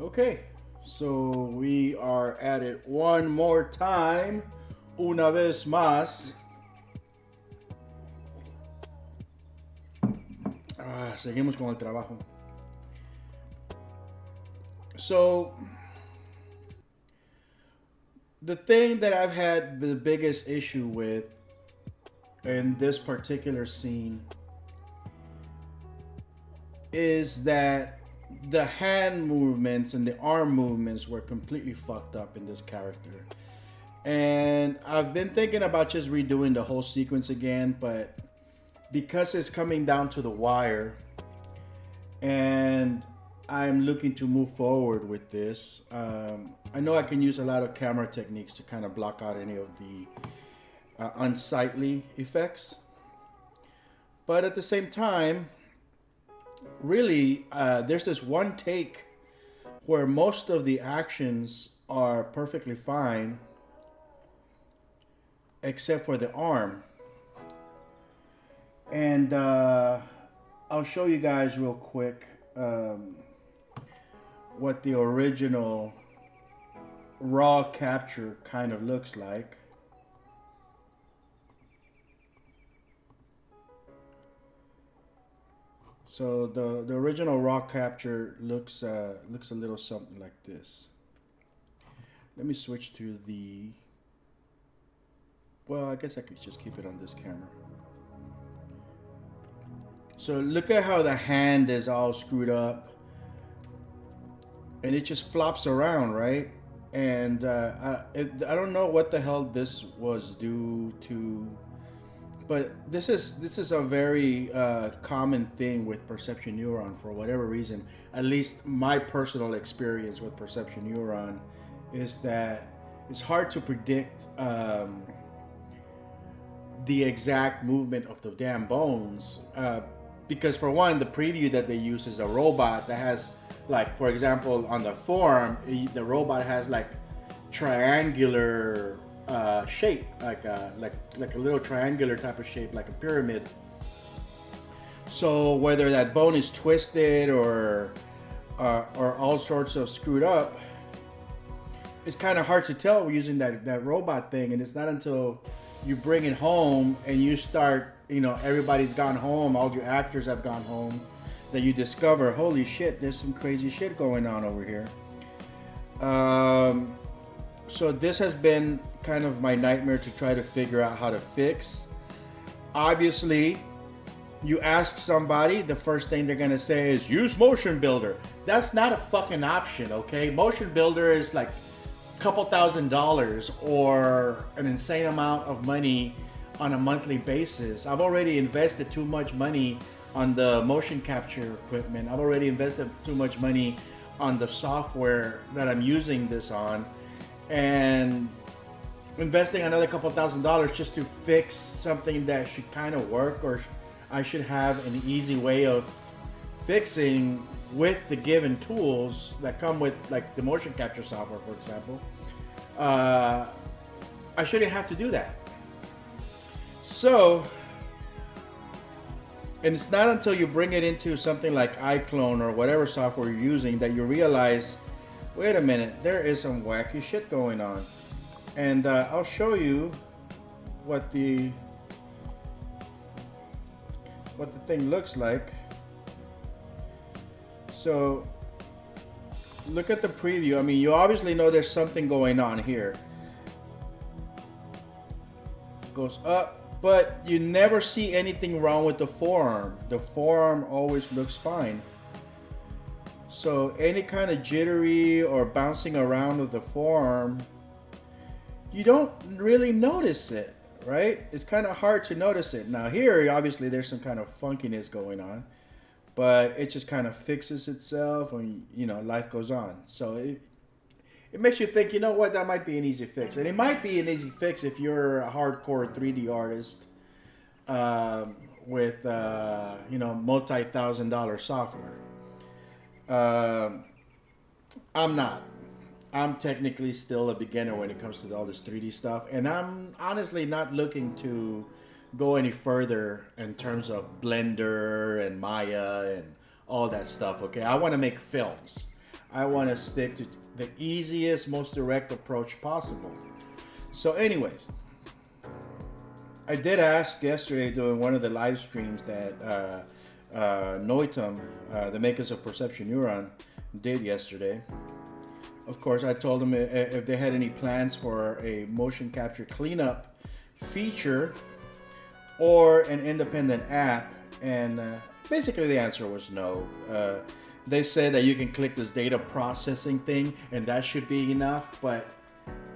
Okay, so we are at it one more time. Una vez más. Seguimos con el trabajo. So, the thing that I've had the biggest issue with in this particular scene is that the hand movements and the arm movements were completely fucked up in this character. And I've been thinking about just redoing the whole sequence again, but because it's coming down to the wire and I'm looking to move forward with this, I know I can use a lot of camera techniques to kind of block out any of the unsightly effects. But at the same time, really, there's this one take where most of the actions are perfectly fine except for the arm. And I'll show you guys real quick what the original raw capture kind of looks like. So the original raw capture looks a little something like this. Let me switch to the. Well, I guess I could just keep it on this camera. So look at how the hand is all screwed up, and it just flops around, right? And I don't know what the hell this was due to. But this is a very common thing with perception neuron for whatever reason. At least my personal experience with perception neuron is that it's hard to predict the exact movement of the damn bones. Because for one, the preview that they use is a robot that has, like, for example, on the forearm, the robot has like triangular shape, like a little triangular type of shape, like a pyramid. So whether that bone is twisted or all sorts of screwed up, it's kind of hard to tell using that robot thing. And it's not until you bring it home and you start, everybody's gone home, all your actors have gone home, that you discover, holy shit, there's some crazy shit going on over here. So this has been kind of my nightmare to try to figure out how to fix. Obviously, you ask somebody, the first thing they're gonna say is use Motion Builder. That's not a fucking option, okay? Motion Builder is like a couple $1,000s or an insane amount of money on a monthly basis. I've already invested too much money on the motion capture equipment. I've already invested too much money on the software that I'm using this on, and investing another couple $1,000s just to fix something that should kind of work, or I should have an easy way of fixing with the given tools that come with, like, the motion capture software, for example. I shouldn't have to do that. So, and it's not until you bring it into something like iClone or whatever software you're using that you realize, wait a minute, there is some wacky shit going on. And I'll show you what the thing looks like. So look at the preview. I mean, you obviously know there's something going on here. It goes up, but you never see anything wrong with the forearm. The forearm always looks fine. So any kind of jittery or bouncing around of the forearm, you don't really notice it, right? It's kind of hard to notice it. Now here, obviously there's some kind of funkiness going on, but it just kind of fixes itself and, life goes on. So it makes you think, you know what, that might be an easy fix. And it might be an easy fix if you're a hardcore 3D artist with, multi-$1,000 software. I'm not. I'm technically still a beginner when it comes to all this 3D stuff, and I'm honestly not looking to go any further in terms of Blender and Maya and all that stuff. Okay, I want to make films. I want to stick to the easiest, most direct approach possible. So, anyways, I did ask yesterday during one of the live streams that Noitum, the makers of Perception Neuron, did yesterday. Of course, I told them if they had any plans for a motion capture cleanup feature or an independent app, and basically the answer was no. They said that you can click this data processing thing and that should be enough, but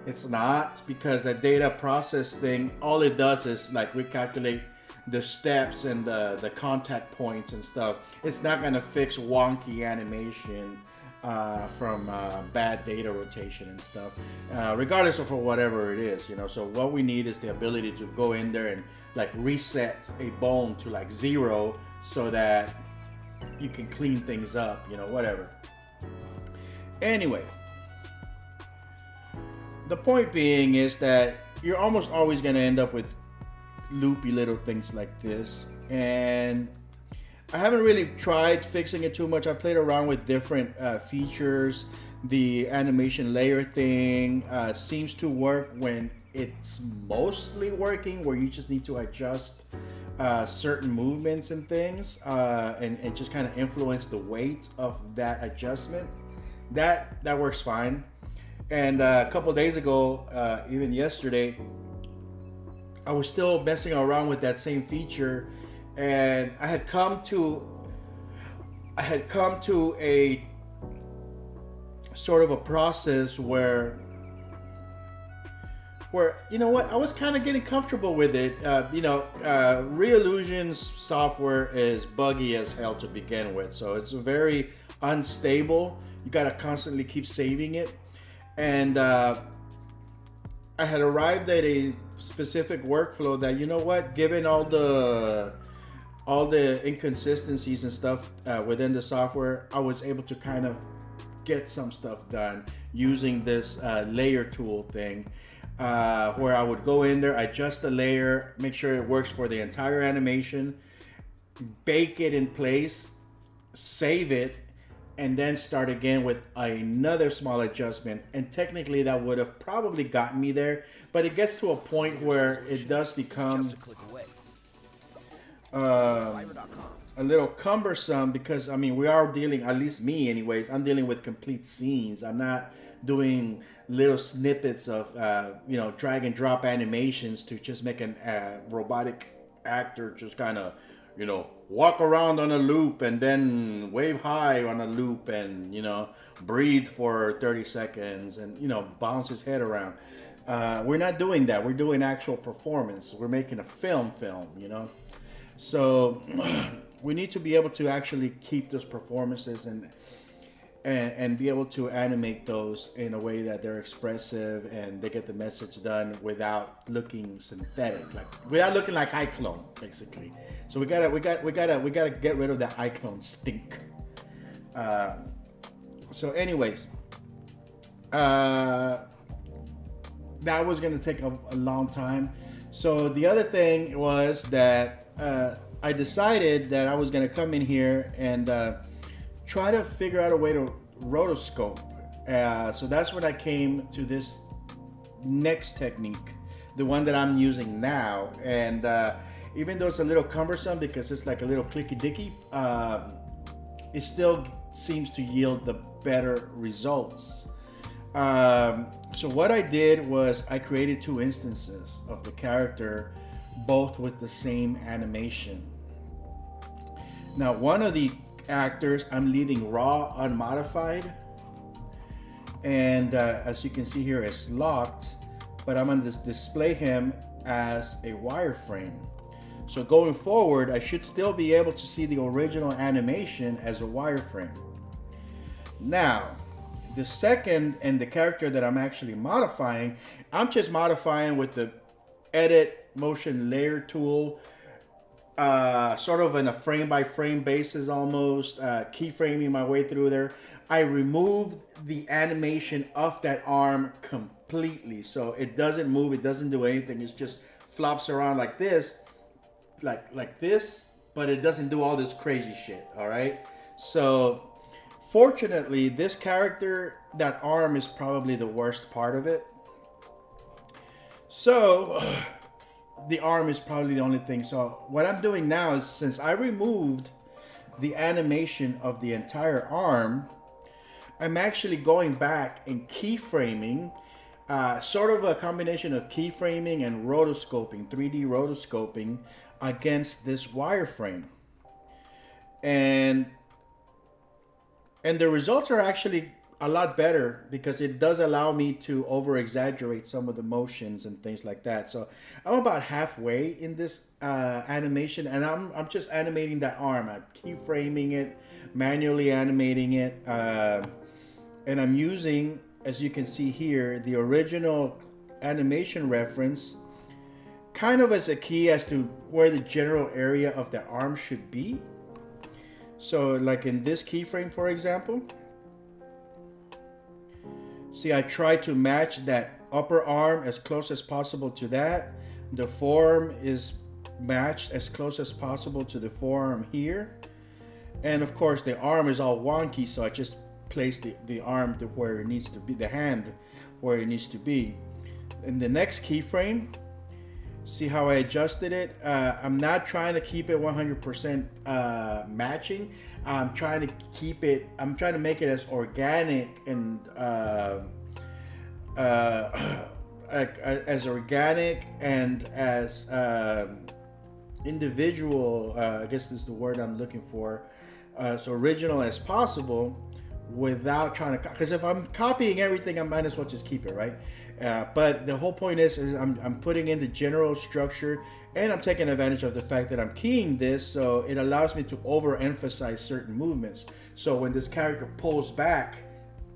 it's not, because the data process thing, all it does is like recalculate the steps and the contact points and stuff. It's not going to fix wonky animation from bad data rotation and stuff, regardless of whatever it is, you know. So what we need is the ability to go in there and like reset a bone to like 0 so that you can clean things up, you know, whatever. Anyway, the point being is that you're almost always going to end up with loopy little things like this, and I haven't really tried fixing it too much. I played around with different features. The animation layer thing seems to work when it's mostly working, where you just need to adjust certain movements and things, and just kind of influence the weight of that adjustment. That works fine. And a couple days ago, even yesterday, I was still messing around with that same feature, and I had come to a sort of a process where you know what, I was kind of getting comfortable with it. Reallusion's software is buggy as hell to begin with, so it's very unstable. You gotta constantly keep saving it, and I had arrived at a specific workflow that, you know what, given all the inconsistencies and stuff within the software, I was able to kind of get some stuff done using this layer tool thing, where I would go in there, adjust the layer, make sure it works for the entire animation, bake it in place, save it, and then start again with another small adjustment. And technically that would have probably gotten me there, but it gets to a point where it does become a little cumbersome, because I mean, we are dealing, at least me anyways, I'm dealing with complete scenes. I'm not doing little snippets of drag and drop animations to just make a robotic actor just kind of, you know, walk around on a loop and then wave high on a loop and, you know, breathe for 30 seconds and, you know, bounce his head around. We're not doing that. We're doing actual performance. We're making a film, you know. So we need to be able to actually keep those performances and be able to animate those in a way that they're expressive and they get the message done without looking synthetic, like without looking like iClone, basically. So we gotta get rid of that iClone stink. So anyways, that was gonna take a long time. So the other thing was that I decided that I was gonna come in here and try to figure out a way to rotoscope. So that's when I came to this next technique, the one that I'm using now. And even though it's a little cumbersome because it's like a little clicky dicky, it still seems to yield the better results. So what I did was I created 2 instances of the character, both with the same animation. Now, one of the actors I'm leaving raw, unmodified, and as you can see here, it's locked, but I'm going to display him as a wireframe. So going forward, I should still be able to see the original animation as a wireframe. Now, the second, and the character that I'm actually modifying, I'm just modifying with the edit motion layer tool, sort of in a frame by frame basis almost, keyframing my way through there. I removed the animation of that arm completely, so it doesn't move, it doesn't do anything, it just flops around like this, like this, but it doesn't do all this crazy shit. All right, So fortunately, this character, that arm is probably the worst part of it. So the arm is probably the only thing. So what I'm doing now is, since I removed the animation of the entire arm, I'm actually going back and keyframing, sort of a combination of keyframing and rotoscoping, 3D rotoscoping against this wireframe. And the results are actually a lot better because it does allow me to over exaggerate some of the motions and things like that. So I'm about halfway in this animation, and I'm just animating that arm. I'm keyframing it, manually animating it, and I'm using, as you can see here, the original animation reference kind of as a key as to where the general area of the arm should be. So like in this keyframe, for example, see, I try to match that upper arm as close as possible to that. The forearm is matched as close as possible to the forearm here. And of course the arm is all wonky, so I just place the arm to where it needs to be, the hand where it needs to be. In the next keyframe, see how I adjusted it? I'm not trying to keep it 100% matching. I'm trying to make it as organic and as organic and as individual, I guess this is the word I'm looking for, as original as possible, without trying to, because if I'm copying everything, I might as well just keep it, right? But the whole point is I'm putting in the general structure, and I'm taking advantage of the fact that I'm keying this, so it allows me to overemphasize certain movements. So when this character pulls back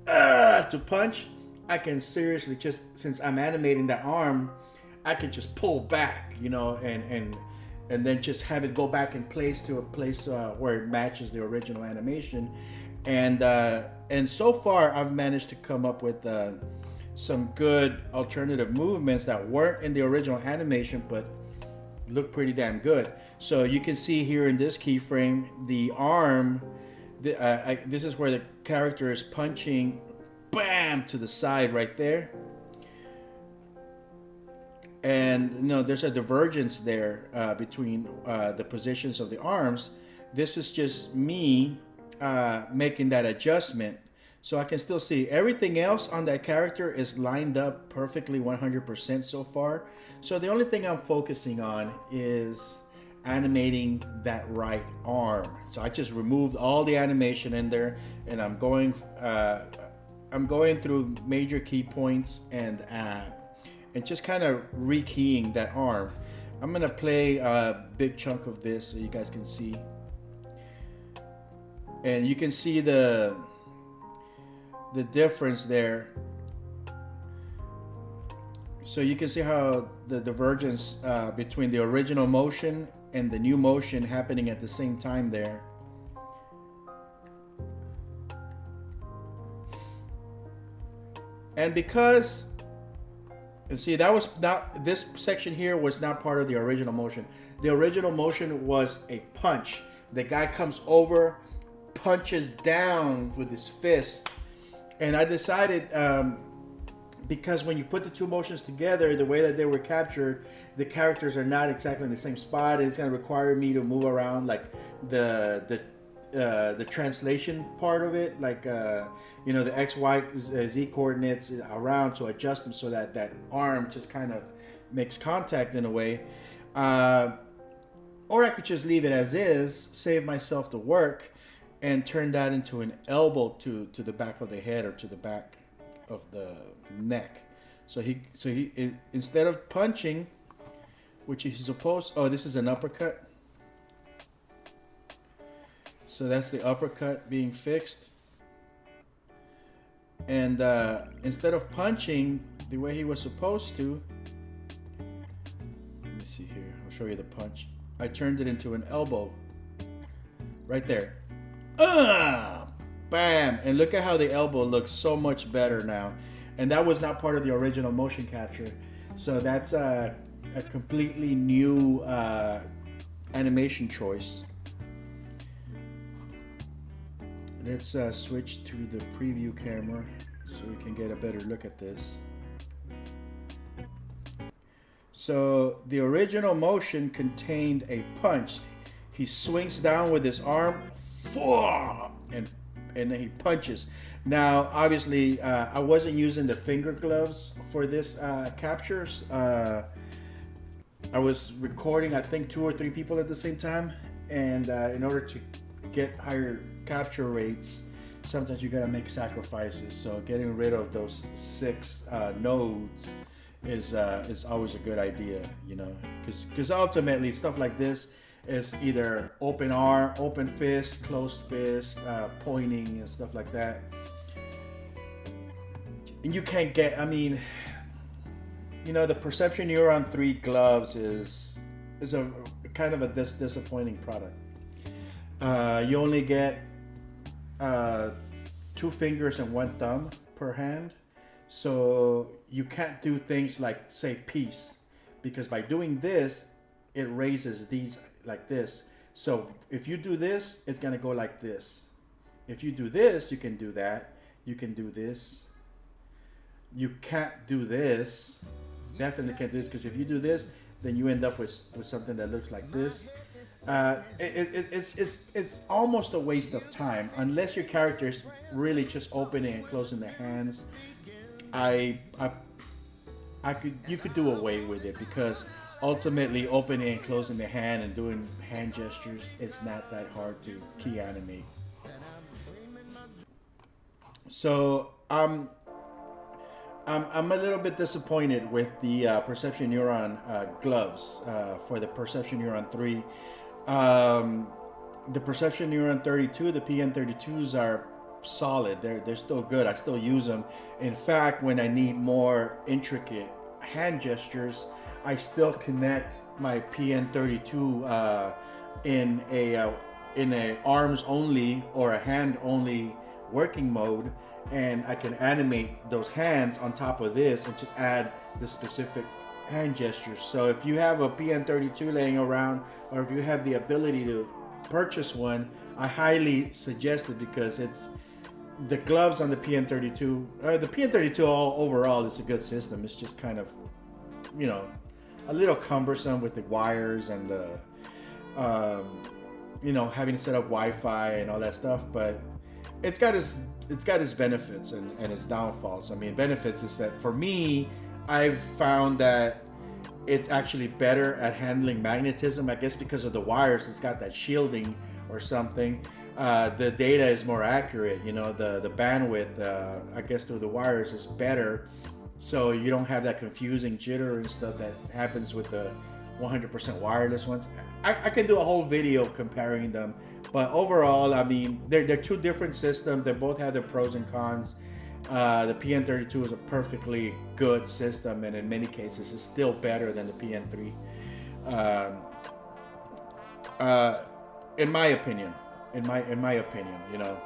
to punch, I can seriously just, since I'm animating that arm, I can just pull back, you know, and then just have it go back in place to a place where it matches the original animation. And so far I've managed to come up with some good alternative movements that weren't in the original animation but look pretty damn good. So you can see here in this keyframe, the arm, this is where the character is punching, bam, to the side right there. And you know, there's a divergence there between the positions of the arms. This is just me making that adjustment, so I can still see everything else on that character is lined up perfectly 100% so far. So the only thing I'm focusing on is animating that right arm. So I just removed all the animation in there, and I'm going through major key points and just kind of rekeying that arm. I'm gonna play a big chunk of this so you guys can see. And you can see the difference there. So you can see how the divergence between the original motion and the new motion happening at the same time there. And because, and see, that was not, this section here was not part of the original motion. The original motion was a punch. The guy comes over, punches down with his fist, and I decided because when you put the two motions together, the way that they were captured, the characters are not exactly in the same spot. It's going to require me to move around, like the translation part of it, like you know, the X, Y, Z coordinates around to adjust them so that that arm just kind of makes contact in a way. Or I could just leave it as is, save myself the work, and turn that into an elbow to the back of the head or to the back of the neck. So he instead of punching, which he's supposed, oh, this is an uppercut. So that's the uppercut being fixed. And instead of punching the way he was supposed to, let me see here, I'll show you the punch. I turned it into an elbow right there. Bam! And look at how the elbow looks so much better now. And that was not part of the original motion capture. So that's a completely new animation choice. Let's switch to the preview camera so we can get a better look at this. So the original motion contained a punch. He swings down with his arm, and then he punches. Now, obviously, I wasn't using the finger gloves for this captures. I was recording, I think, 2 or 3 people at the same time, and in order to get higher capture rates, sometimes you gotta make sacrifices. So getting rid of those 6 nodes is always a good idea, you know, because ultimately stuff like this is either open arm, open fist, closed fist, pointing and stuff like that. And you can't get, I mean, you know, the Perception Neuron 3 gloves is a kind of a disappointing product. You only get 2 fingers and 1 thumb per hand. So you can't do things like, say, peace, because by doing this, it raises these like this. So if you do this, it's gonna go like this. If you do this, you can do that. You can do this. You can't do this. Definitely can't do this, because if you do this, then you end up with something that looks like this. It's almost a waste of time unless your character is really just opening and closing their hands. You could do away with it, because ultimately opening and closing the hand and doing hand gestures, it's not that hard to key animate. So I'm a little bit disappointed with the Perception Neuron gloves for the Perception Neuron 3. The Perception Neuron 32, the PN32s are solid. They're still good. I still use them. In fact, when I need more intricate hand gestures, I still connect my PN32 in a arms only or a hand only working mode, and I can animate those hands on top of this and just add the specific hand gestures. So if you have a PN32 laying around, or if you have the ability to purchase one, I highly suggest it, because it's the gloves on the PN32, the PN32 all overall is a good system. It's just kind of, you know, a little cumbersome with the wires and the, you know, having to set up Wi-Fi and all that stuff. But it's got its benefits and its downfalls. I mean, benefits is that for me, I've found that it's actually better at handling magnetism. I guess because of the wires, it's got that shielding or something. The data is more accurate. You know, the bandwidth, I guess through the wires is better. So you don't have that confusing jitter and stuff that happens with the 100% wireless ones. I can do a whole video comparing them. But overall, I mean, they're 2 different systems. They both have their pros and cons. The PN32 is a perfectly good system, and in many cases, is still better than the PN3. In my opinion, you know.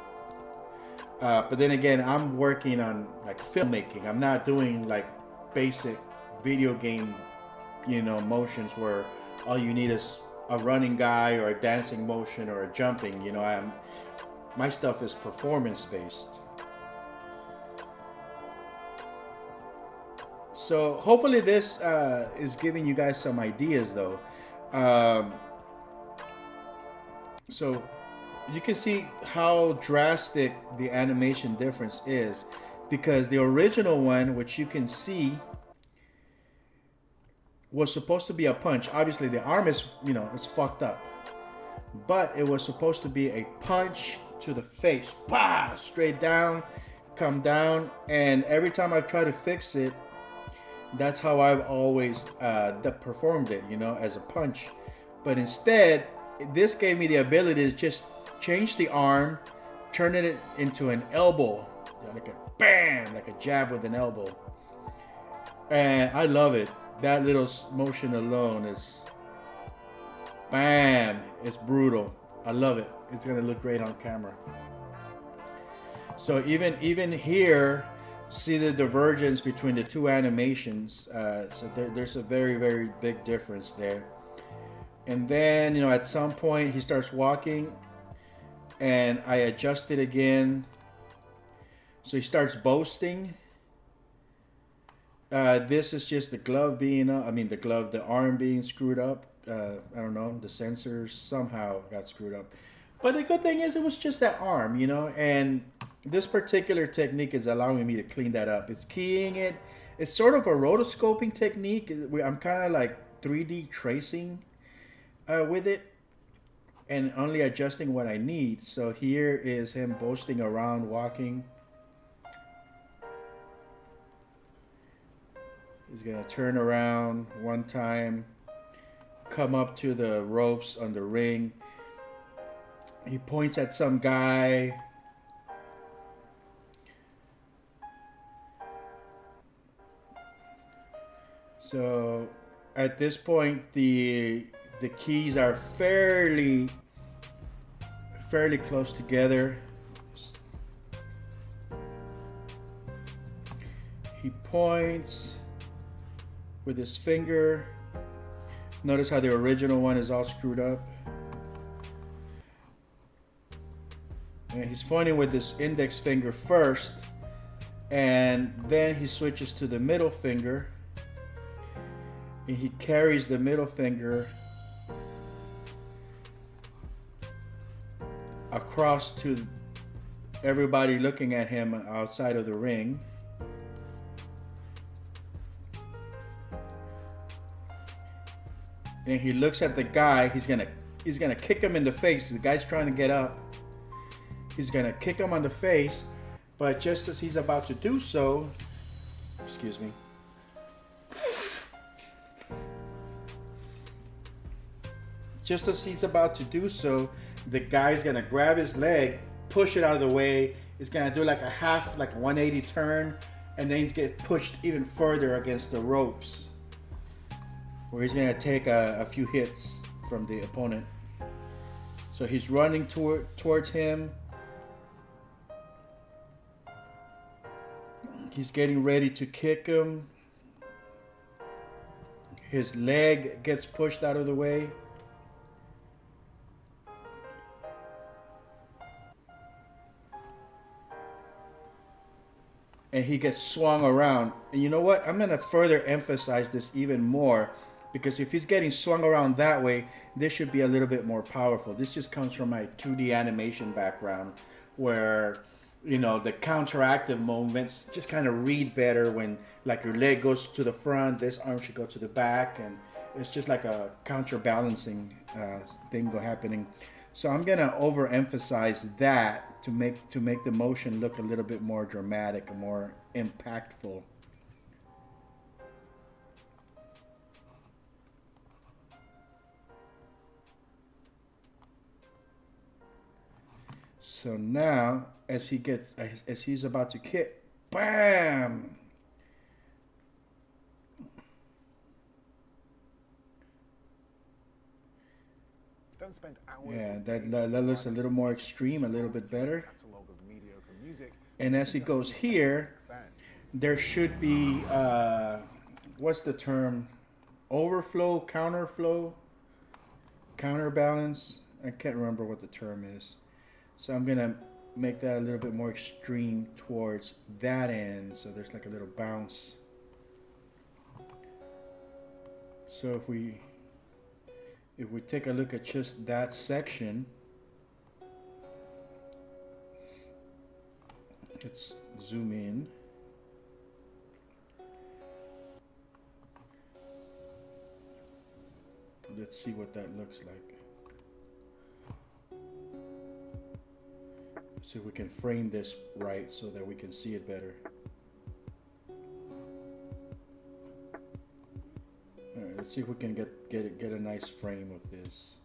But then again, I'm working on like filmmaking. I'm not doing like basic video game, you know, motions where all you need is a running guy or a dancing motion or a jumping. You know, my stuff is performance based. So hopefully this is giving you guys some ideas, though. So you can see how drastic the animation difference is, because the original one, which you can see, was supposed to be a punch. Obviously the arm is, you know, it's fucked up, but it was supposed to be a punch to the face, bah, straight down, come down. And every time I've tried to fix it, that's how I've always performed it, you know, as a punch. But instead, this gave me the ability to just change the arm, turn it into an elbow, like a bam, like a jab with an elbow. And I love it. That little motion alone is bam, it's brutal. I love it. It's gonna look great on camera. So even here, see the divergence between the 2 animations. So there's a very, very big difference there. And then, you know, at some point he starts walking, and I adjust it again. So he starts boasting. This is just the glove being, the arm being screwed up. I don't know, the sensors somehow got screwed up. But the good thing is it was just that arm, and this particular technique is allowing me to clean that up. It's keying it. It's sort of a rotoscoping technique. I'm kind of like 3D tracing with it and only adjusting what I need. So here is him boasting around, walking. He's gonna turn around one time, come up to the ropes on the ring. He points at some guy. So at this point, the keys are fairly close together. He points with his finger. Notice how the original one is all screwed up. And he's pointing with his index finger first, and then he switches to the middle finger, and he carries the middle finger across to everybody looking at him outside of the ring. And he looks at the guy. He's gonna kick him in the face. The guy's trying to get up. He's gonna kick him on the face, but just as he's about to do so, excuse me. Just as he's about to do so, the guy's gonna grab his leg, push it out of the way. He's gonna do like a half, like a 180 turn, and then he's get pushed even further against the ropes, where he's gonna take a few hits from the opponent. So he's running towards him. He's getting ready to kick him. His leg gets pushed out of the way. And he gets swung around. And you know what? I'm going to further emphasize this even more, because if he's getting swung around that way, this should be a little bit more powerful. This just comes from my 2D animation background, where the counteractive movements just kind of read better when, like, your leg goes to the front, this arm should go to the back, and it's just like a counterbalancing thing happening. So I'm gonna overemphasize that to make the motion look a little bit more dramatic and more impactful. So now, as he's about to kick, bam! Don't spend hours. Yeah, that looks a little more extreme, a little bit better. And as he goes here, there should be what's the term? Overflow, counterflow, counterbalance. I can't remember what the term is. So I'm gonna make that a little bit more extreme towards that end, so there's like a little bounce. So if we take a look at just that section, let's zoom in. Let's see what that looks like. See if we can frame this right so that we can see it better. All right, let's see if we can get a nice frame of this.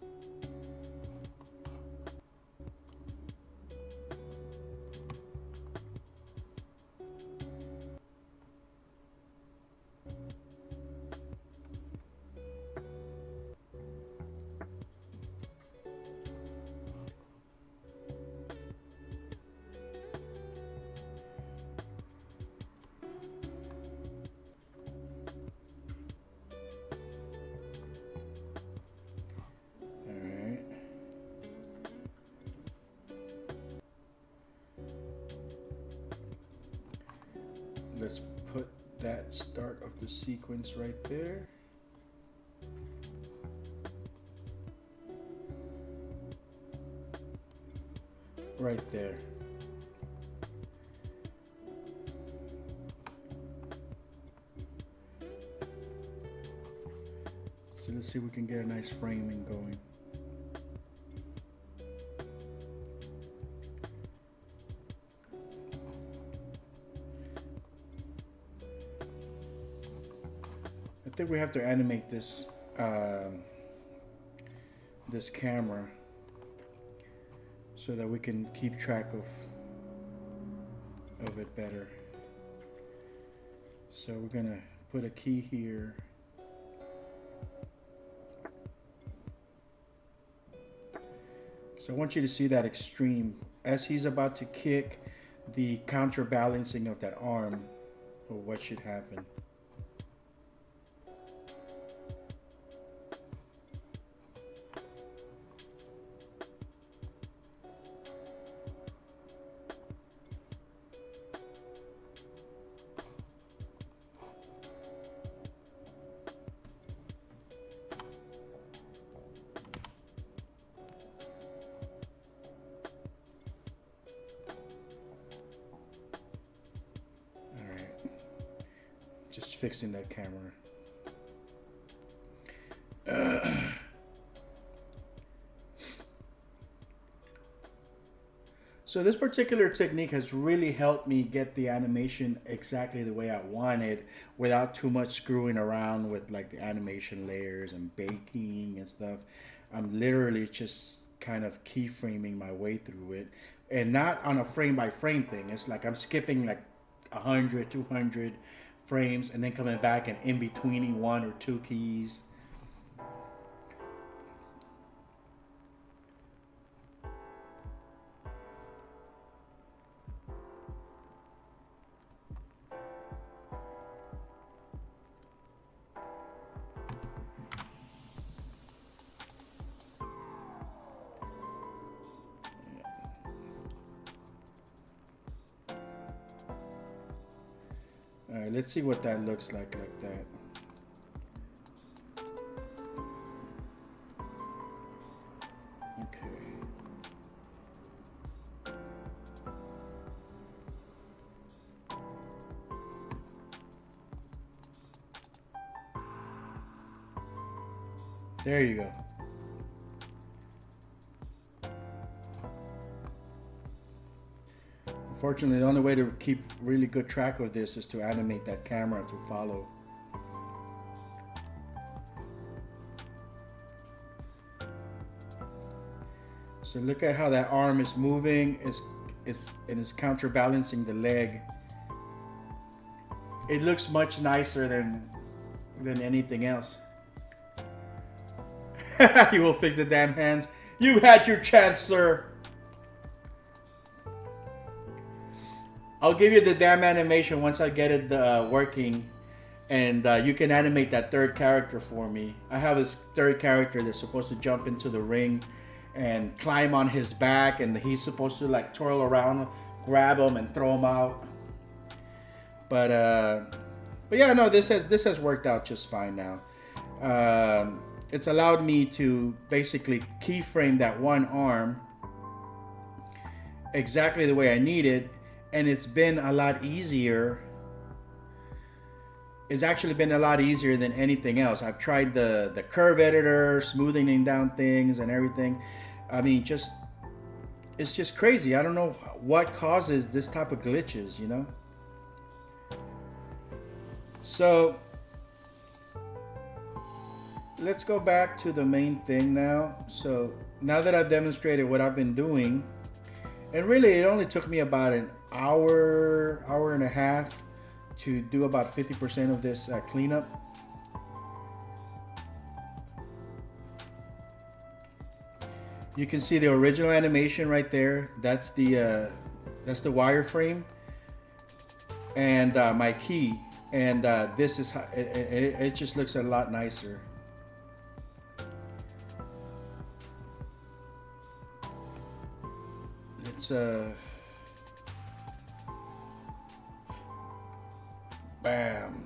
let's put that start of the sequence right there. Right there. So let's see if we can get a nice framing going. I think we have to animate this this camera so that we can keep track of it better. So we're gonna put a key here. So I want you to see that extreme as he's about to kick, the counterbalancing of that arm, or what should happen. Just fixing that camera. So this particular technique has really helped me get the animation exactly the way I wanted without too much screwing around with like the animation layers and baking and stuff. I'm literally just kind of keyframing my way through it, and not on a frame by frame thing. It's like I'm skipping like 100, 200 frames and then coming back and in betweening one or two keys. All right, let's see what that looks like that. Okay. There you go. Unfortunately, the only way to keep really good track of this is to animate that camera to follow. So look at how that arm is moving. It's counterbalancing the leg. It looks much nicer than anything else. You will fix the damn hands. You had your chance, sir. I'll give you the damn animation once I get it working, and you can animate that third character for me. I have this third character that's supposed to jump into the ring and climb on his back, and he's supposed to like twirl around, grab him, and throw him out. But yeah, no, this has worked out just fine now. It's allowed me to basically keyframe that one arm exactly the way I need it. And it's been a lot easier. It's actually been a lot easier than anything else. I've tried the curve editor, smoothing down things and everything. I mean, it's just crazy. I don't know what causes this type of glitches, you know? So let's go back to the main thing now. So now that I've demonstrated what I've been doing, and really it only took me about an hour and a half to do about 50% of this cleanup. You can see the original animation right there. That's the wireframe and my key, and this is how it just looks a lot nicer. It's Bam.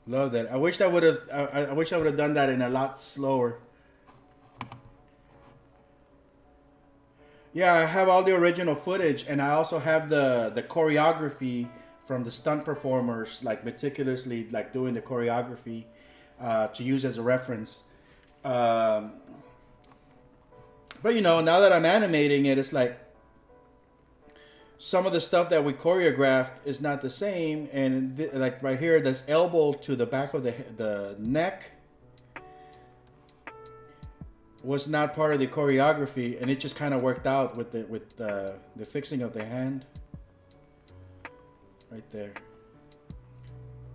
Love that. I wish I would have. I wish I would have done that in a lot slower. Yeah, I have all the original footage, and I also have the choreography from the stunt performers, like meticulously, like doing the choreography to use as a reference. Um, but you know, now that I'm animating it, it's like some of the stuff that we choreographed is not the same, and like right here, this elbow to the back of the neck was not part of the choreography, and it just kind of worked out with the fixing of the hand. Right there.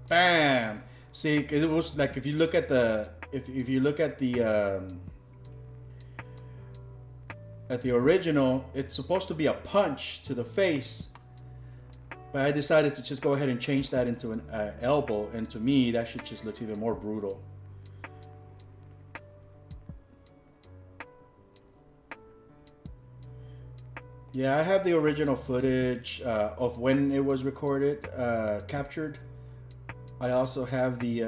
Bam. See, it was like if you look at the if you look at the original, it's supposed to be a punch to the face, but I decided to just go ahead and change that into an elbow, and to me, that shit just looks even more brutal. Yeah, I have the original footage of when it was recorded, captured. I also have the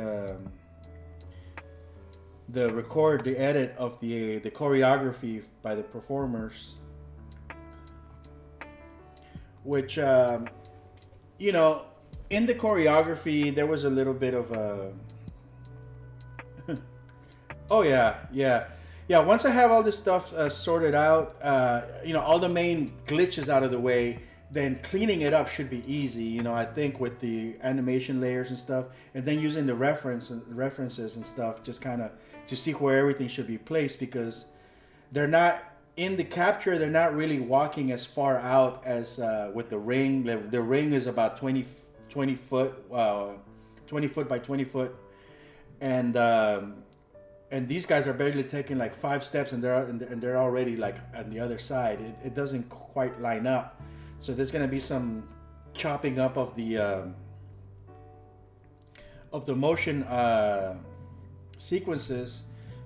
edit of the choreography by the performers, which you know, in the choreography there was a little bit of a. Oh yeah. Once I have all this stuff sorted out, you know, all the main glitches out of the way, then cleaning it up should be easy. You know, I think with the animation layers and stuff, and then using the references and stuff, just kind of to see where everything should be placed, because they're not in the capture. They're not really walking as far out as with the ring. The ring is about 20 foot, 20 foot by 20 foot, and these guys are barely taking like 5 steps, and they're already like on the other side. It doesn't quite line up, so there's gonna be some chopping up of the motion sequences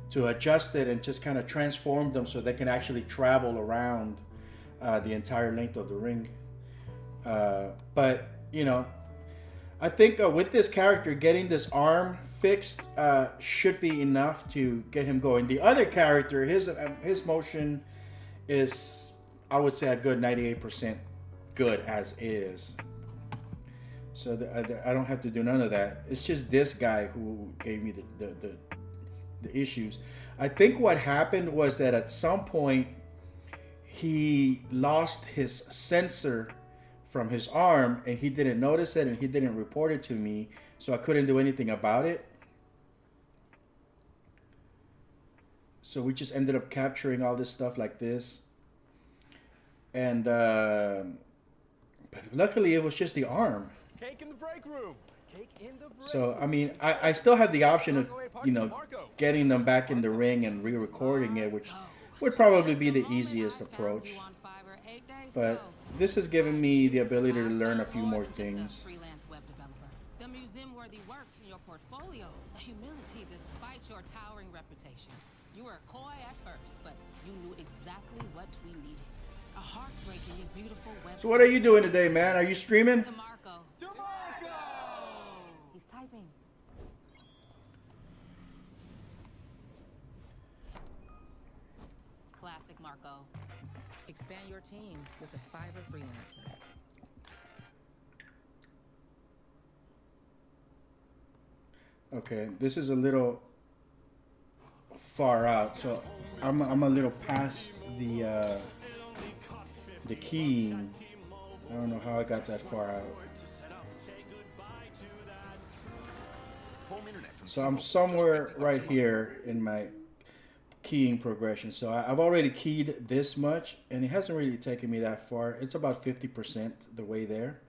to adjust it and just kind of transform them so they can actually travel around the entire length of the ring. But you know, I think with this character, getting this arm fixed should be enough to get him going. The other character, his motion is, I would say, a good 98% good as is. So I don't have to do none of that. It's just this guy who gave me the issues. I think what happened was that at some point he lost his sensor from his arm, and he didn't notice it, and he didn't report it to me, so I couldn't do anything about it. So we just ended up capturing all this stuff like this, and but luckily it was just the arm. Cake in the break room. Cake in the break So I mean, I still have the option of, you know, getting them back in the ring and re-recording it, which would probably be the easiest approach. But this has given me the ability to learn a few more things. The museum-worthy work in your portfolio, the humility despite your towering reputation. You were coy at first, but you knew exactly what we needed. A heartbreakingly beautiful website. So what are you doing today, man? Are you streaming? To Marco. He's typing. Classic Marco. Expand your team with a Fiverr freelancer. Okay, this is a little far out, so I'm a little past the keying. I don't know how I got that far out. So I'm somewhere right here in my keying progression. So I've already keyed this much, and it hasn't really taken me that far. It's about 50% the way there.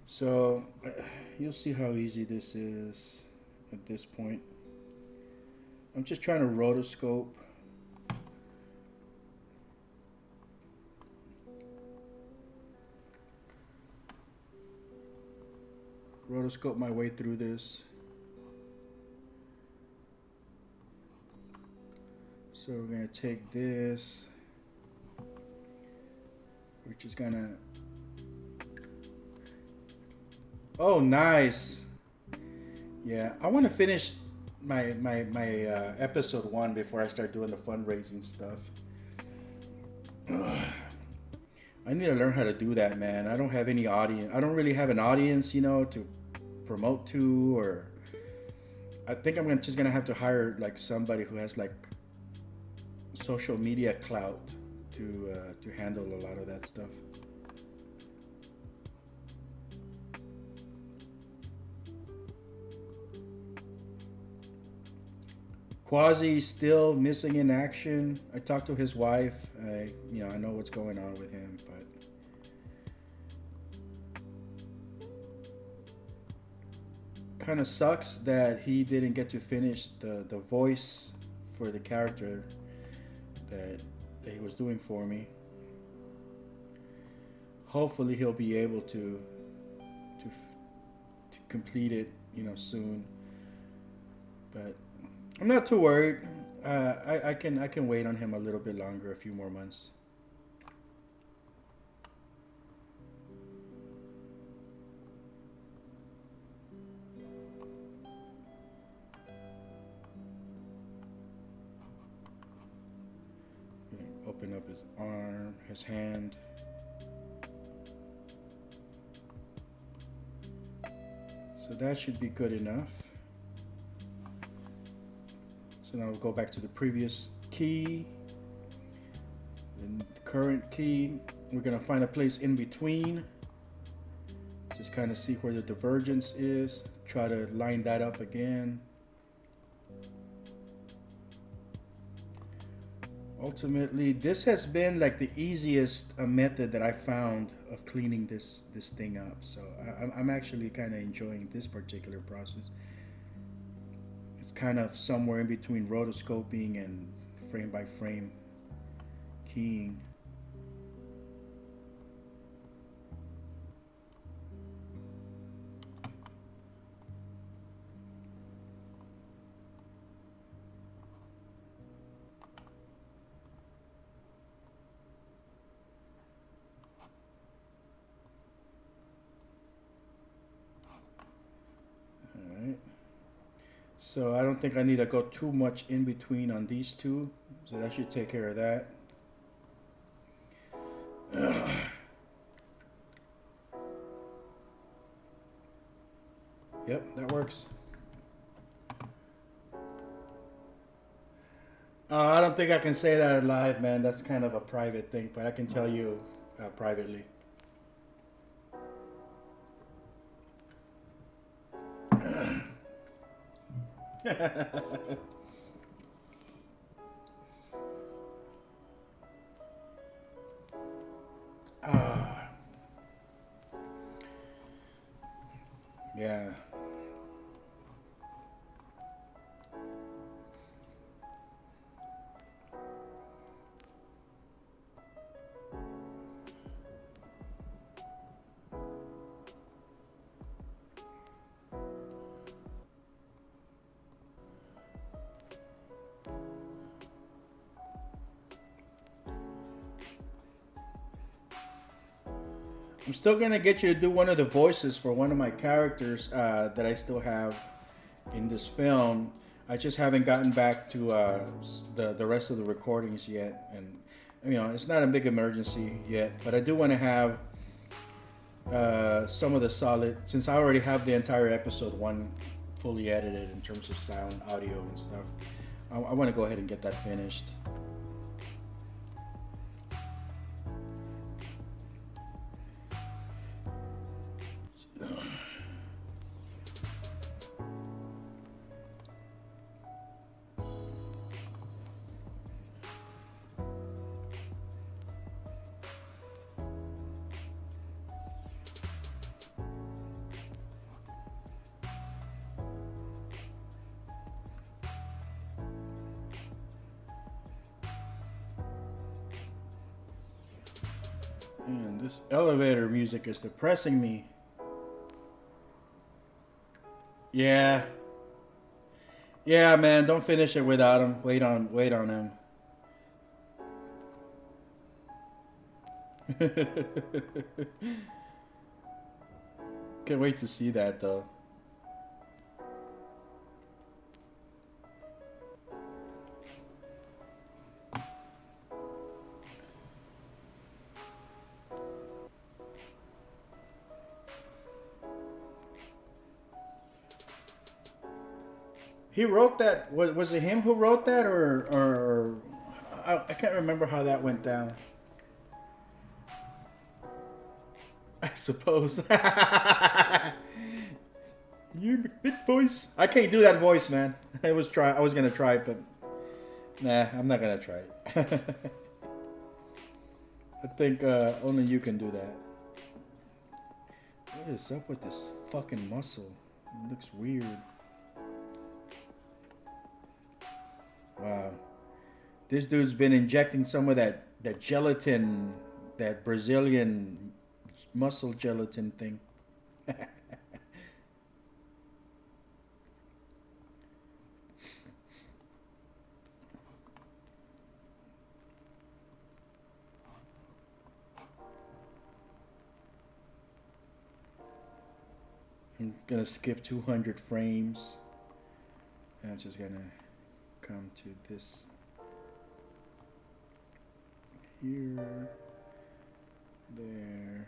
So you'll see how easy this is at this point. I'm just trying to rotoscope. rotoscope my way through this. So we're gonna take this, which is gonna. Oh, nice. Yeah, I want to finish my episode 1 before I start doing the fundraising stuff. I need to learn how to do that, man. I don't have any audience. I don't really have an audience, you know, to promote to, or I think I'm just gonna have to hire like somebody who has like social media clout to handle a lot of that stuff. Quasi still missing in action. I talked to his wife. I know what's going on with him, but kind of sucks that he didn't get to finish the voice for the character that he was doing for me. Hopefully he'll be able to complete it, soon. But I'm not too worried. I can wait on him a little bit longer, a few more months. Open up his arm, his hand. So that should be good enough. So now we'll go back to the previous key. Then the current key. We're gonna find a place in between. Just kind of see where the divergence is. Try to line that up again. Ultimately, this has been like the easiest method that I found of cleaning this thing up. So I'm actually kind of enjoying this particular process. It's kind of somewhere in between rotoscoping and frame by frame keying. So I don't think I need to go too much in between on these two. So that should take care of that. Yep, that works. I don't think I can say that live, man. That's kind of a private thing, but I can tell you privately. Yeah. I'm still gonna get you to do one of the voices for one of my characters that I still have in this film. I just haven't gotten back to the rest of the recordings yet, and it's not a big emergency yet. But I do want to have some of the solid, since I already have the entire episode 1 fully edited in terms of sound, audio, and stuff. I want to go ahead and get that finished. And this elevator music is depressing me. Yeah. Yeah, man, don't finish it without him. Wait on him. Can't wait to see that though. He wrote that. Was it him who wrote that, or I can't remember how that went down. I suppose. You big voice. I can't do that voice, man. I was gonna try it, but nah, I'm not gonna try it. I think only you can do that. What is up with this fucking muscle? It looks weird. Wow. This dude's been injecting some of that gelatin, that Brazilian muscle gelatin thing. I'm gonna skip 200 frames. And I'm just gonna come to this here, there.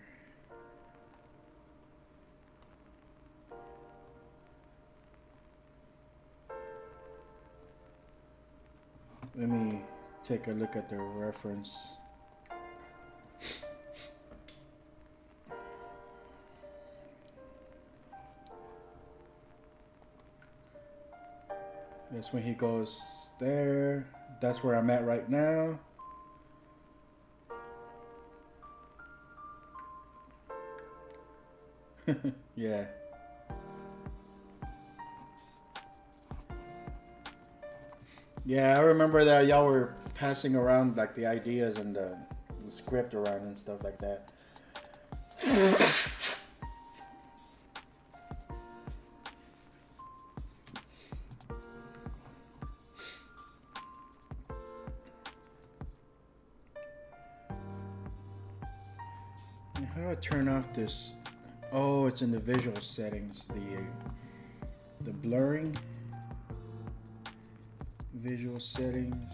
Let me take a look at the reference. That's when he goes there. That's where I'm at right now. Yeah. Yeah, I remember that y'all were passing around like the ideas and the script around and stuff like that. How do I turn off this? Oh, it's in the visual settings. The blurring. Visual settings.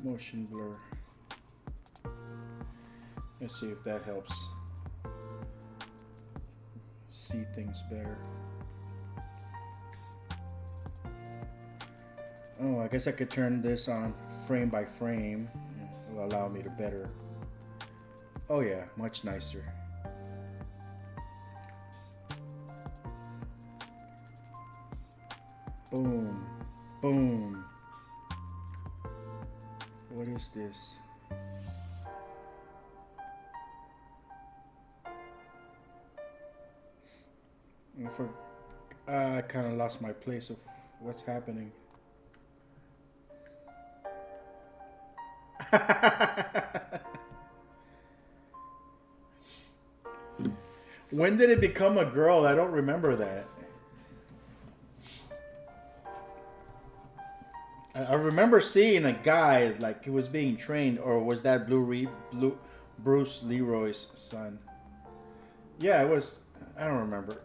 Motion blur. Let's see if that helps see things better. Oh, I guess I could turn this on frame by frame. It will allow me to better. Oh yeah, much nicer. Boom, boom. What is this? I kind of lost my place of what's happening. When did it become a girl? I don't remember that. I remember seeing a guy like he was being trained, or was that Bruce Leroy's son? Yeah, it was. I don't remember.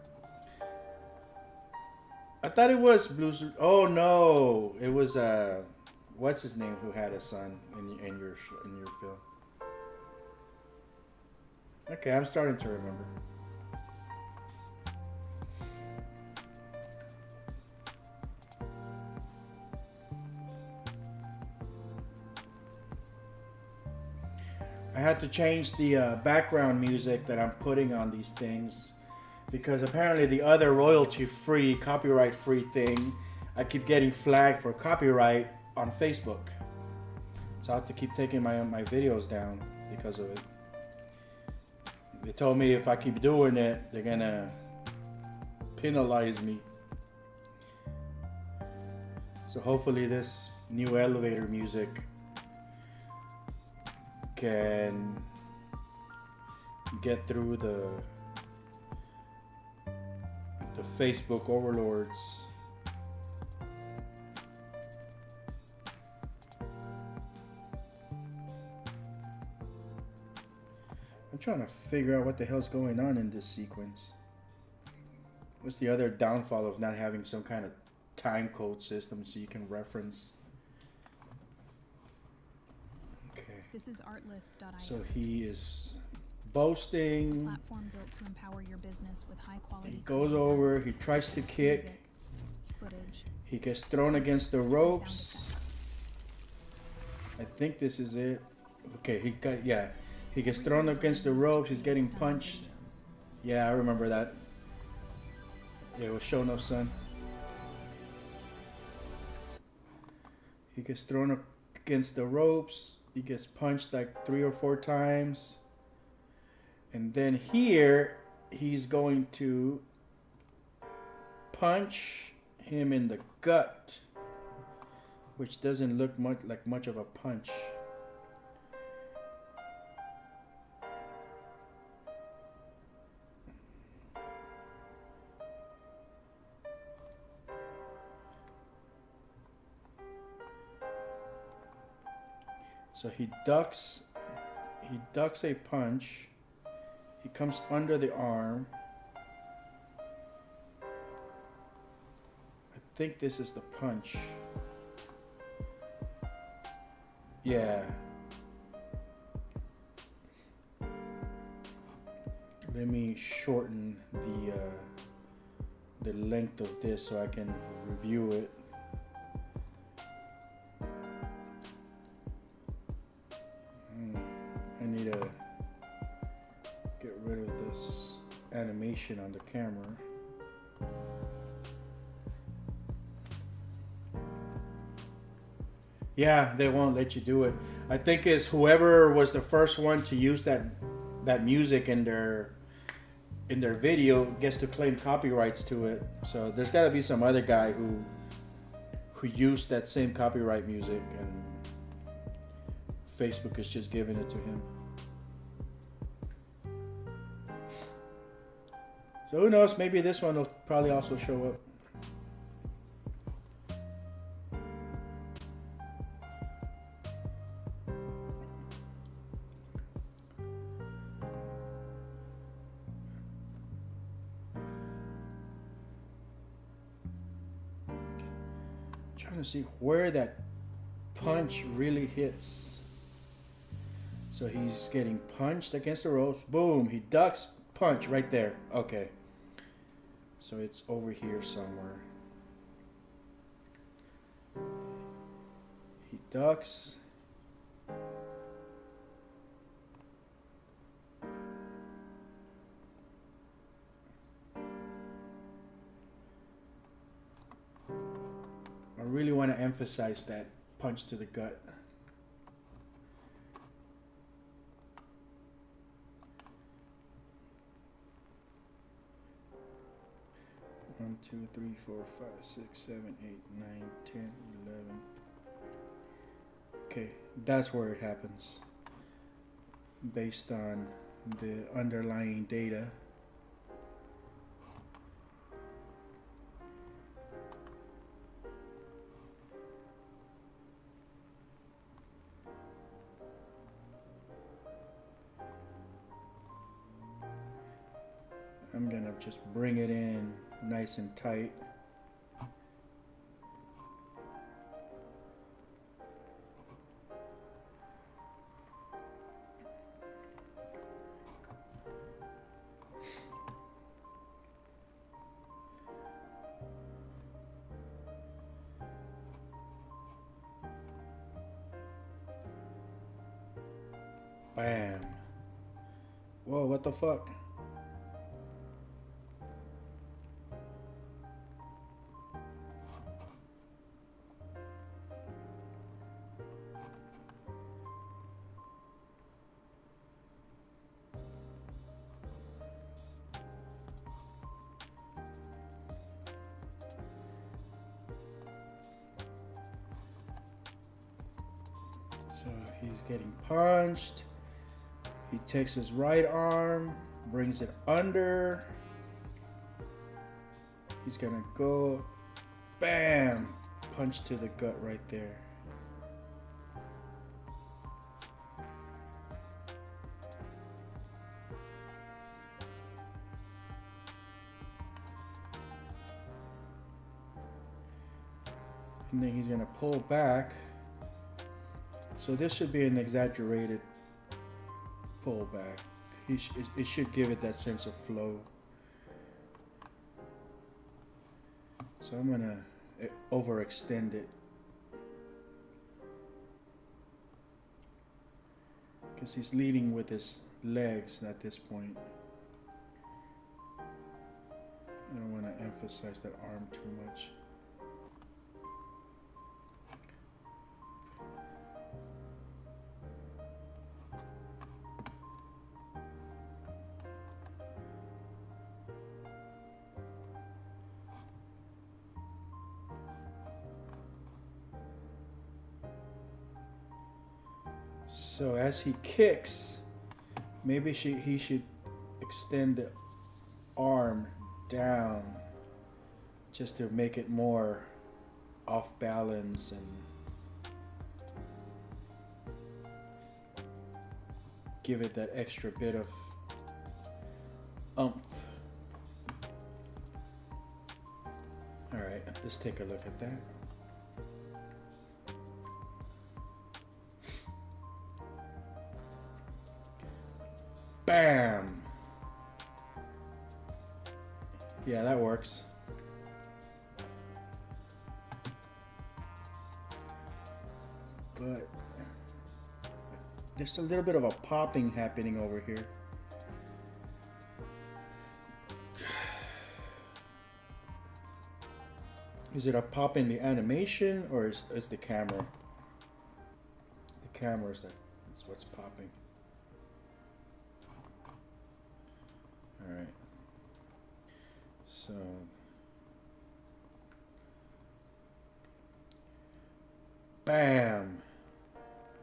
I thought it was Bruce. Oh no, it was what's his name who had a son in your film? Okay, I'm starting to remember. I had to change the background music that I'm putting on these things because apparently the other royalty-free, copyright-free thing, I keep getting flagged for copyright on Facebook. So I have to keep taking my videos down because of it. They told me if I keep doing it, they're gonna penalize me. So hopefully this new elevator music can get through the The Facebook overlords. I'm trying to figure out what the hell's going on in this sequence. What's the other downfall of not having some kind of time code system so you can reference? Okay. This is artlist.io. So he is boasting. Platform built to empower your business with high quality. He goes over, he tries to kick. Music, footage, He gets thrown against the sound ropes. effects. I think this is it. Okay, he gets thrown against the ropes, he's getting punched. Yeah, I remember that. Yeah, it was Show No Sun. He gets thrown up against the ropes. He gets punched like 3 or 4 times. And then here, he's going to punch him in the gut, which doesn't look much of a punch. So he ducks a punch. He comes under the arm. I think this is the punch. Yeah. Let me shorten the length of this so I can review it. I need to get rid of this animation on the camera. Yeah, they won't let you do it. I think it's whoever was the first one to use that music in their video gets to claim copyrights to it. So there's got to be some other guy who used that same copyright music, and Facebook is just giving it to him. So who knows? Maybe this one will probably also show up. Trying to see where that punch really hits. So he's getting punched against the ropes. Boom, he ducks, punch right there. Okay. So it's over here somewhere. He ducks. I really want to emphasize that punch to the gut. One, 2, 3, 4, 5, 6, 7, 8, 9, 10, 11. Okay, that's where it happens. Based on the underlying data. I'm gonna just bring it in nice and tight. Bam. Whoa, what the fuck? So he's getting punched. He takes his right arm, brings it under. He's gonna go, bam, punch to the gut right there. And then he's gonna pull back. So this should be an exaggerated pullback. It should give it that sense of flow. So I'm gonna overextend it. Because he's leading with his legs at this point. I don't want to emphasize that arm too much. So as he kicks, maybe he should extend the arm down just to make it more off balance and give it that extra bit of oomph. All right, let's take a look at that. Bam! Yeah, that works. But there's a little bit of a popping happening over here. Is it a pop in the animation or is the camera? The camera is that's what's popping. All right. So bam.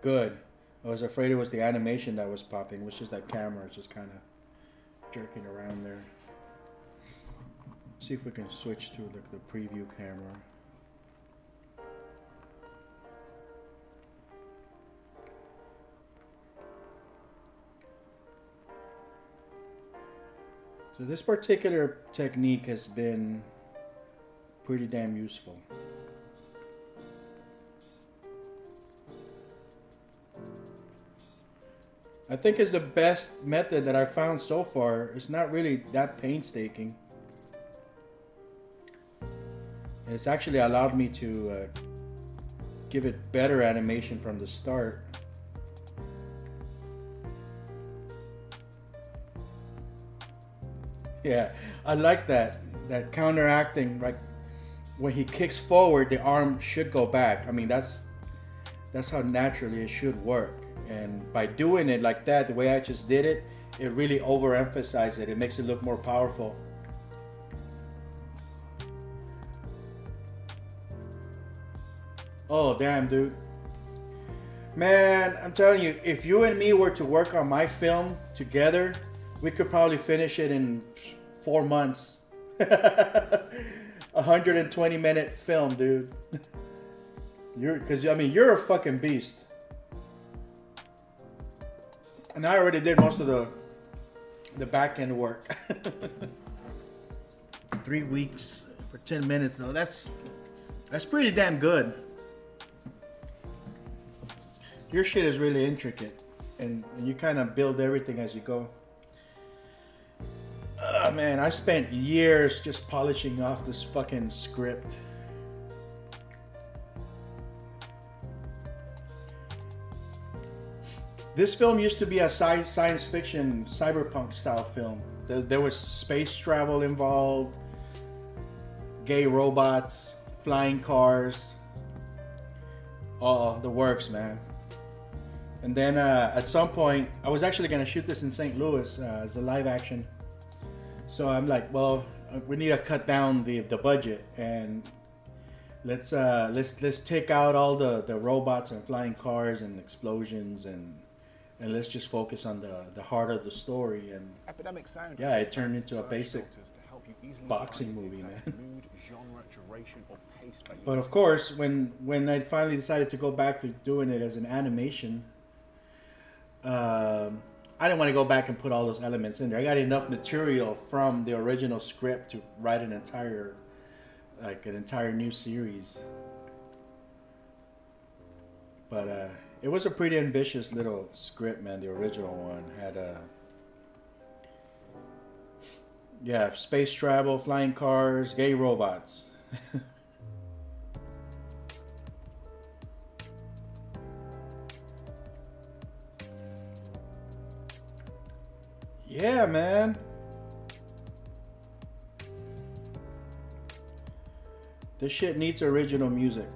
Good. I was afraid it was the animation that was popping, which is that camera just kind of jerking around there. See if we can switch to like the preview camera. So this particular technique has been pretty damn useful. I think it's the best method that I've found so far. It's not really that painstaking. And it's actually allowed me to give it better animation from the start. Yeah, I like that counteracting, like when he kicks forward, the arm should go back. I mean, that's how naturally it should work. And by doing it like that, the way I just did it, it really overemphasizes it. It makes it look more powerful. Oh, damn, dude. Man, I'm telling you, if you and me were to work on my film together, we could probably finish it in 4 months. 120-minute film, dude. You're a fucking beast. And I already did most of the back end work. 3 weeks for 10 minutes though. That's pretty damn good. Your shit is really intricate, and you kind of build everything as you go. Man, I spent years just polishing off this fucking script. This film used to be a science fiction, cyberpunk style film. There was space travel involved, gay robots, flying cars. Oh, the works, man. And then at some point, I was actually going to shoot this in St. Louis as a live action. So I'm like, well, we need to cut down the budget, and let's take out all the robots and flying cars and explosions, and and let's just focus on the heart of the story. And Epidemic sound. yeah, it turned into a basic filters to help you easily boxing find the movie, exact man. mood, genre, duration, or pace that you But of course, when I finally decided to go back to doing it as an animation, I didn't want to go back and put all those elements in there. I got enough material from the original script to write an entire new series. But it was a pretty ambitious little script, man. The original one had yeah, space travel, flying cars, gay robots. Yeah, man. This shit needs original music.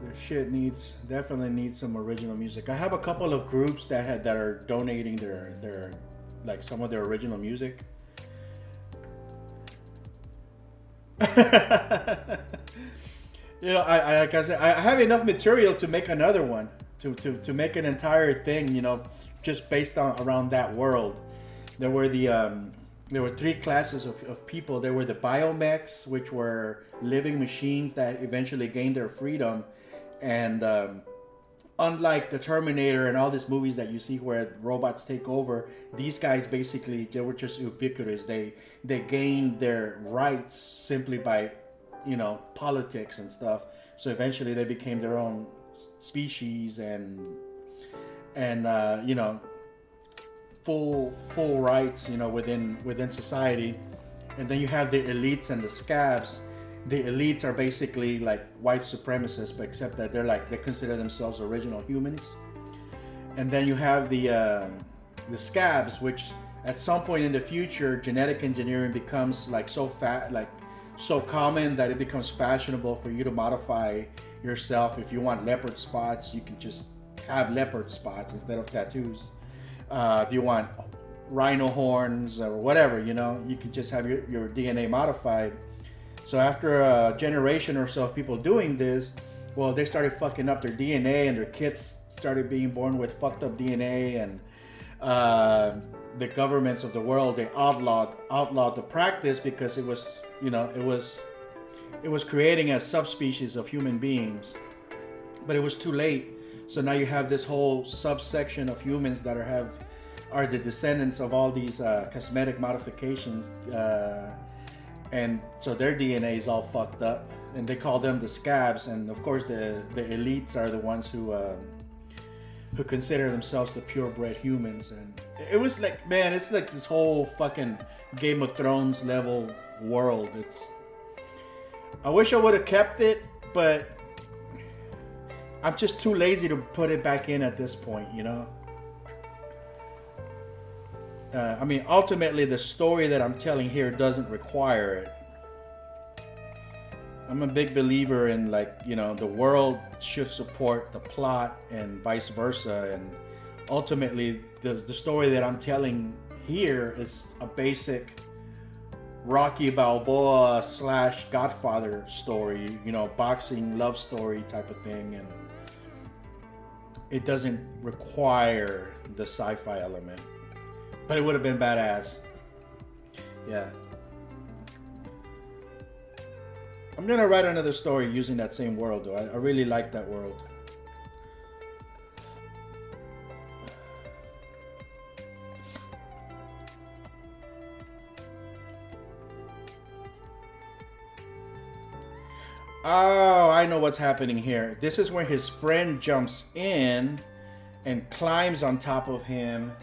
This shit definitely needs some original music. I have a couple of groups that are donating their like some of their original music. You know, I like I said, I have enough material to make another one, to make an entire thing, you know, just based on around that world. There were three classes of people. There were the biomechs, which were living machines that eventually gained their freedom, and unlike the Terminator and all these movies that you see where robots take over, these guys basically, they were just ubiquitous. They gained their rights simply by, you know, politics and stuff. So eventually they became their own species and you know, full rights, you know, within society. And then you have the elites and the scabs. The elites are basically like white supremacists, but except that they consider themselves original humans. And then you have the scabs, which at some point in the future, genetic engineering becomes like so common that it becomes fashionable for you to modify yourself. If you want leopard spots, you can just have leopard spots instead of tattoos. If you want rhino horns or whatever, you know, you can just have your DNA modified. So after a generation or so of people doing this, well, they started fucking up their DNA, and their kids started being born with fucked up DNA, and the governments of the world, they outlawed the practice because it was, you know, it was creating a subspecies of human beings. But it was too late. So now you have this whole subsection of humans that are the descendants of all these cosmetic modifications, and so their DNA is all fucked up, and they call them the scabs. And of course the elites are the ones who consider themselves the purebred humans. And it was like, man, it's like this whole fucking Game of Thrones level world. I wish I would have kept it, but I'm just too lazy to put it back in at this point, you know. I mean, ultimately, the story that I'm telling here doesn't require it. I'm a big believer in, like, you know, the world should support the plot and vice versa. And ultimately, the story that I'm telling here is a basic Rocky Balboa / Godfather story, you know, boxing love story type of thing. And it doesn't require the sci-fi element. But it would have been badass. Yeah. I'm gonna write another story using that same world, though. I really like that world. Oh, I know what's happening here. This is where his friend jumps in and climbs on top of him.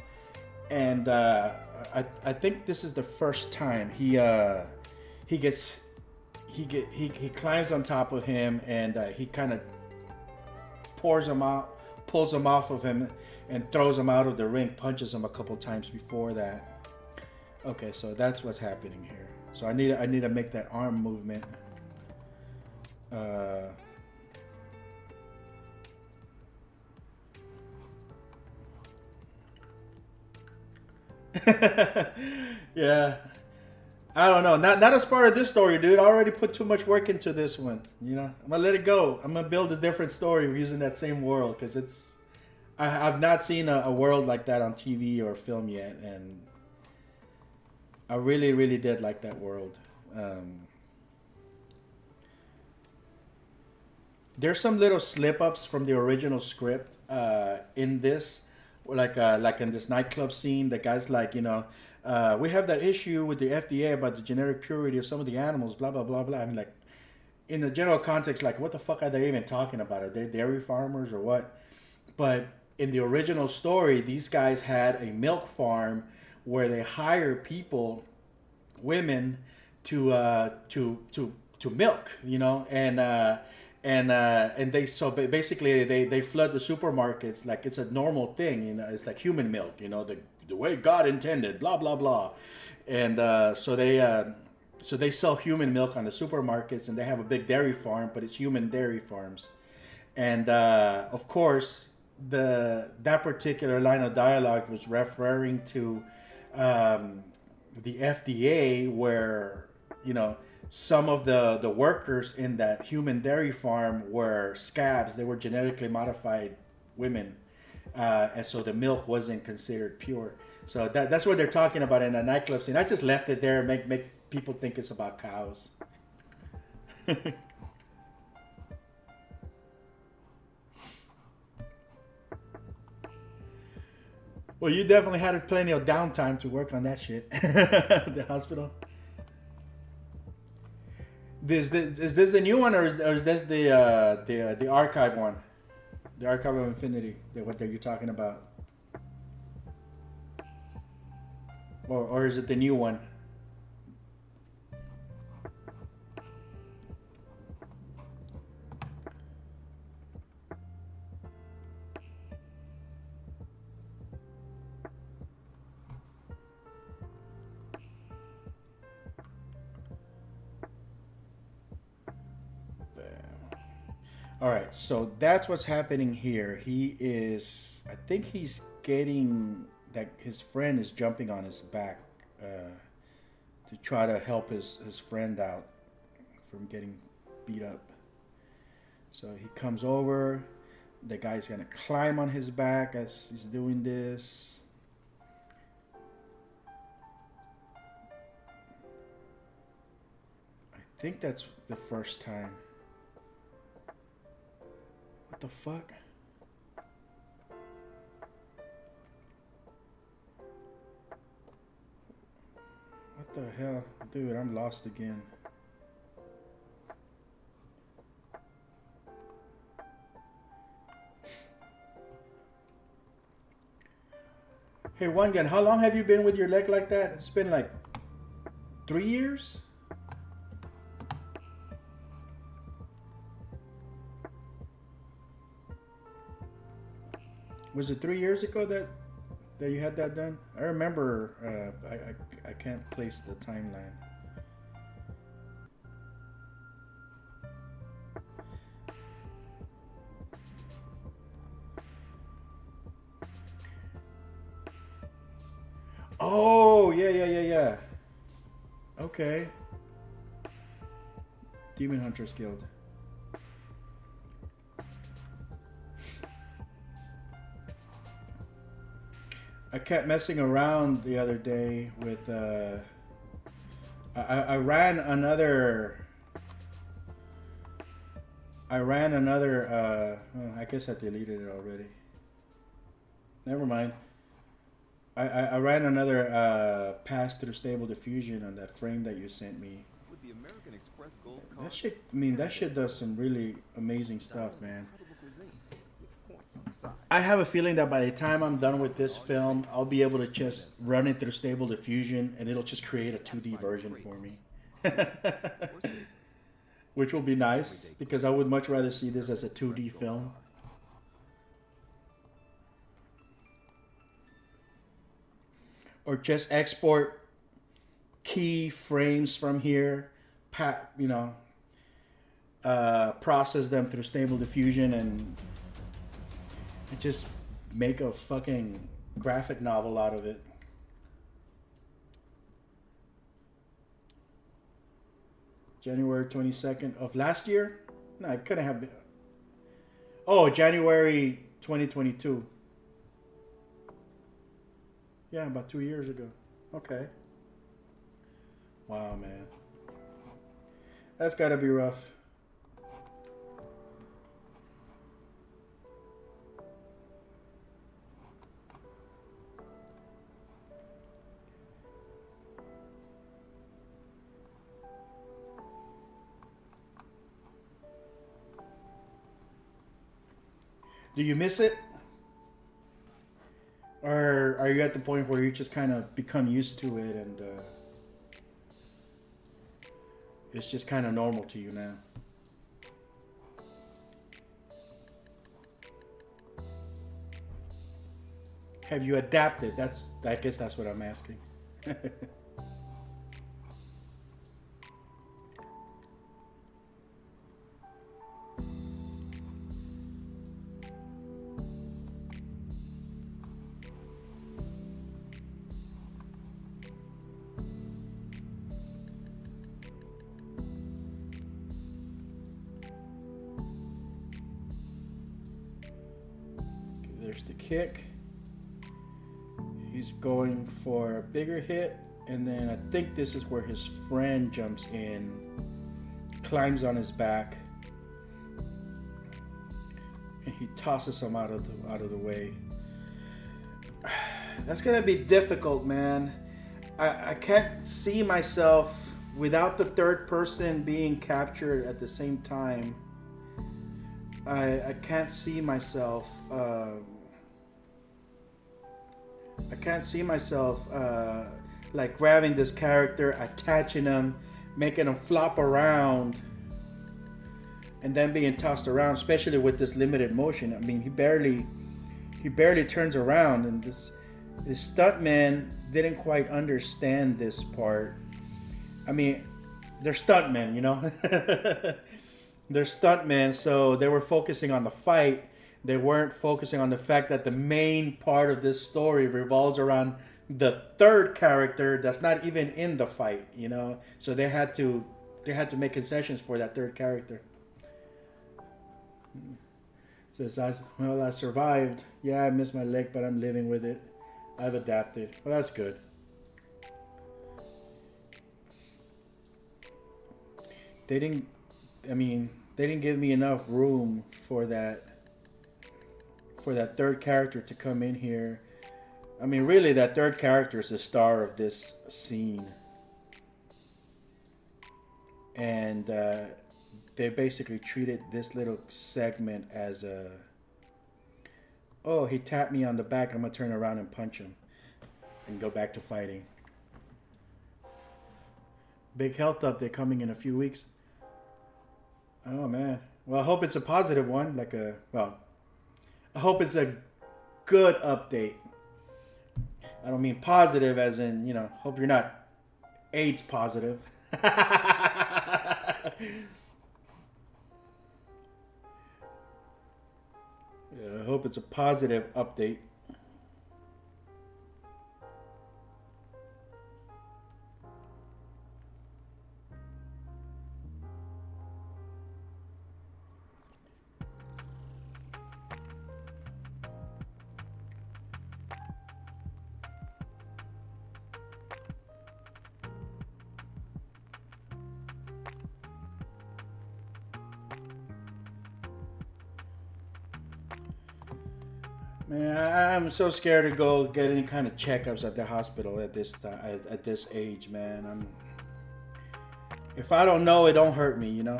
And I think this is the first time he climbs on top of him, and he kind of pulls him off of him, and throws him out of the ring, punches him a couple times before that. Okay, so that's what's happening here. So I need to make that arm movement. Yeah. I don't know. Not as part of this story, dude. I already put too much work into this one. You know, I'm gonna let it go. I'm gonna build a different story using that same world because it's. I've not seen a world like that on TV or film yet, and I really, really did like that world. There's some little slip-ups from the original script in this, like in this nightclub scene. The guy's like, you know, we have that issue with the FDA about the genetic purity of some of the animals, blah blah blah blah. I mean, like, in the general context, like, what the fuck are they even talking about? Are they dairy farmers or what? But in the original story, these guys had a milk farm where they hire people, women, to milk, you know, and they so basically they flood the supermarkets like it's a normal thing, you know, it's like human milk, you know, the way God intended, blah blah blah, and so they sell human milk on the supermarkets, and they have a big dairy farm, but it's human dairy farms, and of course that particular line of dialogue was referring to the FDA, where, you know, some of the workers in that human dairy farm were scabs. They were genetically modified women, and so the milk wasn't considered pure. So that's what they're talking about in a nightclub scene. I just left it there, make people think it's about cows. Well, you definitely had plenty of downtime to work on that shit. The hospital. Is this the new one, or is this the archive one? The Archive of Infinity, what you're talking about? Or is it the new one? All right, so that's what's happening here. He is, I think he's getting that his friend is jumping on his back to try to help his friend out from getting beat up. So he comes over. The guy's gonna climb on his back as he's doing this. I think that's the first time. What the fuck? What the hell? Dude, I'm lost again. Hey, One Gun, how long have you been with your leg like that? It's been like 3 years? Was it 3 years ago that you had that done? I remember. I can't place the timeline. Oh yeah. Okay. Demon Hunters Guild. I kept messing around the other day with I ran another I guess I deleted it already. Never mind. I ran another pass through Stable Diffusion on that frame that you sent me. With the American Express Gold Card, That shit, I mean, that shit does some really amazing stuff, man. incredible cuisine with points on the side. I have a feeling that by the time I'm done with this film, I'll be able to just run it through Stable Diffusion, and it'll just create a 2D version for me. Or safe. Which will be nice, because I would much rather see this as a 2D film. Or just export key frames from here, process them through Stable Diffusion, and just make a fucking graphic novel out of it. January 22nd of last year? No, it couldn't have been. Oh, January 2022. Yeah, about 2 years ago. Okay. Wow, man. That's gotta be rough. Do you miss it? Or are you at the point where you just kind of become used to it and it's just kind of normal to you now? Have you adapted? I guess that's what I'm asking. There's the kick. He's going for a bigger hit, and then I think this is where his friend jumps in, climbs on his back, and he tosses him out of the way. That's gonna be difficult, man. I can't see myself without the third person being captured at the same time. I can't see myself. I can't see myself like grabbing this character, attaching him, making him flop around, and then being tossed around, especially with this limited motion. I mean, he barely turns around, and this stuntman didn't quite understand this part. I mean, they're stuntmen, you know? They're stuntmen, so they were focusing on the fight. They weren't focusing on the fact that the main part of this story revolves around the third character that's not even in the fight, you know? So they had to make concessions for that third character. So it says, well, I survived. Yeah, I missed my leg, but I'm living with it. I've adapted. Well, that's good. They didn't give me enough room for that third character to come in here. I mean, really, that third character is the star of this scene. And they basically treated this little segment as a, oh, he tapped me on the back, I'm going to turn around and punch him and go back to fighting. Big health update coming in a few weeks. Oh, man. Well, I hope it's a positive one. I hope it's a good update. I don't mean positive as in, you know, hope you're not AIDS positive. Yeah, I hope it's a positive update. Man, I'm so scared to go get any kind of checkups at the hospital at this age, man. If I don't know, it don't hurt me, you know.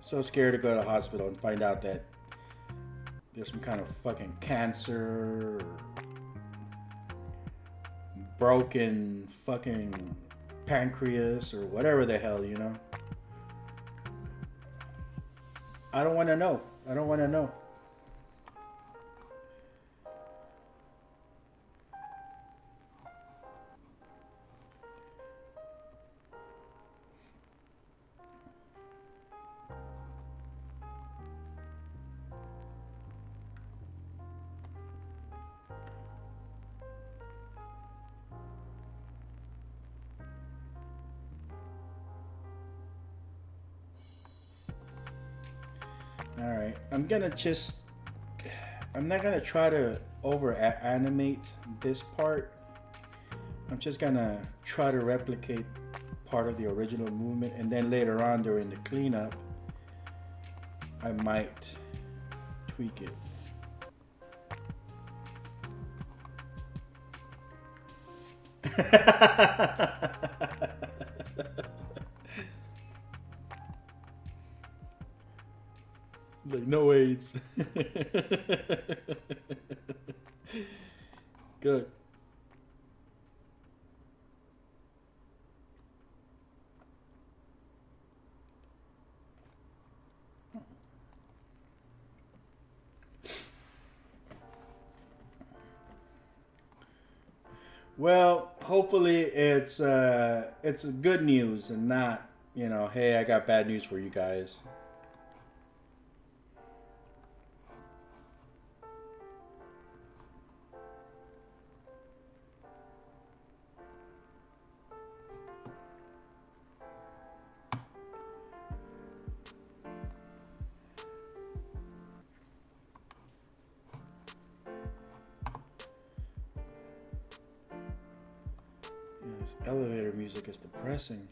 So scared to go to the hospital and find out that there's some kind of fucking cancer, or broken fucking pancreas, or whatever the hell, you know. I don't want to know. I don't want to know. All right, I'm not gonna try to over animate this part. I'm just gonna try to replicate part of the original movement, and then later on during the cleanup, I might tweak it. Like, no AIDS. Good. Well, hopefully it's good news and not, you know, hey, I got bad news for you guys. This elevator music is depressing.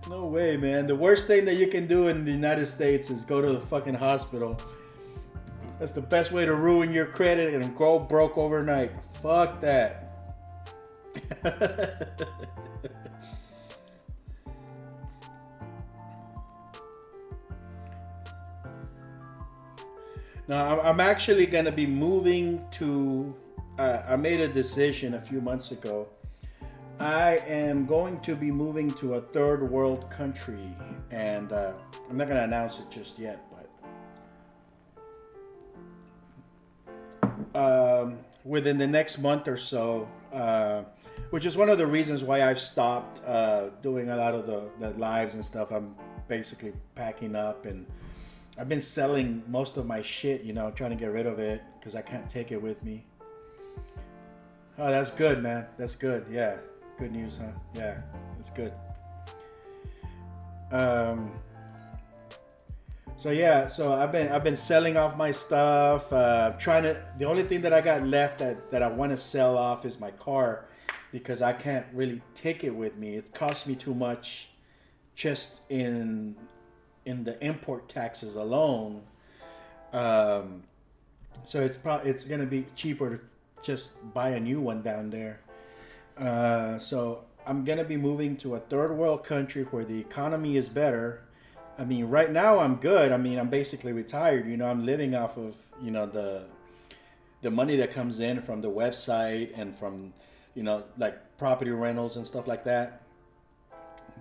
No way, man. The worst thing that you can do in the United States is go to the fucking hospital. That's the best way to ruin your credit and go broke overnight. Fuck that. Now, I'm actually going to be moving to... I made a decision a few months ago. I am going to be moving to a third world country. And I'm not going to announce it just yet, but... within the next month or so, which is one of the reasons why I've stopped doing a lot of the lives and stuff. I'm basically packing up, and I've been selling most of my shit, you know, trying to get rid of it because I can't take it with me. Oh, that's good, man. That's good. Yeah. Good news, huh? Yeah, that's good. So I've been selling off my stuff. The only thing that I got left that I want to sell off is my car, because I can't really take it with me. It costs me too much just in the import taxes alone. So it's gonna be cheaper to just buy a new one down there. So I'm gonna be moving to a third world country where the economy is better. I mean, right now I'm good. I mean, I'm basically retired. You know, I'm living off of, you know, the money that comes in from the website and from, you know, like property rentals and stuff like that.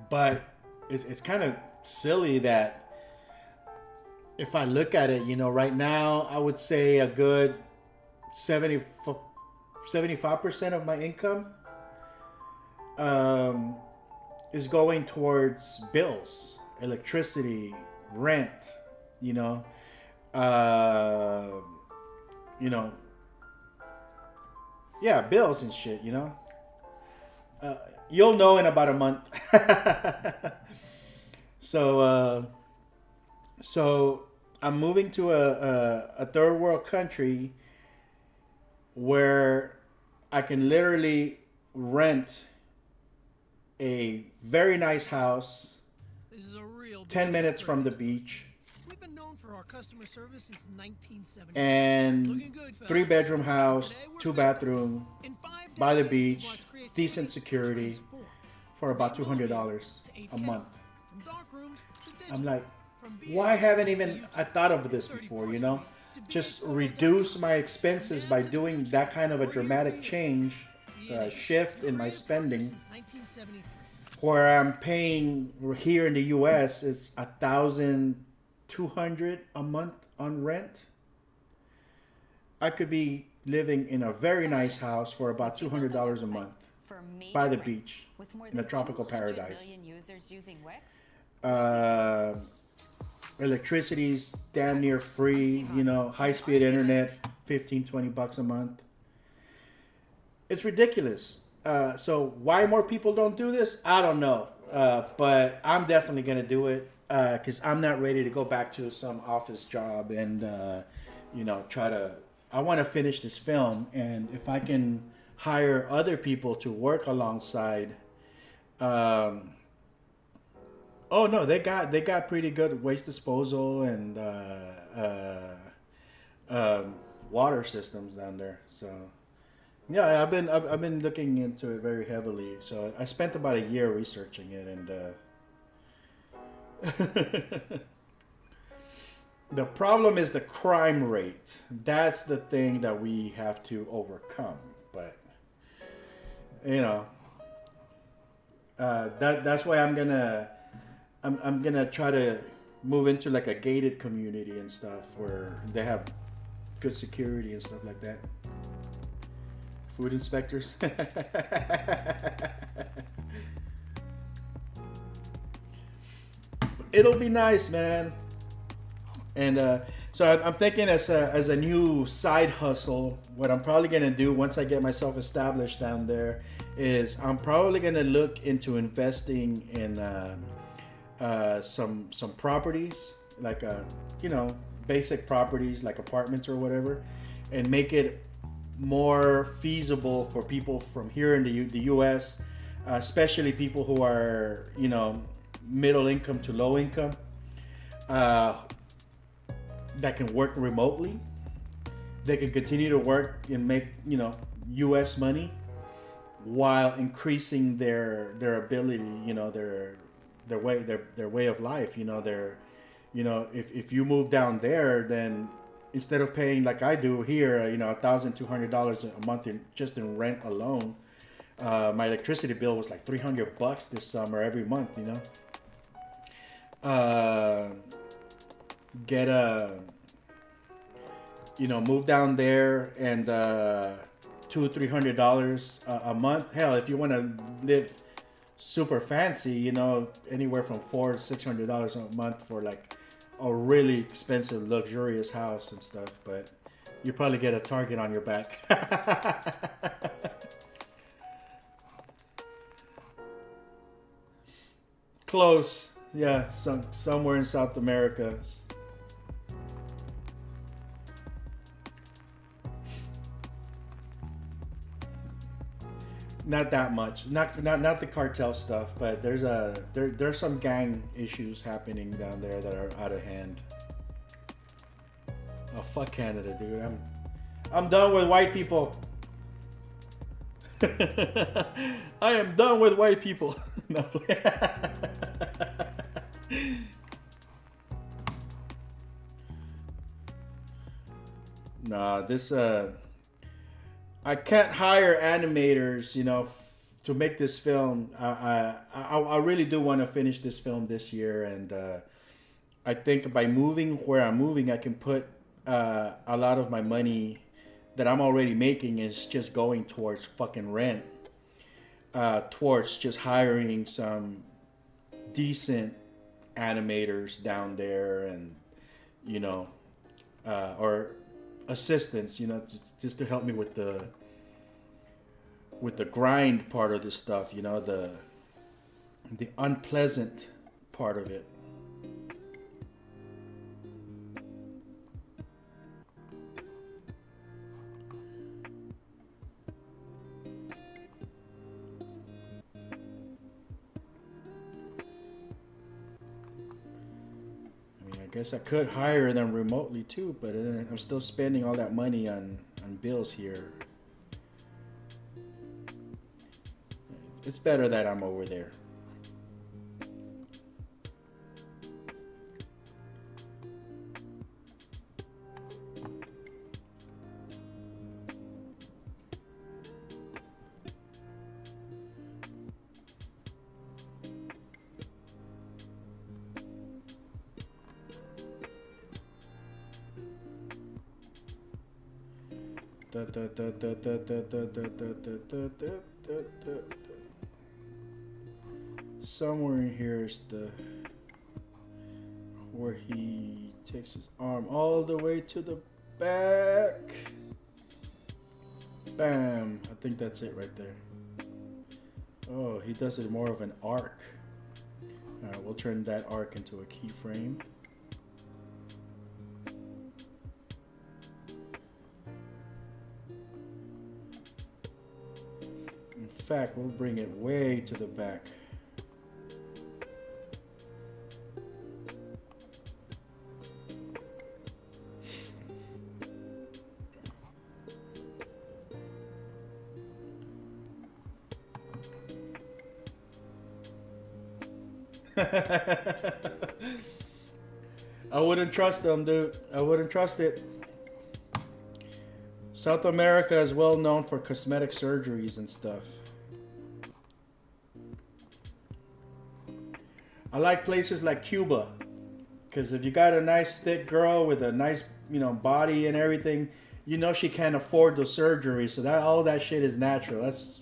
But it's kind of silly that if I look at it, you know, right now I would say a good 75% of my income is going towards bills. Electricity, rent, you know, yeah, bills and shit, you know. You'll know in about a month. So I'm moving to a third world country where I can literally rent a very nice house. This is a real 10 minutes from the beach. We've been known for our customer service since 1970. And Looking good, fellas. 3-bedroom house, Today we're 2-bathroom, In 5 by the decades, beach, we watched creativity decent security transform. for about From $200 to a 8K, month. From dark rooms to digital, I'm like, from why VHS haven't to even YouTube, I thought of this before, you know? Just reduce my expenses by doing that kind of a dramatic change, shift in my spending. Since 1973. Where I'm paying here in the U.S. is $1,200 a month on rent. I could be living in a very nice house for about $200 a month. For major by the rent. beach With more in a than tropical 200 paradise. million users using Wix, Electricity's damn near free, you know, high-speed internet, 15, $20 a month. It's ridiculous. So why more people don't do this, I don't know. But I'm definitely going to do it because I'm not ready to go back to some office job and, you know, I want to finish this film. And if I can hire other people to work alongside, oh no, they got pretty good waste disposal and water systems down there. So yeah, I've been looking into it very heavily. So I spent about a year researching it, and the problem is the crime rate. That's the thing that we have to overcome. But you know, that's why I'm gonna try to move into like a gated community and stuff where they have good security and stuff like that. Food inspectors. It'll be nice, man. And so I'm thinking as a new side hustle, what I'm probably gonna do once I get myself established down there is I'm probably gonna look into investing in some properties, like you know, basic properties like apartments or whatever, and make it more feasible for people from here in the U.S., especially people who are, you know, middle income to low income, that can work remotely. They can continue to work and make, you know, U.S. money while increasing their ability, you know, their way of life. You know, if you move down there, then instead of paying like I do here, you know, $1,200 a month just in rent alone, my electricity bill was like $300 this summer every month. You know, move down there and $200-300 a month. Hell, if you want to live super fancy, you know, anywhere from $400-600 a month for like a really expensive, luxurious house and stuff. But you probably get a target on your back. Close, yeah, somewhere in South America. Not that much, not the cartel stuff, but there's some gang issues happening down there that are out of hand. Oh, fuck Canada, dude. I'm done with white people. I am done with white people. No. Nah, this I can't hire animators, you know, to make this film. I really do want to finish this film this year, and I think by moving where I'm moving, I can put a lot of my money that I'm already making is just going towards fucking rent, towards just hiring some decent animators down there, and you know, or assistants, you know, just to help me with the grind part of this stuff, you know, the unpleasant part of it. I guess I could hire them remotely too, but I'm still spending all that money on bills here. It's better that I'm over there. Somewhere in here is the where he takes his arm all the way to the back. Bam! I think that's it right there. Oh, he does it more of an arc. Alright, we'll turn that arc into a keyframe. In fact, we'll bring it way to the back. I wouldn't trust them, dude. I wouldn't trust it. South America is well known for cosmetic surgeries and stuff. I like places like Cuba, because if you got a nice thick girl with a nice, body and everything, she can't afford the surgery. So that all that shit is natural. That's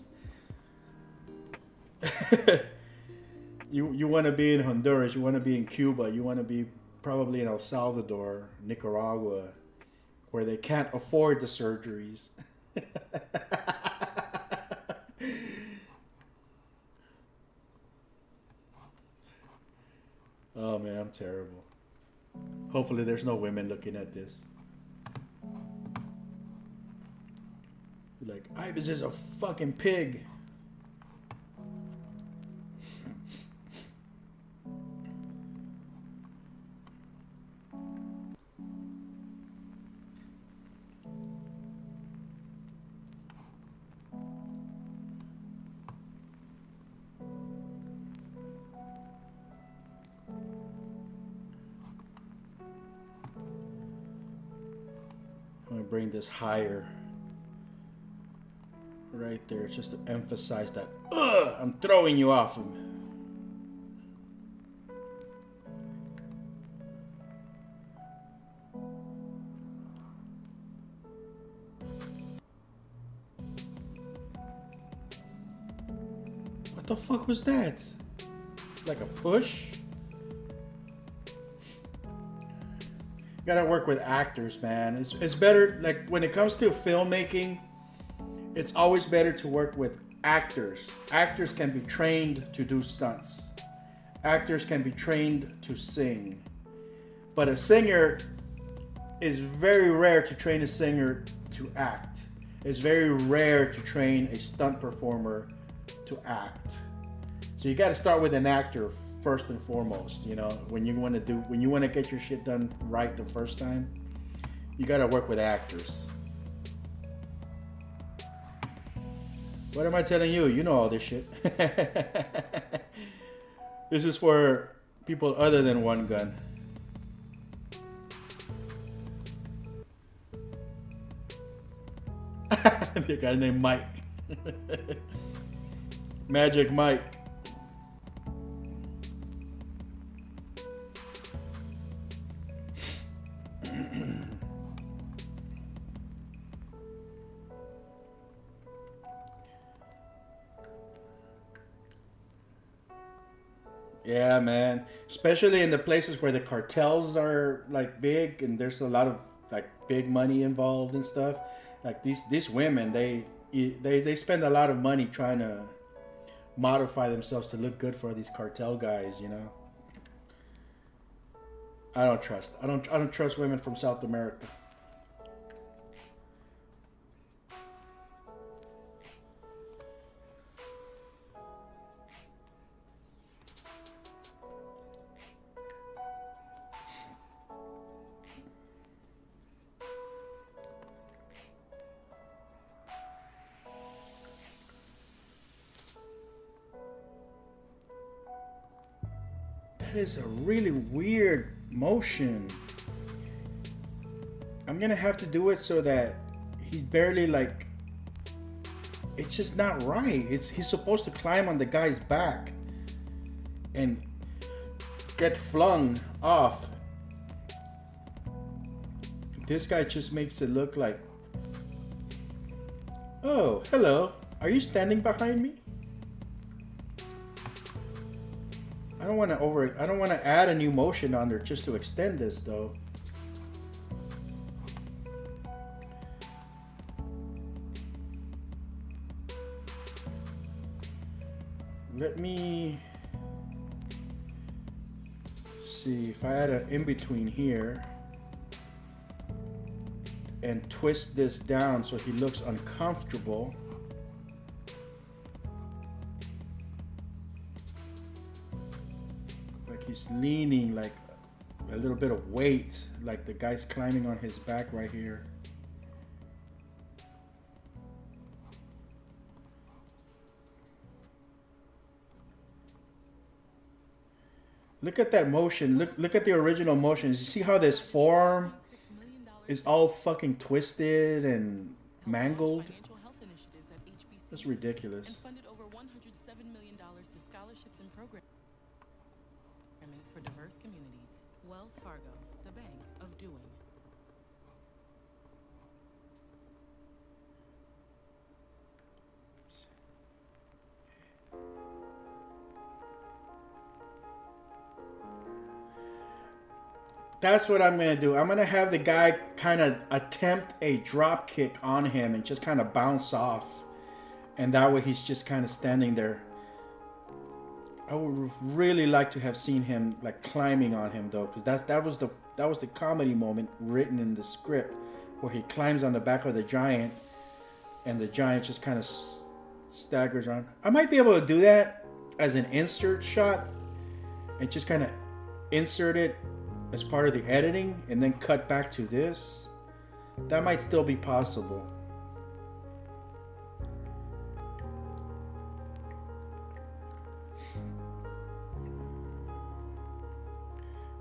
You want to be in Honduras, you want to be in Cuba, you want to be probably in El Salvador, Nicaragua, where they can't afford the surgeries. Oh man, I'm terrible. Hopefully there's no women looking at this. Like, Ibis is a fucking pig. I'm gonna bring this higher. Right there, just to emphasize that. Ugh, I'm throwing you off of me. What the fuck was that? Like a push? Gotta work with actors, man. It's better, like when it comes to filmmaking, it's always better to work with actors. Actors can be trained to do stunts. Actors can be trained to sing. But a singer is very rare to train a singer to act. It's very rare to train a stunt performer to act. So you got to start with an actor first and foremost. When you want to get your shit done right the first time, you got to work with actors. What am I telling you? You know all this shit. This is for people other than One Gun. The guy named Mike. Magic Mike. Yeah, man. Especially in the places where the cartels are like big and there's a lot of like big money involved and stuff. Like these women, they spend a lot of money trying to modify themselves to look good for these cartel guys. I don't trust women from South America. That is a really weird motion. I'm gonna have to do it so that he's barely like, it's just not right. He's supposed to climb on the guy's back and get flung off. This guy just makes it look like, oh, hello. Are you standing behind me? I don't want to add a new motion on there just to extend this though. Let me see if I add an in-between here and twist this down so he looks uncomfortable. Like he's leaning, like a little bit of weight, like the guy's climbing on his back right here. Look at that motion. Look at the original motions. You see how this form is all fucking twisted and mangled? That's ridiculous. And funded over $107 million to scholarships and programming for diverse communities. Wells Fargo, the bank of doing. That's what I'm going to do. I'm going to have the guy kind of attempt a drop kick on him and just kind of bounce off. And that way he's just kind of standing there. I would really like to have seen him like climbing on him though, because that was the comedy moment written in the script where he climbs on the back of the giant and the giant just kind of staggers on. I might be able to do that as an insert shot and just kind of insert it as part of the editing and then cut back to this. That might still be possible.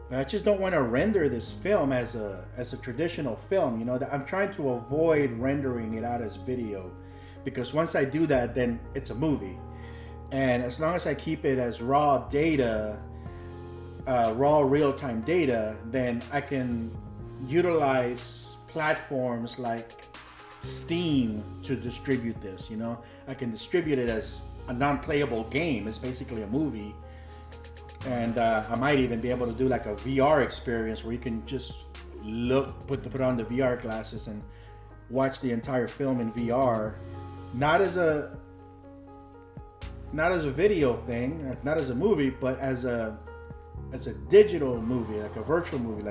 But I just don't want to render this film as a traditional film. You know, I'm trying to avoid rendering it out as video, because once I do that, then it's a movie. And as long as I keep it as raw data, raw real-time data, then I can utilize platforms like Steam to distribute this. You know, I can distribute it as a non-playable game. It's basically a movie. And I might even be able to do like a VR experience where you can just put on the VR glasses and watch the entire film in VR, not as a video thing, not as a movie, but as a digital movie, like a virtual movie,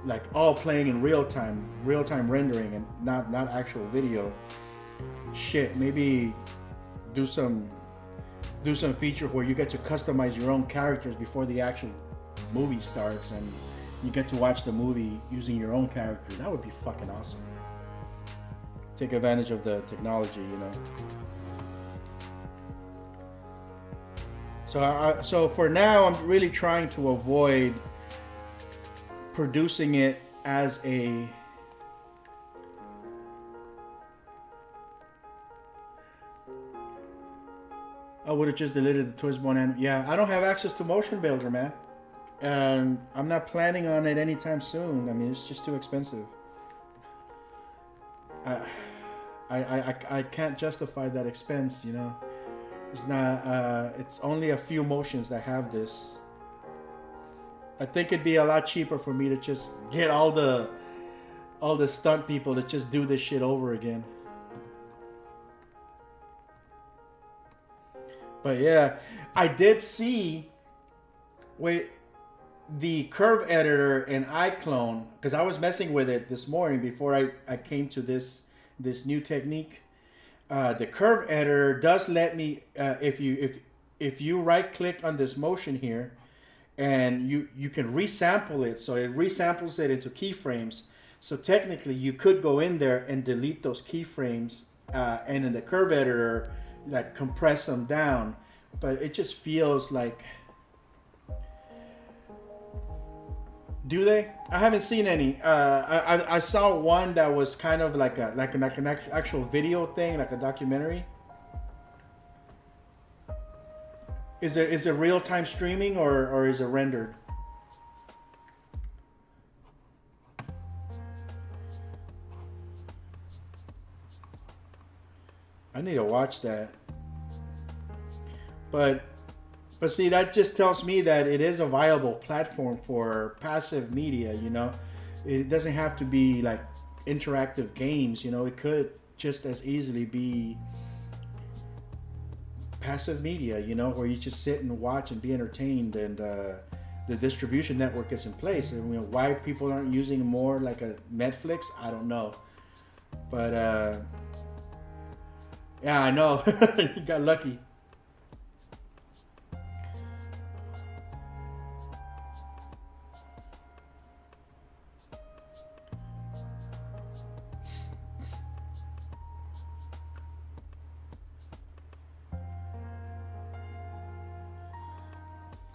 like all playing in real time rendering and not actual video. Shit, maybe do some feature where you get to customize your own characters before the actual movie starts, and you get to watch the movie using your own character. That would be fucking awesome. Take advantage of the technology, you know. So for now, I'm really trying to avoid producing it as a I would have just deleted the twist bone. And yeah, I don't have access to Motion Builder, man, and I'm not planning on it anytime soon. I mean, it's just too expensive. I can't justify that expense, you know. It's not. It's only a few motions that have this. I think it'd be a lot cheaper for me to just get all the stunt people to just do this shit over again. But yeah, I did see with the curve editor in iClone, because I was messing with it this morning before I came to this new technique. The curve editor does let me if you right click on this motion here, and you can resample it, so it resamples it into keyframes. So technically, you could go in there and delete those keyframes, and in the curve editor, like compress them down. But it just feels like, do they? I haven't seen any. I saw one that was kind of like an actual video thing, like a documentary. Is it real time streaming or is it rendered? I need to watch that. But see, that just tells me that it is a viable platform for passive media, you know. It doesn't have to be like interactive games, you know. It could just as easily be passive media, you know, where you just sit and watch and be entertained, and the distribution network is in place. And you know, why people aren't using it more like a Netflix, I don't know. But yeah, I know. You got lucky.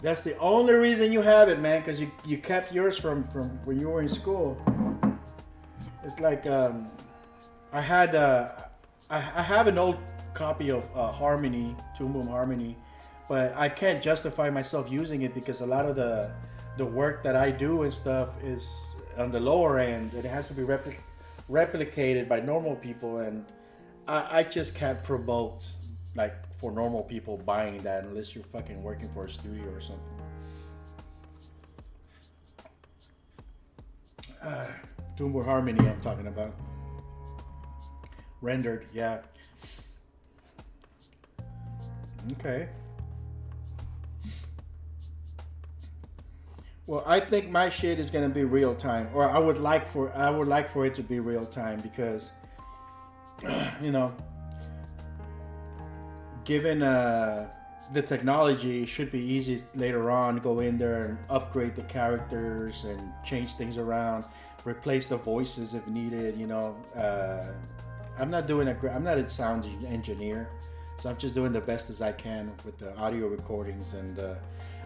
That's the only reason you have it, man, because you kept yours from when you were in school. It's like I have an old copy of Harmony, Toon Boom Harmony, but I can't justify myself using it because a lot of the work that I do and stuff is on the lower end. It has to be replicated by normal people, and I just can't promote like for normal people buying that unless you're fucking working for a studio or something. Toon Boom Harmony I'm talking about. Rendered, yeah. Okay. Well, I think my shit is gonna be real time, or I would like for it to be real time because, you know, given the technology, it should be easy later on to go in there and upgrade the characters and change things around, replace the voices if needed. You know, I'm not a sound engineer, so I'm just doing the best as I can with the audio recordings. And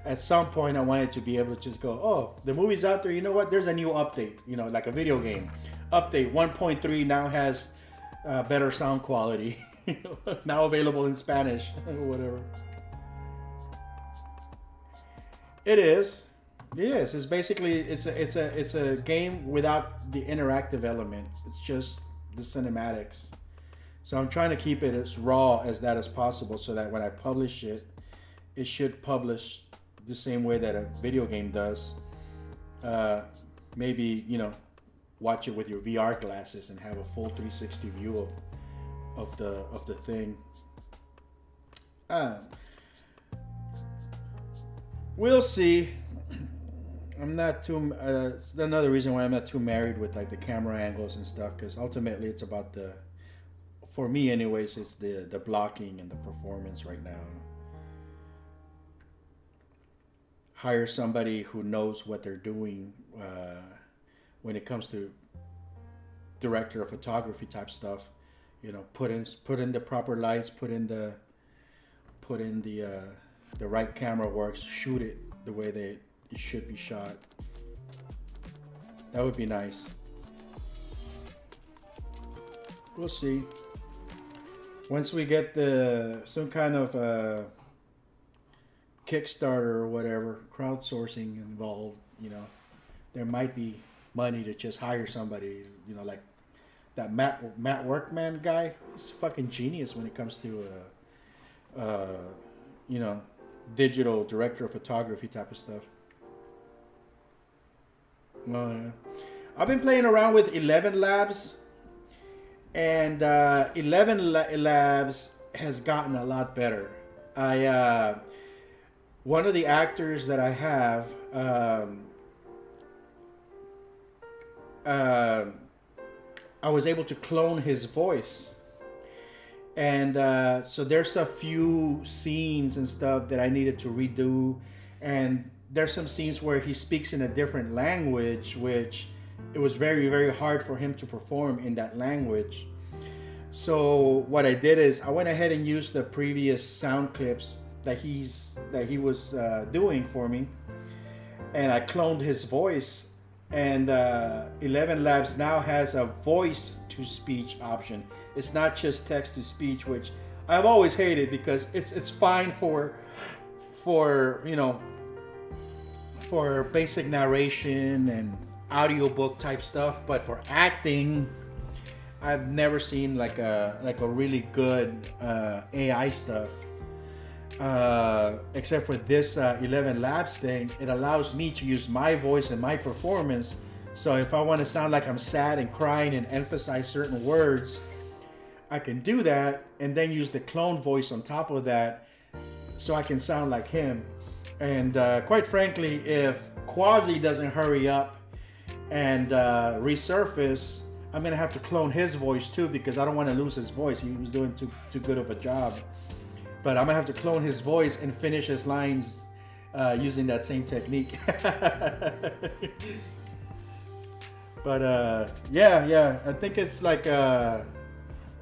at some point, I wanted to be able to just go, oh, the movie's out there. You know what? There's a new update. You know, like a video game update 1.3 now has better sound quality. Now available in Spanish or whatever. It is. It's basically it's a game without the interactive element. It's just the cinematics. So I'm trying to keep it as raw as that as possible, so that when I publish it, it should publish the same way that a video game does. Maybe, you know, watch it with your VR glasses and have a full 360 view of the thing. We'll see. I'm not too. It's another reason why I'm not too married with like the camera angles and stuff, because ultimately it's about for me anyways, it's the blocking and the performance right now. Hire somebody who knows what they're doing when it comes to director of photography type stuff. You know, put in the proper lights, put in the right camera works, shoot it the way it should be shot. That would be nice. We'll see. Once we get some kind of Kickstarter or whatever, crowdsourcing involved, you know, there might be money to just hire somebody, you know, like that Matt Workman guy. He's fucking genius when it comes to you know, digital director of photography type of stuff. Oh, yeah. I've been playing around with 11 Labs, and 11 Labs has gotten a lot better. One of the actors that I have, I was able to clone his voice. And so there's a few scenes and stuff that I needed to redo. And there's some scenes where he speaks in a different language, which it was very, very hard for him to perform in that language. So what I did is I went ahead and used the previous sound clips that he was doing for me, and I cloned his voice. And 11 Labs now has a voice to speech option. It's not just text to speech, which I've always hated because it's fine for you know, for basic narration and audiobook type stuff, but for acting I've never seen like a really good AI stuff. Except for this 11 Labs thing, it allows me to use my voice and my performance. So if I want to sound like I'm sad and crying and emphasize certain words, I can do that and then use the clone voice on top of that so I can sound like him. And quite frankly, if Quasi doesn't hurry up and resurface, I'm going to have to clone his voice too, because I don't want to lose his voice. He was doing too good of a job. But I'm going to have to clone his voice and finish his lines using that same technique. But yeah, I think it's like, I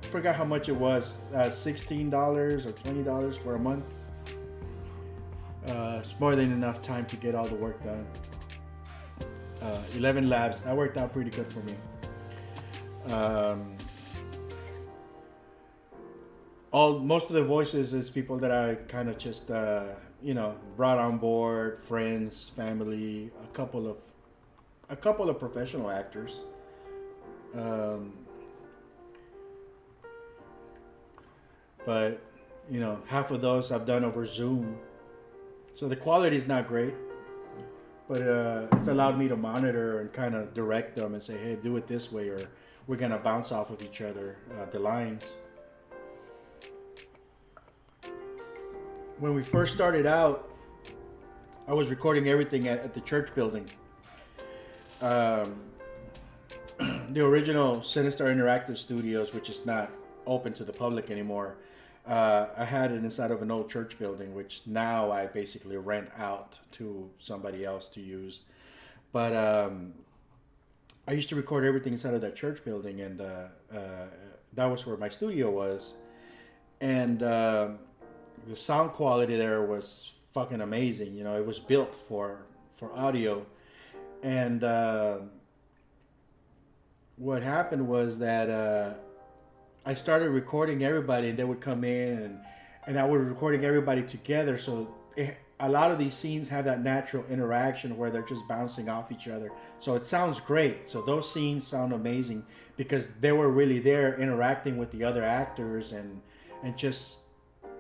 forgot how much it was, $16 or $20 for a month. It's more than enough time to get all the work done. 11 Labs, that worked out pretty good for me. Most of the voices is people that I've kind of just brought on board, friends, family, a couple of professional actors. But half of those I've done over Zoom, so the quality is not great, but it's allowed me to monitor and kind of direct them and say, hey, do it this way, or we're gonna bounce off of each other, the lines. When we first started out, I was recording everything at the church building. The original Sinistar Interactive Studios, which is not open to the public anymore, I had it inside of an old church building, which now I basically rent out to somebody else to use. But I used to record everything inside of that church building, and that was where my studio was. And the sound quality there was fucking amazing. It was built for audio. And what happened was that I started recording everybody, and they would come in, and I was recording everybody together. So a lot of these scenes have that natural interaction where they're just bouncing off each other. So it sounds great. So those scenes sound amazing because they were really there interacting with the other actors and just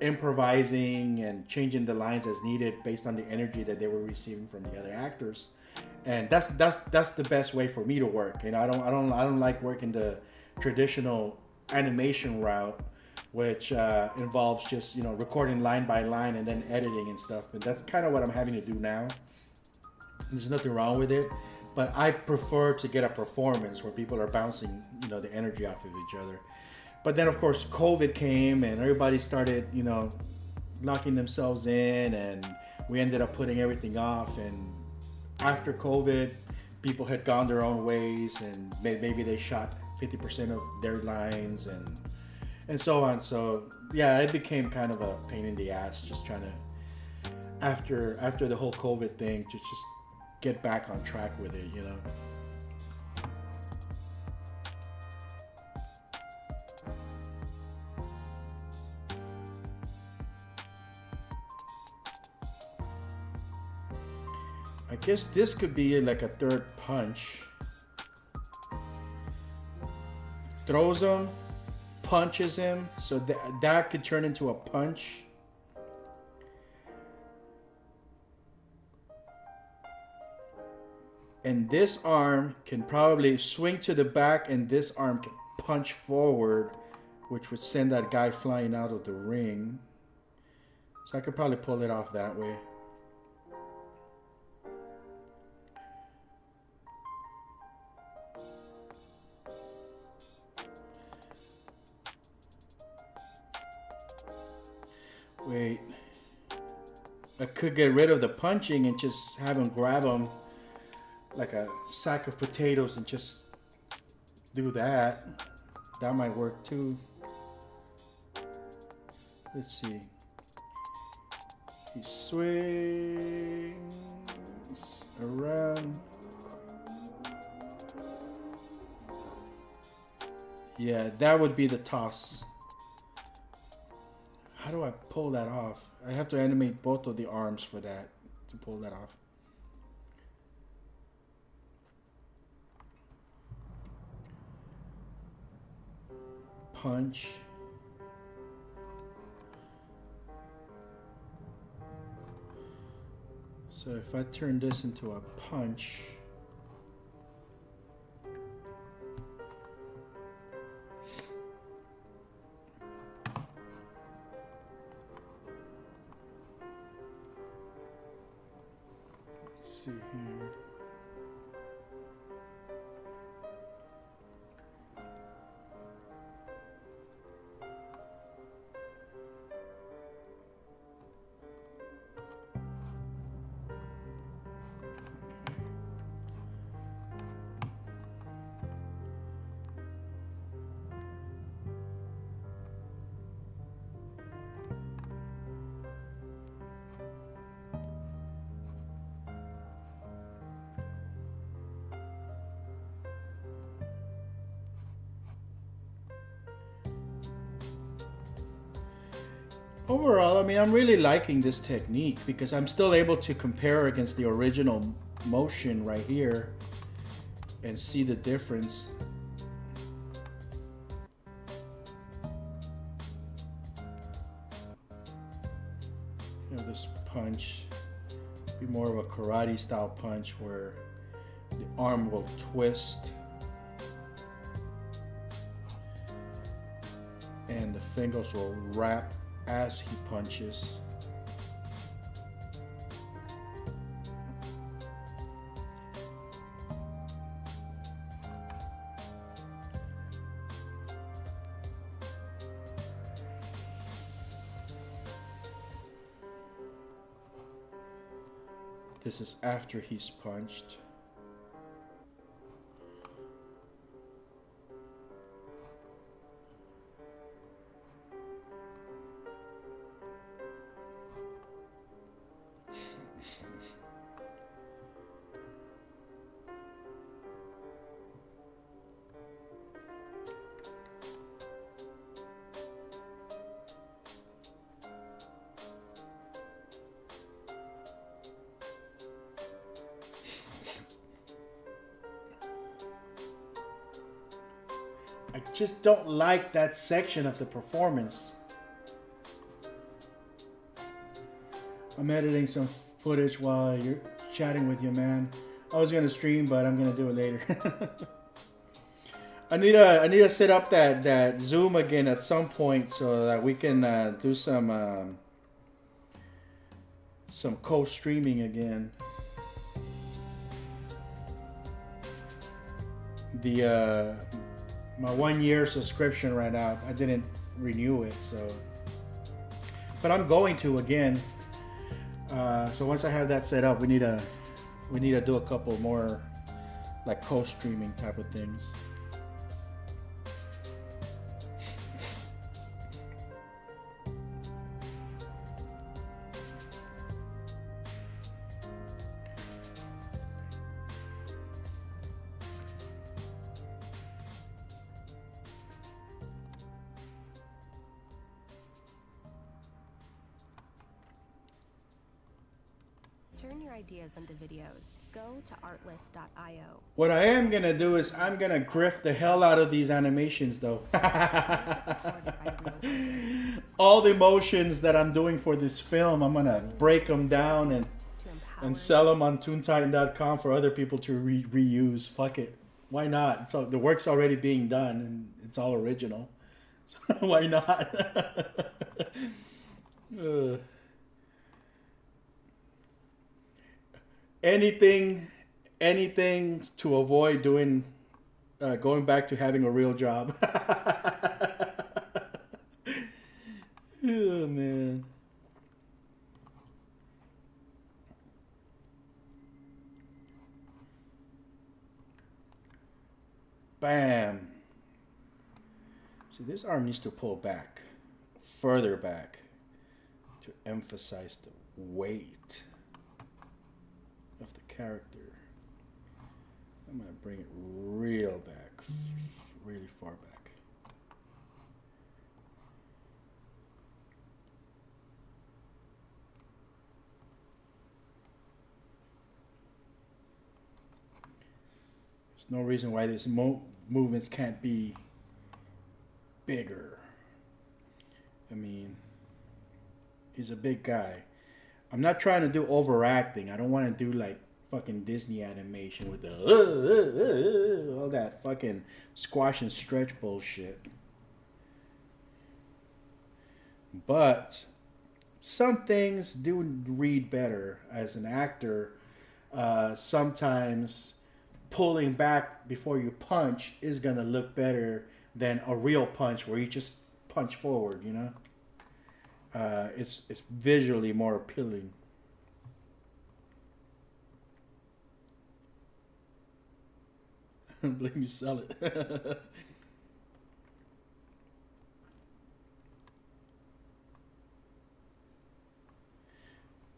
improvising and changing the lines as needed based on the energy that they were receiving from the other actors. And that's the best way for me to work. I don't like working the traditional animation route, which involves just recording line by line and then editing and stuff. But that's kind of what I'm having to do now. There's nothing wrong with it, but I prefer to get a performance where people are bouncing the energy off of each other. But then of course COVID came and everybody started locking themselves in, and we ended up putting everything off. And after COVID, people had gone their own ways, and maybe they shot 50% of their lines and so on. So yeah, it became kind of a pain in the ass just trying to, after the whole COVID thing, to just get back on track with it, I guess this could be like a third punch. Throws him, punches him, so that could turn into a punch. And this arm can probably swing to the back, and this arm can punch forward, which would send that guy flying out of the ring. So I could probably pull it off that way. Wait, I could get rid of the punching and just have him grab him like a sack of potatoes and just do that. That might work too. Let's see. He swings around. Yeah, that would be the toss. How do I pull that off? I have to animate both of the arms for that, to pull that off. punch. So if I turn this into a punch, let's see here. Overall, I mean, I'm really liking this technique because I'm still able to compare against the original motion right here and see the difference. You know, this punch be more of a karate style punch where the arm will twist and the fingers will wrap as he punches. This is after he's punched. I just don't like that section of the performance. I'm editing some footage while you're chatting with you, man. I was gonna stream, but I'm gonna do it later. I need to set up that Zoom again at some point so that we can do some co-streaming again. My 1 year subscription ran out. I didn't renew it, so. But I'm going to again. So once I have that set up, we need to do a couple more like co-streaming type of things. Turn your ideas into videos. Go to artlist.io. What I am gonna do is I'm gonna grift the hell out of these animations, though. All the motions that I'm doing for this film, I'm gonna break them down and sell them on toontitan.com for other people to reuse. Fuck it, why not? So the work's already being done and it's all original. So why not? Anything to avoid doing, going back to having a real job. Oh, man. Bam. See, this arm needs to pull back, further back, to emphasize the weight of the character. I'm gonna bring it real back, really far back. There's no reason why these movements can't be bigger. I mean, he's a big guy. I'm not trying to do overacting. I don't want to do like fucking Disney animation with the all that fucking squash and stretch bullshit. But some things do read better as an actor. Sometimes pulling back before you punch is gonna look better than a real punch where you just punch forward. You know, it's visually more appealing. Blame you, sell it.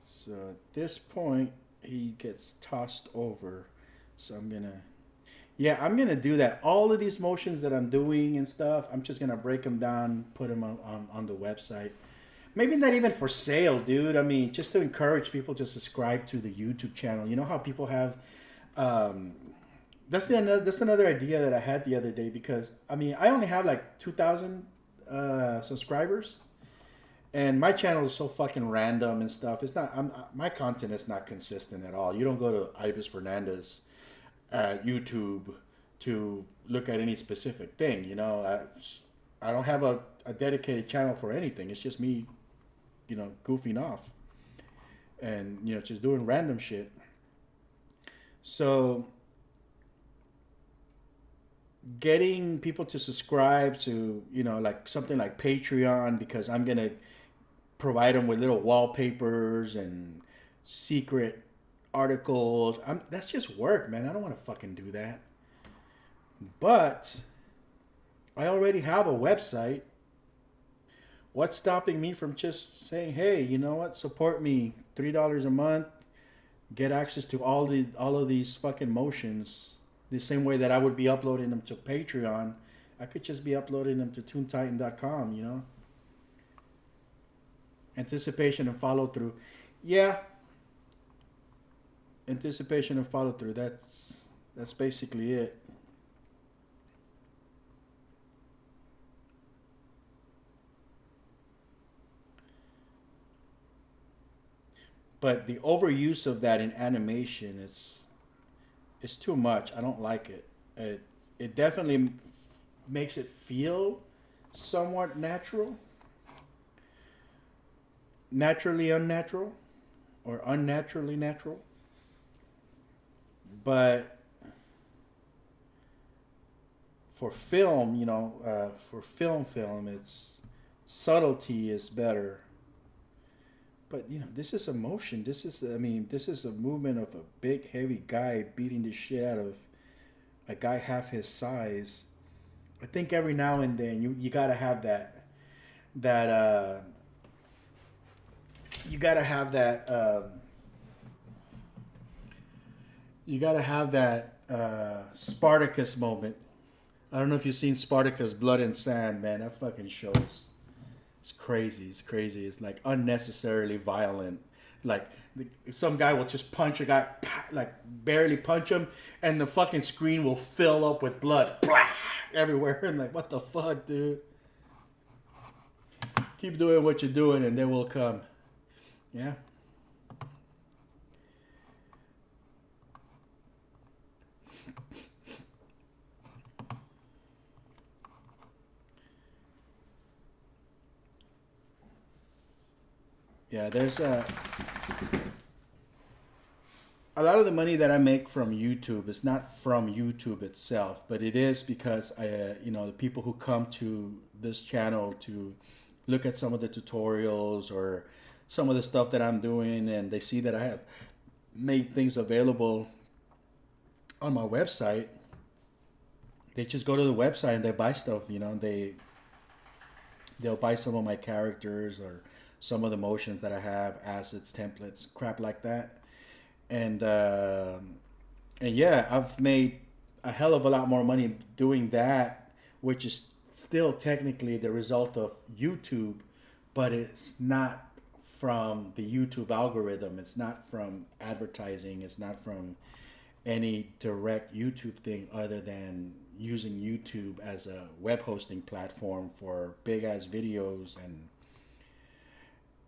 So at this point, he gets tossed over. So I'm gonna do that. All of these motions that I'm doing and stuff, I'm just gonna break them down, put them on the website. Maybe not even for sale, dude. I mean, just to encourage people to subscribe to the YouTube channel. You know how people have. That's another idea that I had the other day, because I mean I only have like 2,000 subscribers, and my channel is so fucking random and stuff. It's not my content is not consistent at all. You don't go to Ibis Fernandez YouTube to look at any specific thing. You know, I don't have a dedicated channel for anything. It's just me, you know, goofing off and, you know, just doing random shit. So getting people to subscribe to, you know, like something like Patreon, because I'm gonna provide them with little wallpapers and secret articles. That's just work, man. I don't want to fucking do that. But I already have a website. What's stopping me from just saying, hey, you know what, support me, $3 a month, get access to all of these fucking motions. The same way that I would be uploading them to Patreon, I could just be uploading them to toontitan.com, you know? Anticipation and follow through. Yeah. Anticipation and follow through. That's basically it. But the overuse of that in animation is too much. I don't like it. It definitely makes it feel somewhat natural. Naturally unnatural, or unnaturally natural. But for film, you know, for film, it's subtlety is better. But, you know, this is emotion. This is a movement of a big, heavy guy beating the shit out of a guy half his size. I think every now and then you gotta have that you gotta have that Spartacus moment. I don't know if you've seen Spartacus Blood and Sand, man. That fucking shows. It's crazy. It's crazy. It's like unnecessarily violent. Like some guy will just punch a guy, like barely punch him, and the fucking screen will fill up with blood everywhere. I'm like, what the fuck, dude? Keep doing what you're doing, and they will come. Yeah. Yeah, there's a lot of the money that I make from YouTube is not from YouTube itself, but it is because you know, the people who come to this channel to look at some of the tutorials or some of the stuff that I'm doing, and they see that I have made things available on my website. They just go to the website and they buy stuff, you know, they'll buy some of my characters or some of the motions that I have, assets, templates, crap like that. And yeah, I've made a hell of a lot more money doing that, which is still technically the result of YouTube, but it's not from the YouTube algorithm. It's not from advertising. It's not from any direct YouTube thing other than, using YouTube as a web hosting platform for big ass videos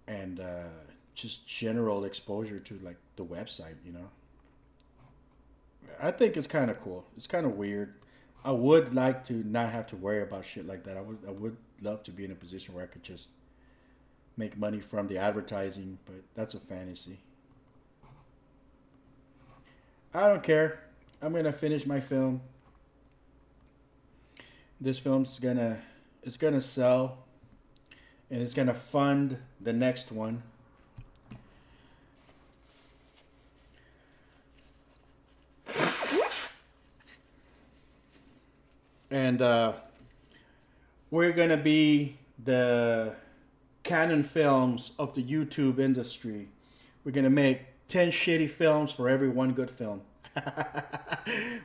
and just general exposure to like the website, you know. I think it's kind of cool. It's kind of weird. I would like to not have to worry about shit like that. I would love to be in a position where I could just make money from the advertising, but that's a fantasy. I don't care. I'm gonna finish my film. This film's gonna sell, and it's gonna fund the next one. And we're gonna be the Canon films of the YouTube industry. We're gonna make 10 shitty films for every one good film.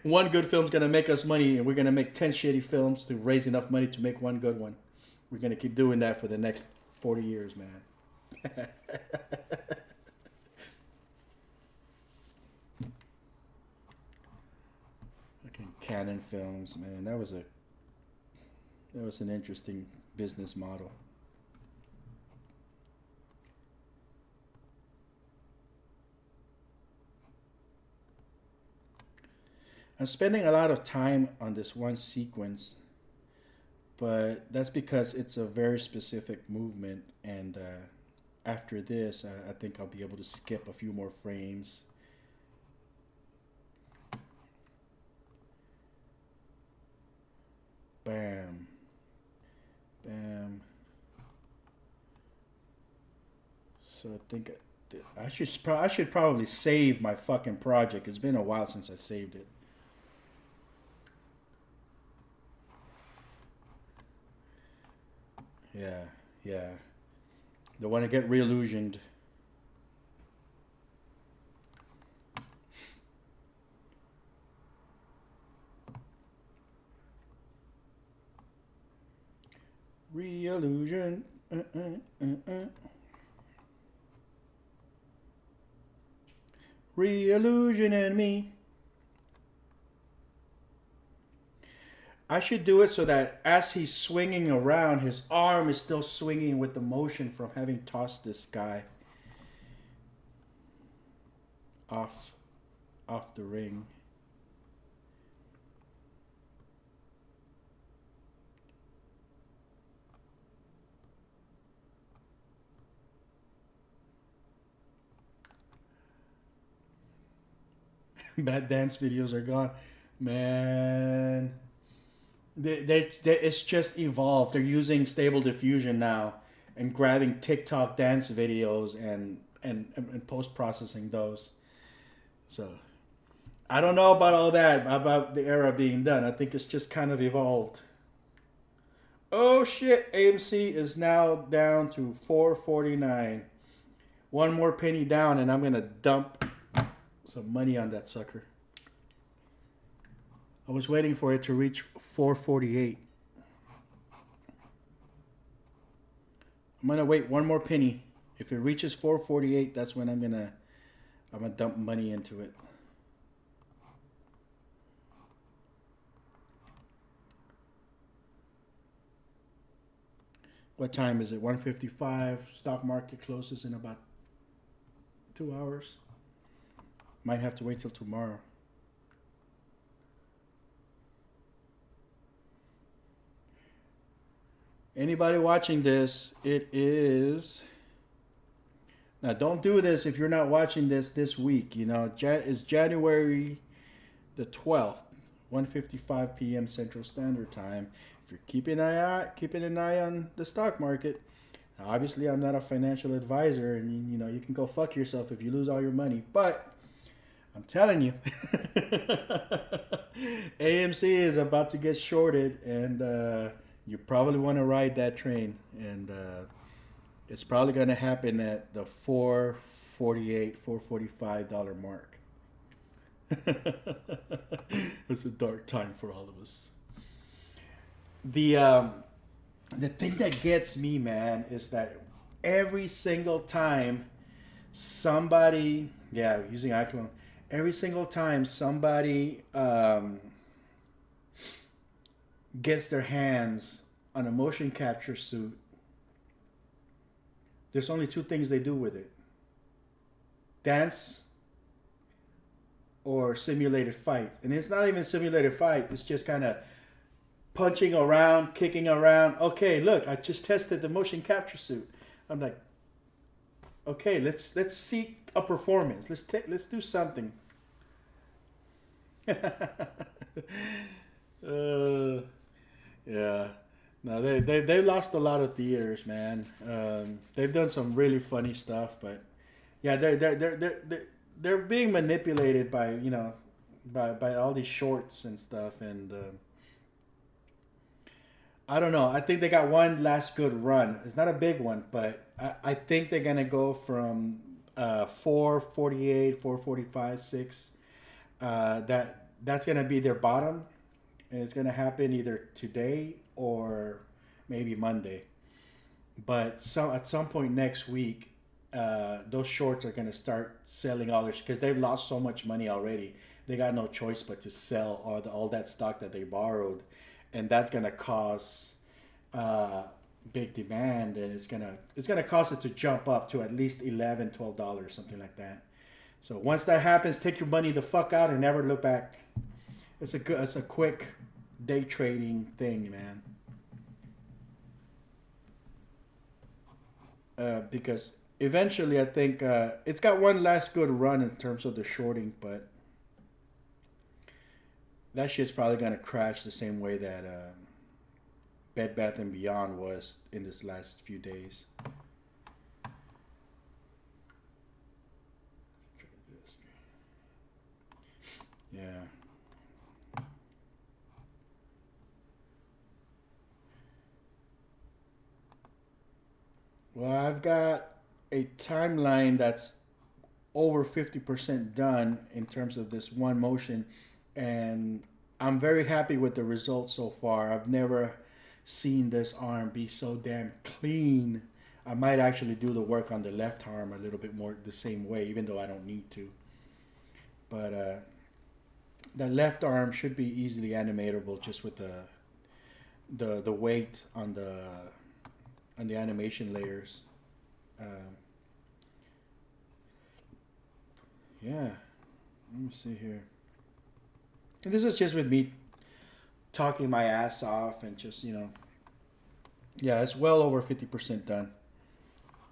One good film's gonna make us money, and we're gonna make 10 shitty films to raise enough money to make one good one. We're gonna keep doing that for the next 40 years, man. Fucking Canon films, man. That was an interesting business model. I'm spending a lot of time on this one sequence, but that's because it's a very specific movement, and after this, I think I'll be able to skip a few more frames. Bam. Bam. So I think I should probably save my fucking project. It's been a while since I saved it. Yeah, yeah. Don't want to get re-illusioned. Re-illusion. Re-illusion in me. I should do it so that as he's swinging around, his arm is still swinging with the motion from having tossed this guy off the ring. Bad dance videos are gone, man. It's just evolved. They're using Stable Diffusion now and grabbing TikTok dance videos and post-processing those. So I don't know about all that, about the era being done. I think it's just kind of evolved. Oh shit, AMC is now down to $4.49. One more penny down and I'm going to dump some money on that sucker. I was waiting for it to reach $4.48. I'm gonna wait one more penny. If it reaches $4.48, that's when I'm gonna dump money into it. What time is it? 1:55. Stock market closes in about 2 hours. Might have to wait till tomorrow. Anybody watching this, it is... Now, don't do this if you're not watching this week. You know, it's January the 12th, 1:55 p.m. Central Standard Time. If you're keeping an eye on the stock market, now, obviously I'm not a financial advisor, and you know you can go fuck yourself if you lose all your money. But I'm telling you, AMC is about to get shorted, and you probably want to ride that train, and it's probably going to happen at the $4.48, $4.45 mark. It's a dark time for all of us. The thing that gets me, man, is that every single time somebody, using iClone, every single time somebody gets their hands on a motion capture suit, there's only two things they do with it: dance or simulated fight. And it's not even simulated fight, it's just kind of punching around, kicking around. Okay, look, I just tested the motion capture suit. I'm like, okay, let's seek a performance. Let's do something. Yeah. No, they lost a lot of theaters, man. They've done some really funny stuff, but yeah, they're being manipulated by, you know, by all these shorts and stuff, and I don't know. I think they got one last good run. It's not a big one, but I think they're gonna go from 448, 445, 6. That's gonna be their bottom, and it's gonna happen either today or maybe Monday. But at some point next week, those shorts are gonna start selling all their, because they've lost so much money already. They got no choice but to sell all that stock that they borrowed, and that's gonna cause big demand, and it's gonna cause it to jump up to at least $11, $12, something like that. So once that happens, take your money the fuck out and never look back. It's a quick day trading thing, man. Because eventually, I think it's got one last good run in terms of the shorting, but that shit's probably gonna crash the same way that Bed Bath and Beyond was in this last few days. Yeah. Well, I've got a timeline that's over 50% done in terms of this one motion, and I'm very happy with the results so far. I've never seen this arm be so damn clean. I might actually do the work on the left arm a little bit more the same way, even though I don't need to. But the left arm should be easily animatable just with the weight on the animation layers. Yeah, let me see here. And this is just with me talking my ass off and just, you know, yeah, it's well over 50% done.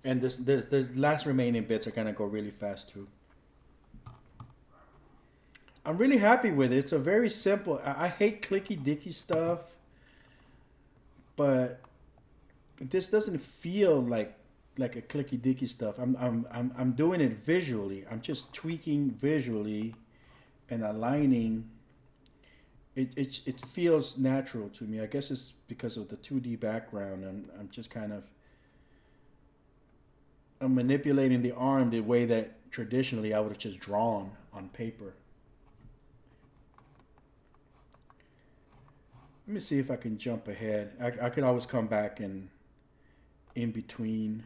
And this last remaining bits are gonna go really fast too. I'm really happy with it. It's a very simple. I hate clicky dicky stuff, but this doesn't feel like a clicky dicky stuff. I'm doing it visually. I'm just tweaking visually and aligning. It feels natural to me. I guess it's because of the 2D background, and I'm just kind of I'm manipulating the arm the way that traditionally I would have just drawn on paper. Let me see if I can jump ahead. I could always come back and in between.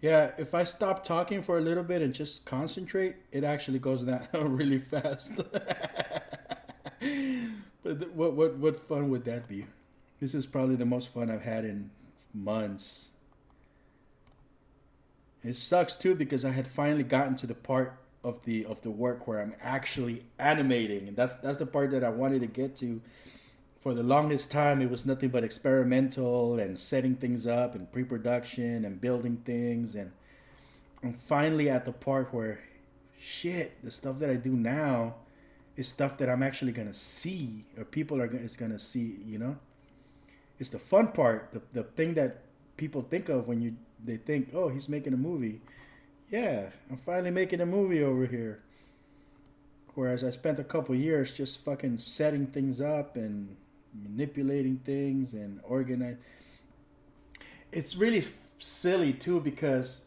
Yeah, if I stop talking for a little bit and just concentrate, it actually goes down really fast. But what fun would that be? This is probably the most fun I've had in months. It sucks too because I had finally gotten to the part of the work where I'm actually animating, and that's the part that I wanted to get to. For the longest time, it was nothing but experimental and setting things up and pre-production and building things. And I'm finally at the part where, shit, the stuff that I do now is stuff that I'm actually going to see, or people is going to see, you know? It's the fun part, the thing that people think of when they think, oh, he's making a movie. Yeah, I'm finally making a movie over here. Whereas I spent a couple years just fucking setting things up and manipulating things and organize. It's really silly too because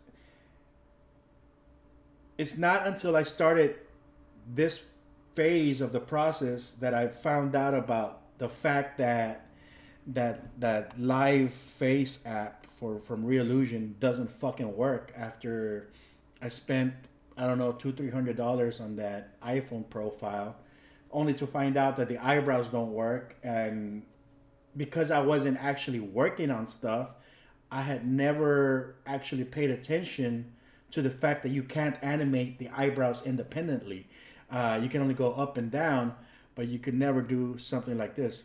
it's not until I started this phase of the process that I found out about the fact that live face app from Reallusion doesn't fucking work after I spent, I don't know, $200-300 on that iPhone profile, only to find out that the eyebrows don't work. And because I wasn't actually working on stuff, I had never actually paid attention to the fact that you can't animate the eyebrows independently. You can only go up and down, but you could never do something like this.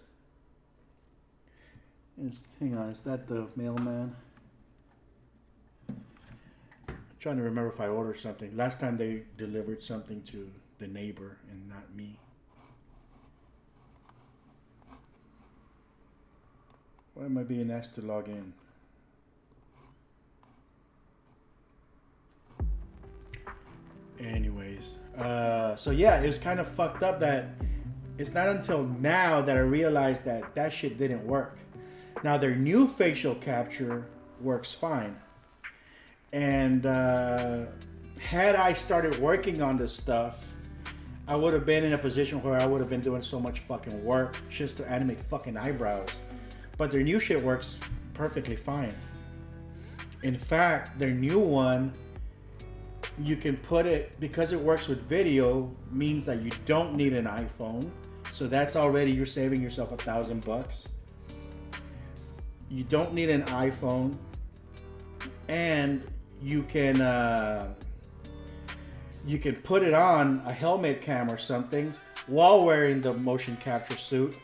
Hang on, is that the mailman? I'm trying to remember if I ordered something. Last time they delivered something to the neighbor and not me. Why am I being asked to log in? Anyways, so yeah, it was kind of fucked up that it's not until now that I realized that that shit didn't work. Now their new facial capture works fine. And had I started working on this stuff, I would have been in a position where I would have been doing so much fucking work just to animate fucking eyebrows. But their new shit works perfectly fine. In fact, their new one, you can put it, because it works with video, means that you don't need an iPhone. So that's already, you're saving yourself $1,000. You don't need an iPhone, and you can put it on a helmet cam or something while wearing the motion capture suit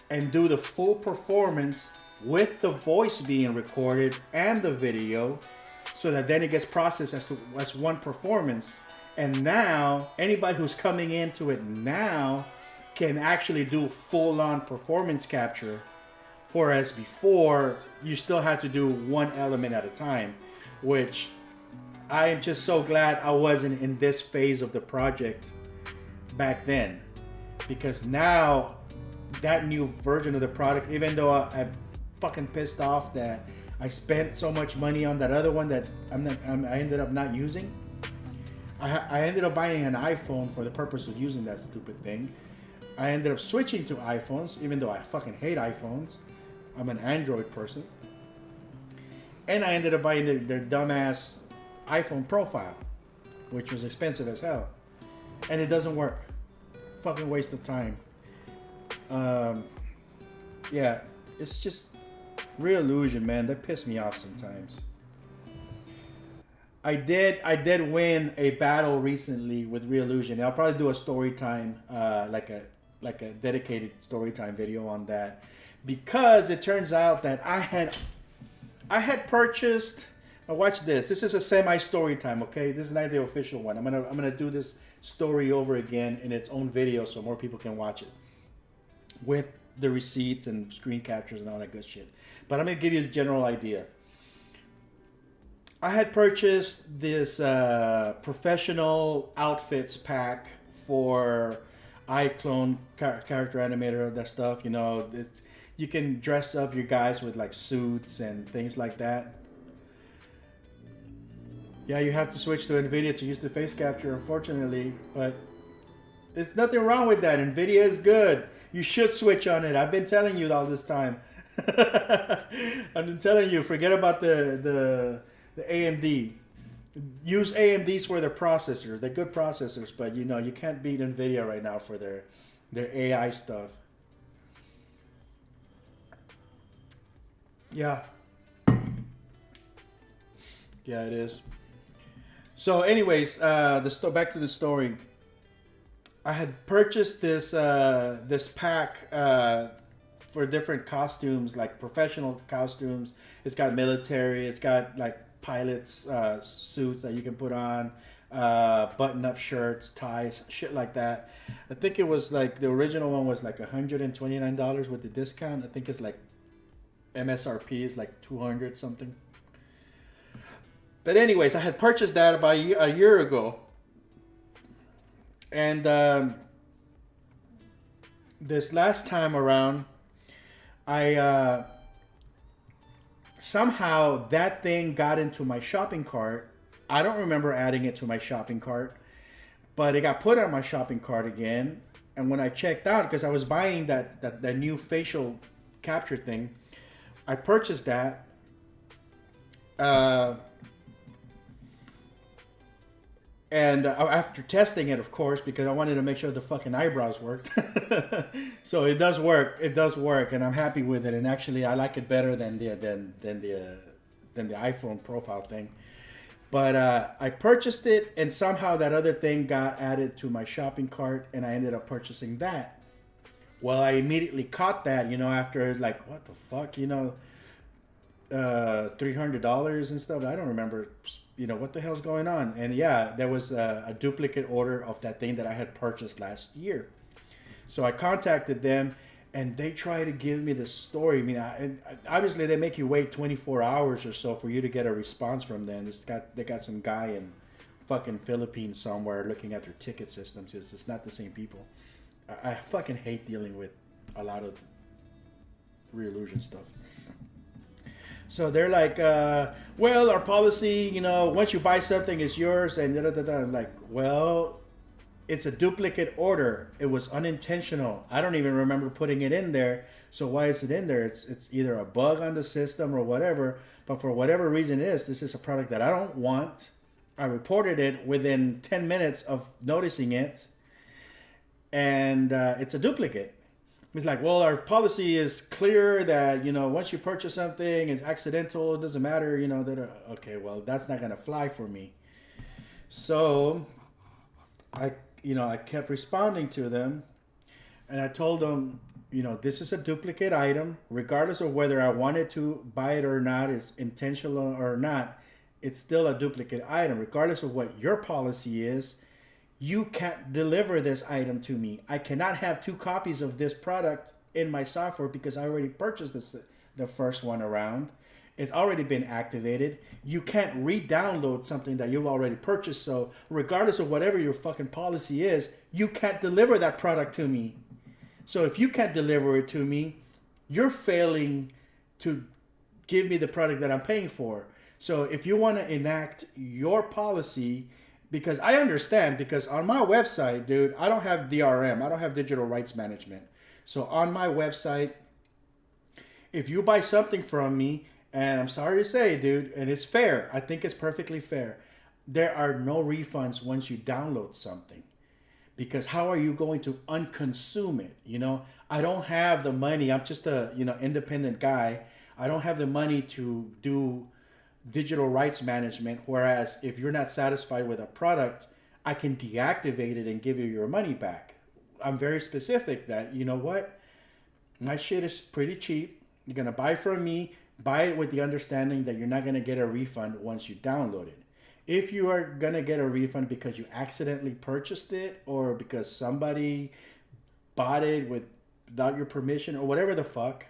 and do the full performance with the voice being recorded and the video, so that then it gets processed as one performance. And now anybody who's coming into it now can actually do full-on performance capture, whereas before you still had to do one element at a time, which I am just so glad I wasn't in this phase of the project back then, because now that new version of the product, even though I'm fucking pissed off that I spent so much money on that other one that I ended up not using. I ended up buying an iPhone for the purpose of using that stupid thing. I ended up switching to iPhones, even though I fucking hate iPhones. I'm an Android person. And I ended up buying their dumbass iPhone profile, which was expensive as hell. And it doesn't work. Fucking waste of time. Yeah, it's just Reallusion, man. They piss me off sometimes. I did win a battle recently with Reallusion. I'll probably do a story time, like a dedicated story time video on that, because it turns out that I had purchased. Now watch this. This is a semi story time. Okay, this is not the official one. I'm gonna do this story over again in its own video so more people can watch it with the receipts and screen captures and all that good shit. But I'm going to give you the general idea. I had purchased this professional outfits pack for iClone character animator, that stuff. You know, you can dress up your guys with like suits and things like that. Yeah, you have to switch to NVIDIA to use the face capture, unfortunately. But there's nothing wrong with that. NVIDIA is good. You should switch on it. I've been telling you all this time. I've been telling you, forget about the AMD. Use AMDs for their processors. They're good processors, but you know, you can't beat NVIDIA right now for their AI stuff. Yeah. Yeah, it is. So anyways, back to the story. I had purchased this this pack for different costumes, like professional costumes. It's got military. It's got like pilots suits that you can put on, button-up shirts, ties, shit like that. I think it was like the original one was like $129 with the discount. I think it's like MSRP is like 200 something. But anyways, I had purchased that about a year ago. And this last time around, I somehow that thing got into my shopping cart. I don't remember adding it to my shopping cart, but it got put on my shopping cart again. And when I checked out, because I was buying that new facial capture thing, I purchased that. And after testing it, of course, because I wanted to make sure the fucking eyebrows worked. So it does work. It does work, and I'm happy with it. And actually, I like it better than the iPhone profile thing. But I purchased it, and somehow that other thing got added to my shopping cart, and I ended up purchasing that. Well, I immediately caught that, after like, what the fuck, $300 and stuff. I don't remember, what the hell's going on. And yeah, there was a duplicate order of that thing that I had purchased last year. So I contacted them, and they try to give me the story. I mean, obviously they make you wait 24 hours or so for you to get a response from them. They got some guy in fucking Philippines somewhere looking at their ticket systems. It's not the same people. I fucking hate dealing with a lot of Reillusion stuff. So they're like, well, our policy, once you buy something, it's yours, and da-da-da-da. I'm like, well, it's a duplicate order. It was unintentional. I don't even remember putting it in there. So why is it in there? It's either a bug on the system or whatever. But for whatever reason this is a product that I don't want. I reported it within 10 minutes of noticing it. And it's a duplicate. It's like, well, our policy is clear that, once you purchase something, it's accidental, it doesn't matter, okay, well, that's not going to fly for me. So I kept responding to them, and I told them, this is a duplicate item, regardless of whether I wanted to buy it or not, it's intentional or not, it's still a duplicate item, regardless of what your policy is. You can't deliver this item to me. I cannot have 2 copies of this product in my software because I already purchased the first one around. It's already been activated. You can't re-download something that you've already purchased. So regardless of whatever your fucking policy is, you can't deliver that product to me. So if you can't deliver it to me, you're failing to give me the product that I'm paying for. So if you want to enact your policy, because I understand, because on my website, dude, I don't have DRM. I don't have digital rights management. So on my website, if you buy something from me, and I'm sorry to say, dude, and it's fair. I think it's perfectly fair. There are no refunds once you download something. Because how are you going to unconsume it? I don't have the money. I'm just a, independent guy. I don't have the money to do digital rights management, whereas if you're not satisfied with a product, I can deactivate it and give you your money back. I'm very specific that, what, my shit is pretty cheap. You're gonna buy from me, buy it with the understanding that you're not gonna get a refund once you download it. If you are gonna get a refund because you accidentally purchased it, or because somebody bought it without your permission, or whatever the fuck,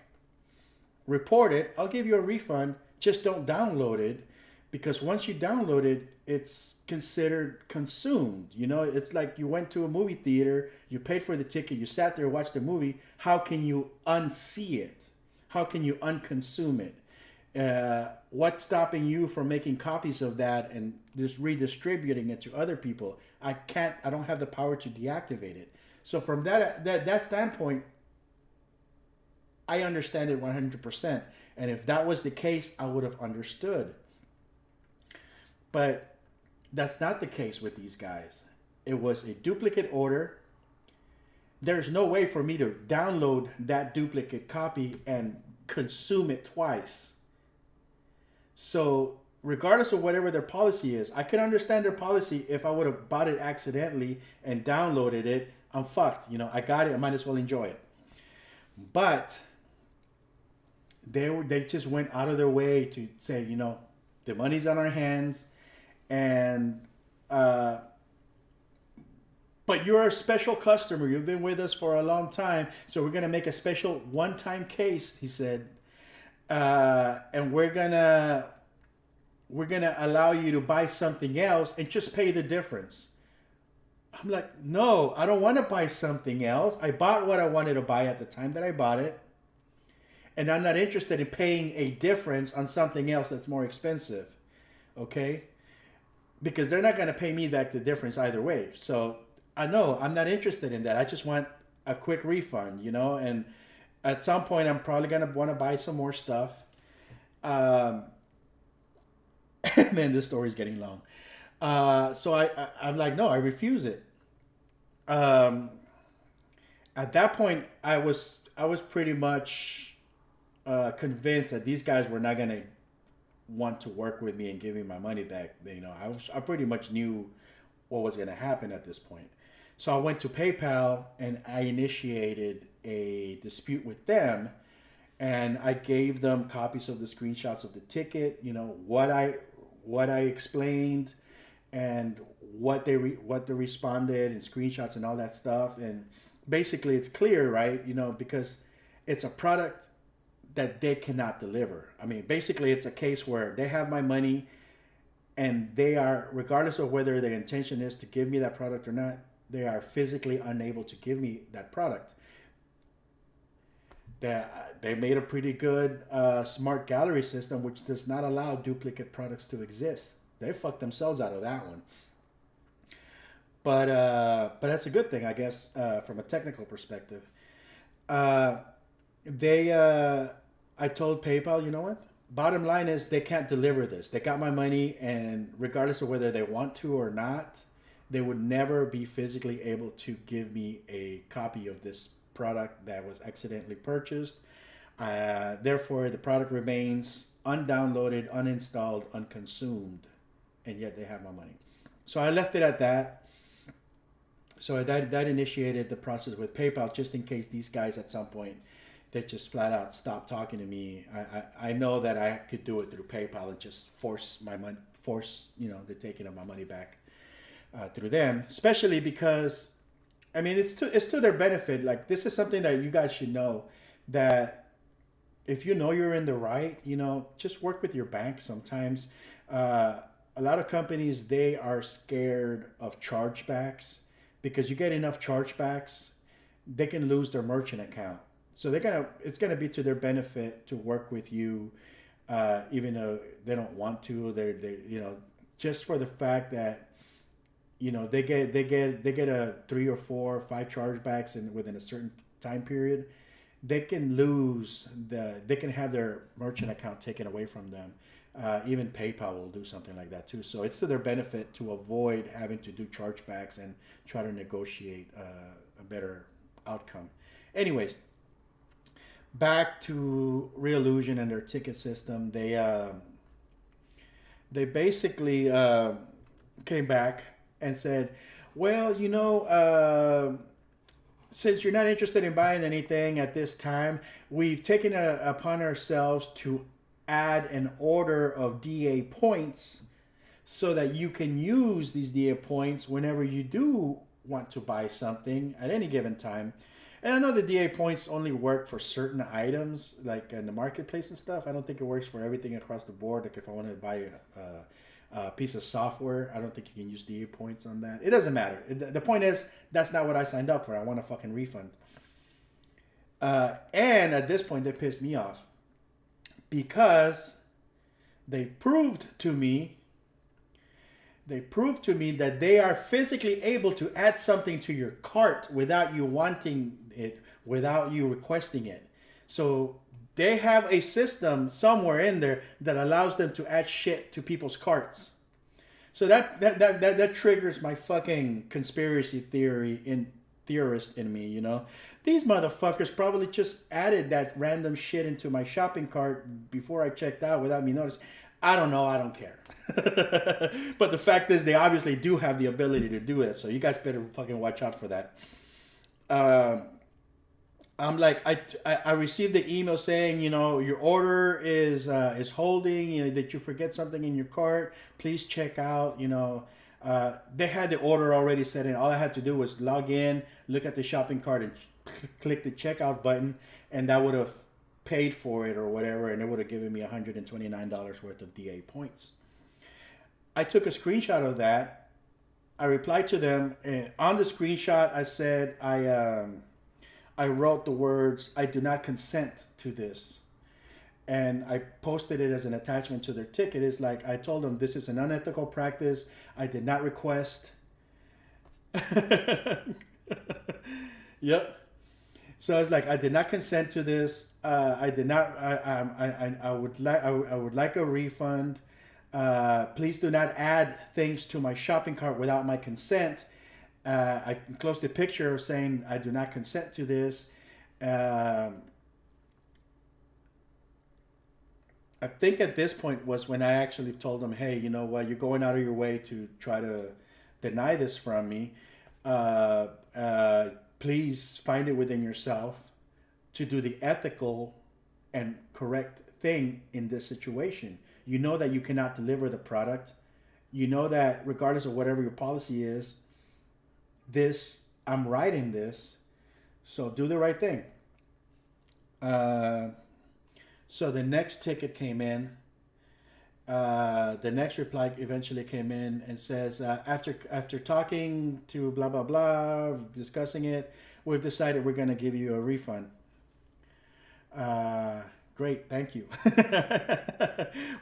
report it. I'll give you a refund. Just don't download it, because once you download it, it's considered consumed. It's like you went to a movie theater, you paid for the ticket, you sat there, watched the movie. How can you unsee it? How can you unconsume it? What's stopping you from making copies of that and just redistributing it to other people? I don't have the power to deactivate it. So from that standpoint, I understand it 100%. And if that was the case, I would have understood. But that's not the case with these guys. It was a duplicate order. There's no way for me to download that duplicate copy and consume it twice. So regardless of whatever their policy is, I can understand their policy. If I would have bought it accidentally and downloaded it, I'm fucked. I got it. I might as well enjoy it. But they just went out of their way to say, the money's on our hands, and but you're a special customer. You've been with us for a long time, so we're gonna make a special one-time case. He said, and we're gonna allow you to buy something else and just pay the difference. I'm like, no, I don't want to buy something else. I bought what I wanted to buy at the time that I bought it. And I'm not interested in paying a difference on something else that's more expensive. Okay? Because they're not going to pay me back the difference either way. So I know I'm not interested in that. I just want a quick refund, you know? And at some point, I'm probably going to want to buy some more stuff. Man, this story's getting long. So I'm like, no, I refuse it. At that point, I was pretty much convinced that these guys were not going to want to work with me and give me my money back. You know, I pretty much knew what was going to happen at this point. So I went to PayPal and I initiated a dispute with them, and I gave them copies of the screenshots of the ticket. You know what I explained and what they responded and screenshots and all that stuff. And basically it's clear, right? You know, because it's a product that they cannot deliver. I mean, basically it's a case where they have my money and they are, regardless of whether their intention is to give me that product or not, they are physically unable to give me that product. They made a pretty good smart gallery system which does not allow duplicate products to exist. They fucked themselves out of that one. But that's a good thing, I guess, from a technical perspective. I told PayPal, you know what? Bottom line is they can't deliver this. They got my money, and regardless of whether they want to or not, they would never be physically able to give me a copy of this product that was accidentally purchased. Therefore, the product remains undownloaded, uninstalled, unconsumed, and yet they have my money. So I left it at that. So that initiated the process with PayPal, just in case these guys at some point they just flat out stop talking to me. I know that I could do it through PayPal and just force the taking of my money back through them, especially because I mean it's to their benefit. Like, this is something that you guys should know, that if you know you're in the right, you know, just work with your bank. Sometimes a lot of companies, they are scared of chargebacks, because you get enough chargebacks, they can lose their merchant account. So it's gonna be to their benefit to work with you, even though they don't want to. They you know, just for the fact that, you know, they get a 3 or 4 or 5 chargebacks within a certain time period, they can have their merchant account taken away from them. Even PayPal will do something like that too. So it's to their benefit to avoid having to do chargebacks and try to negotiate a better outcome. Anyways, back to Reallusion and their ticket system. They basically came back and said, well, you know, since you're not interested in buying anything at this time, we've taken upon ourselves to add an order of DA points so that you can use these DA points whenever you do want to buy something at any given time. And I know the DA points only work for certain items, like in the marketplace and stuff. I don't think it works for everything across the board. Like if I wanted to buy a piece of software, I don't think you can use DA points on that. It doesn't matter. The point is, that's not what I signed up for. I want a fucking refund. And at this point, they pissed me off, because they proved to me that they are physically able to add something to your cart without you wanting it, without you requesting it. So they have a system somewhere in there that allows them to add shit to people's carts. So that triggers my fucking conspiracy theorist in me, you know. These motherfuckers probably just added that random shit into my shopping cart before I checked out without me noticing. I don't know. I don't care. But the fact is, they obviously do have the ability to do it. So you guys better fucking watch out for that. I'm like, I received the email saying, you know, your order is holding. You know, did you forget something in your cart? Please check out. You know, they had the order already set in. All I had to do was log in, look at the shopping cart, and click the checkout button, and that would have paid for it or whatever, and it would have given me $129 worth of DA points. I took a screenshot of that. I replied to them, and on the screenshot, I said I wrote the words, "I do not consent to this." And I posted it as an attachment to their ticket. It's like, I told them, this is an unethical practice. I did not request. Yep. So it's like, I did not consent to this. I did not. I would like a refund. Please do not add things to my shopping cart without my consent. I enclosed a picture saying I do not consent to this. I think at this point was when I actually told them, hey, you know what, you're going out of your way to try to deny this from me. Please find it within yourself to do the ethical and correct thing in this situation. You know that you cannot deliver the product. You know that regardless of whatever your policy is, I'm right in this. So do the right thing. So the next ticket came in. The next reply eventually came in and says, after talking to blah, blah, blah, discussing it, we've decided we're going to give you a refund. Great, thank you.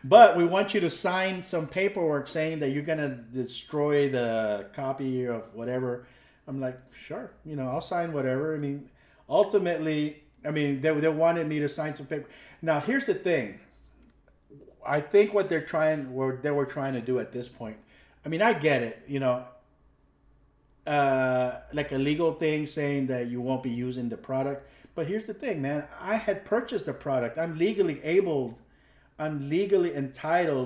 But we want you to sign some paperwork saying that you're going to destroy the copy of whatever. I'm like, sure, I'll sign whatever. I mean, ultimately, they wanted me to sign some paper. Now, here's the thing. I think what they were trying to do at this point. I get it, like a legal thing saying that you won't be using the product. But here's the thing, man. I had purchased the product. I'm legally entitled.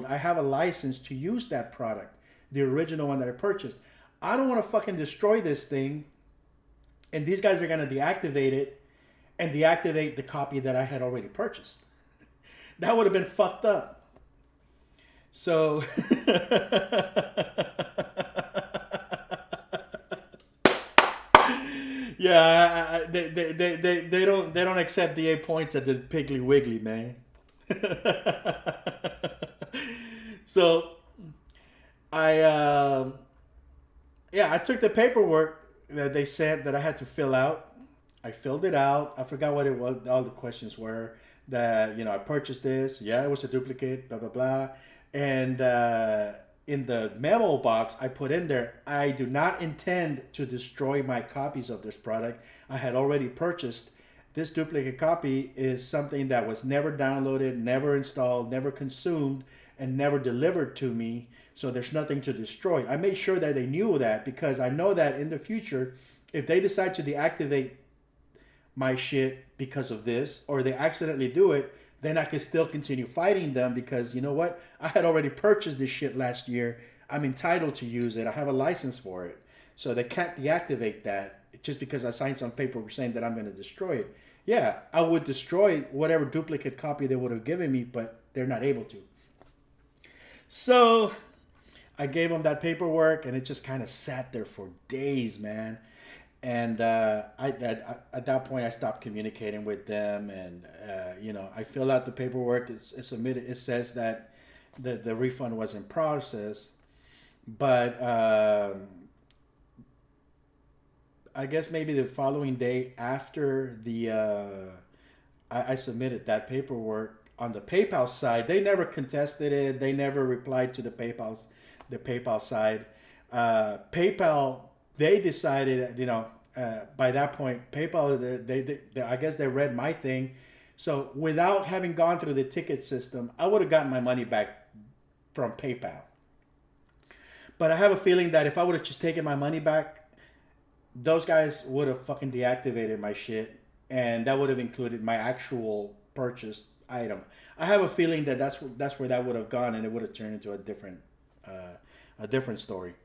I have a license to use that product, the original one that I purchased. I don't want to fucking destroy this thing, and these guys are going to deactivate it and deactivate the copy that I had already purchased. That would have been fucked up. So yeah, they don't accept DA points at the Piggly Wiggly, man. So I took the paperwork that they said that I had to fill out. I filled it out. I forgot what it was. All the questions were that, I purchased this. Yeah, it was a duplicate, blah, blah, blah. And in the memo box, I put in there, I do not intend to destroy my copies of this product. I had already purchased. This duplicate copy is something that was never downloaded, never installed, never consumed, and never delivered to me. So there's nothing to destroy. I made sure that they knew that, because I know that in the future, if they decide to deactivate my shit because of this, or they accidentally do it, then I can still continue fighting them, because you know what? I had already purchased this shit last year. I'm entitled to use it. I have a license for it. So they can't deactivate that just because I signed some paper saying that I'm going to destroy it. Yeah, I would destroy whatever duplicate copy they would have given me, but they're not able to. So I gave them that paperwork, and it just kind of sat there for days, man. And at that point, I stopped communicating with them, and I filled out the paperwork. It's submitted. It says that the refund was in process, but I guess maybe the following day after I submitted that paperwork on the PayPal side, they never contested it. They never replied to the PayPal side. PayPal, they decided, by that point, PayPal, they I guess they read my thing. So without having gone through the ticket system, I would have gotten my money back from PayPal. But I have a feeling that if I would have just taken my money back, those guys would have fucking deactivated my shit, and that would have included my actual purchased item. I have a feeling that that's where that would have gone, and it would have turned into a different story.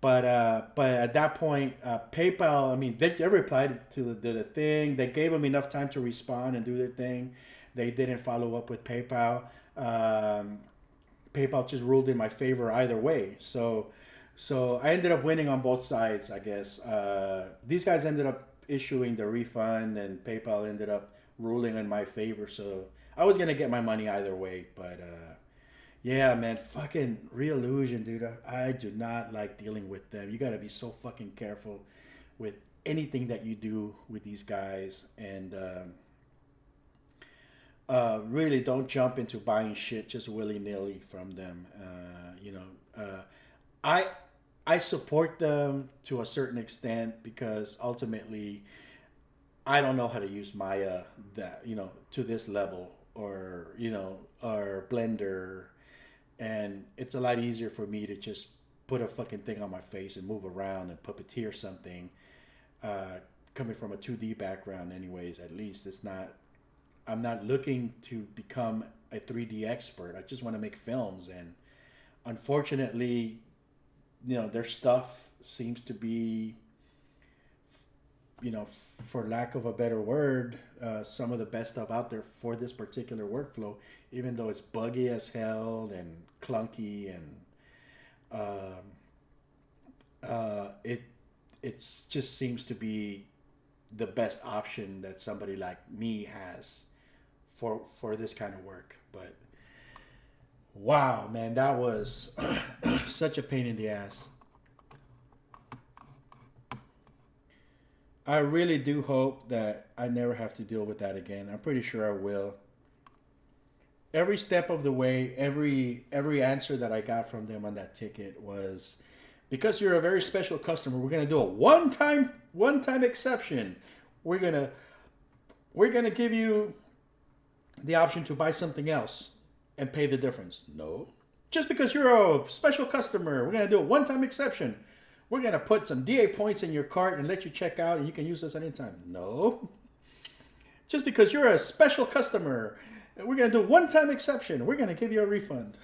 But at that point, PayPal, they replied to the thing. They gave them enough time to respond and do their thing. They didn't follow up with PayPal. PayPal just ruled in my favor either way. So I ended up winning on both sides, I guess. These guys ended up issuing the refund, and PayPal ended up ruling in my favor. So I was gonna get my money either way. But yeah, man, fucking Reallusion, dude. I do not like dealing with them. You gotta be so fucking careful with anything that you do with these guys, and really don't jump into buying shit just willy nilly from them. I support them to a certain extent because ultimately I don't know how to use Maya to this level, or or Blender, and it's a lot easier for me to just put a fucking thing on my face and move around and puppeteer something. Coming from a 2D background, anyways, at least I'm not looking to become a 3D expert. I just want to make films, and unfortunately, their stuff seems to be, for lack of a better word, some of the best stuff out there for this particular workflow, even though it's buggy as hell and clunky, and it just seems to be the best option that somebody like me has for this kind of work. But wow, man, that was such a pain in the ass. I really do hope that I never have to deal with that again. I'm pretty sure I will. Every step of the way, every answer that I got from them on that ticket was, because you're a very special customer, we're gonna do a one-time exception. We're gonna give you the option to buy something else and pay the difference. No. Just because you're a special customer, we're going to do a one-time exception. We're going to put some DA points in your cart and let you check out, and you can use this anytime. No. Just because you're a special customer, we're going to do a one-time exception. We're going to give you a refund.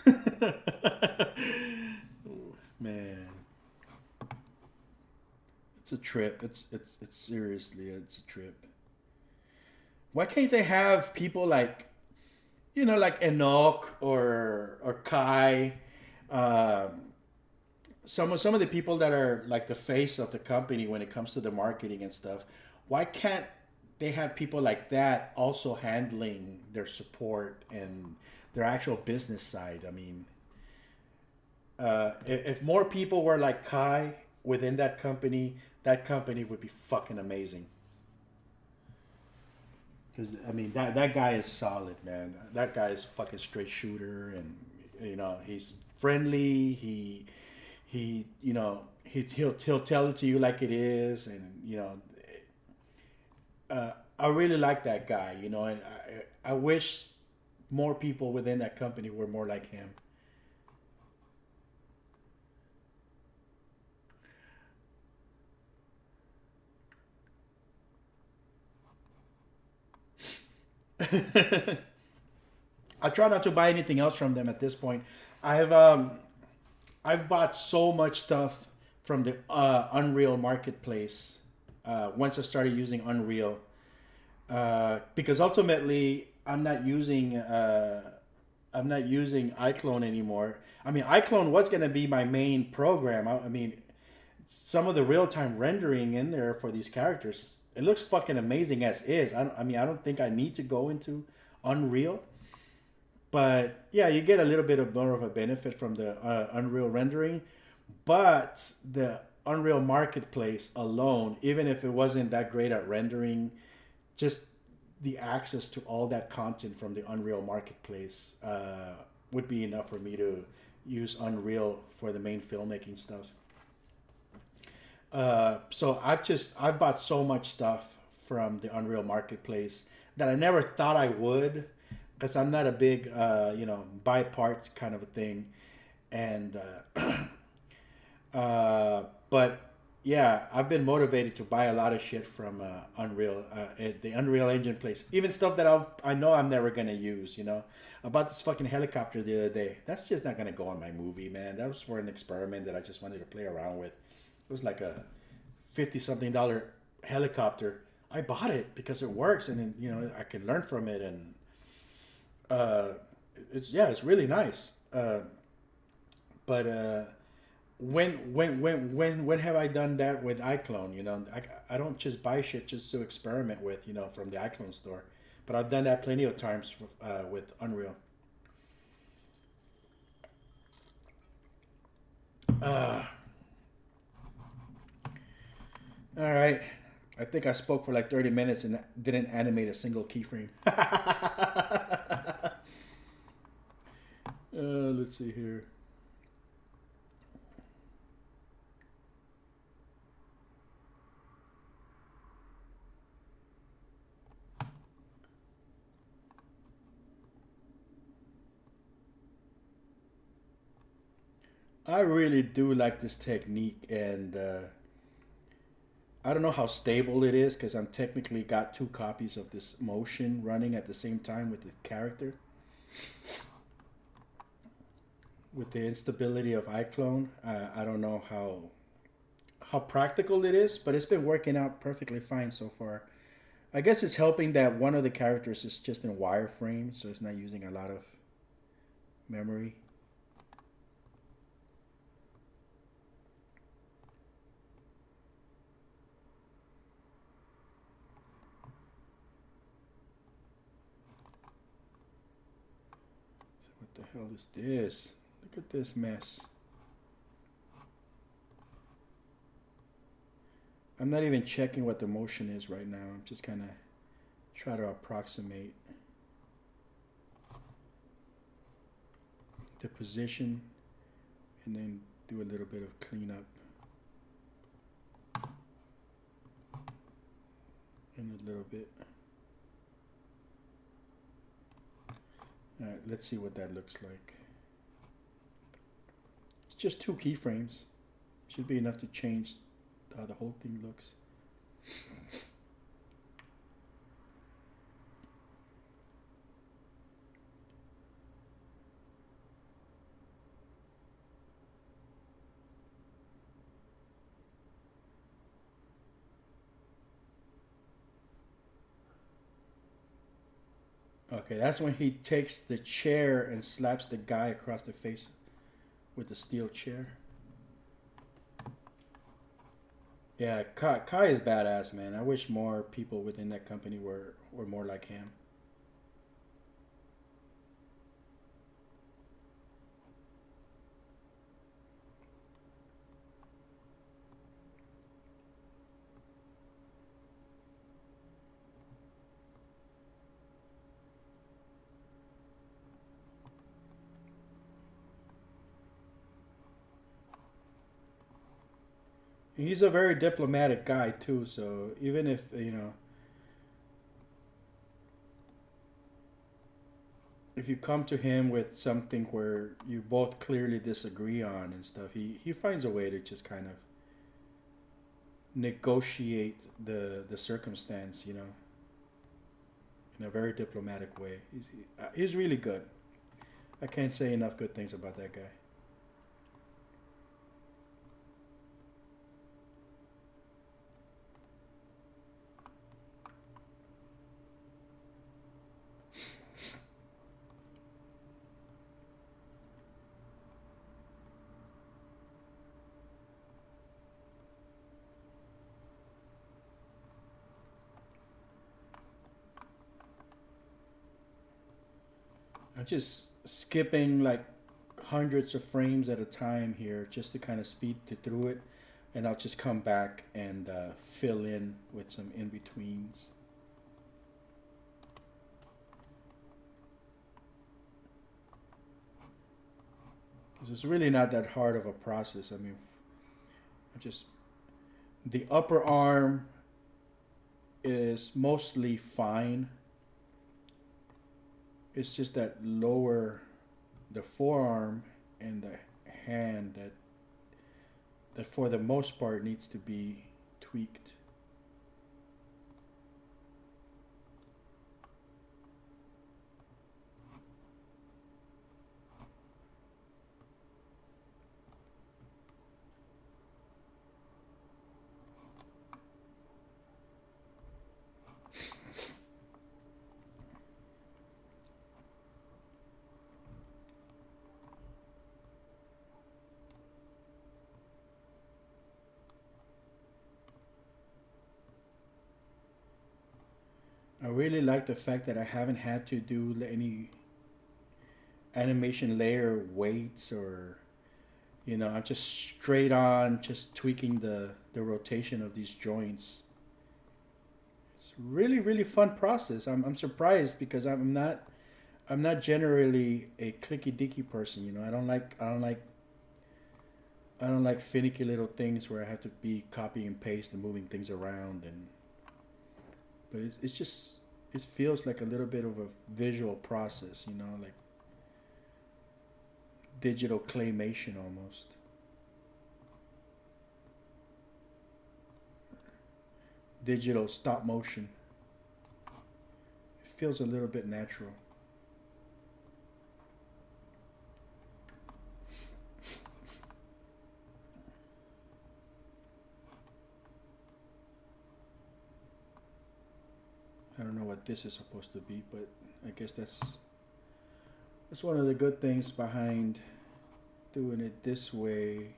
Man. It's a trip. It's seriously, it's a trip. Why can't they have people like, like Enoch or Kai, some of the people that are like the face of the company when it comes to the marketing and stuff? Why can't they have people like that also handling their support and their actual business side? I mean, if more people were like Kai within that company would be fucking amazing. Because, I mean, that guy is solid, man. That guy is fucking straight shooter, and, he's friendly. He'll tell it to you like it is, and, I really like that guy, and I wish more people within that company were more like him. I try not to buy anything else from them at this point. I've bought so much stuff from the Unreal Marketplace once I started using Unreal, because ultimately I'm not using iClone anymore. I mean, iClone was going to be my main program. I mean, some of the real-time rendering in there for these characters, it looks fucking amazing as is. I don't think I need to go into Unreal. But yeah, you get a little bit more of a benefit from the Unreal rendering. But the Unreal Marketplace alone, even if it wasn't that great at rendering, just the access to all that content from the Unreal Marketplace would be enough for me to use Unreal for the main filmmaking stuff. So I've bought so much stuff from the Unreal Marketplace that I never thought I would, because I'm not a big buy parts kind of a thing, and but yeah, I've been motivated to buy a lot of shit from Unreal, the Unreal Engine place, even stuff that I know I'm never gonna use. I bought this fucking helicopter the other day. That's just not gonna go on my movie, man. That was for an experiment that I just wanted to play around with. It was like a $50-something helicopter. I bought it because it works, and I can learn from it, and it's really nice. But when have I done that with iClone? I don't just buy shit just to experiment with, from the iClone store. But I've done that plenty of times with Unreal. All right. I think I spoke for like 30 minutes and didn't animate a single keyframe. Let's see here. I really do like this technique, and I don't know how stable it is because I'm technically got two copies of this motion running at the same time with the character. With the instability of iClone, I don't know how practical it is, but it's been working out perfectly fine so far. I guess it's helping that one of the characters is just in wireframe, so it's not using a lot of memory. What the hell is this? Look at this mess. I'm not even checking what the motion is right now. I'm just kind of try to approximate the position and then do a little bit of cleanup in a little bit. All right, let's see what that looks like. It's just 2 keyframes. Should be enough to change how the whole thing looks. Okay, that's when he takes the chair and slaps the guy across the face with the steel chair. Yeah, Kai is badass, man. I wish more people within that company were more like him. He's a very diplomatic guy too, so even if, you know, if you come to him with something where you both clearly disagree on and stuff, he finds a way to just kind of negotiate the circumstance, you know, in a very diplomatic way. He's really good. I can't say enough good things about that guy. I'm just skipping like hundreds of frames at a time here just to kind of speed through it, and I'll just come back and fill in with some in-betweens. It's really not that hard of a process. I mean, the upper arm is mostly fine. It's just that the forearm and the hand that for the most part needs to be tweaked. I really like the fact that I haven't had to do any animation layer weights or, you know, I'm just straight on just tweaking the rotation of these joints. It's really, really fun process. I'm surprised because I'm not generally a clicky dicky person, you know. I don't like finicky little things where I have to be copy and paste and moving things around, and but it's just, it feels like a little bit of a visual process, you know, like digital claymation almost. Digital stop motion. It feels a little bit natural. I don't know what this is supposed to be, but I guess that's one of the good things behind doing it this way.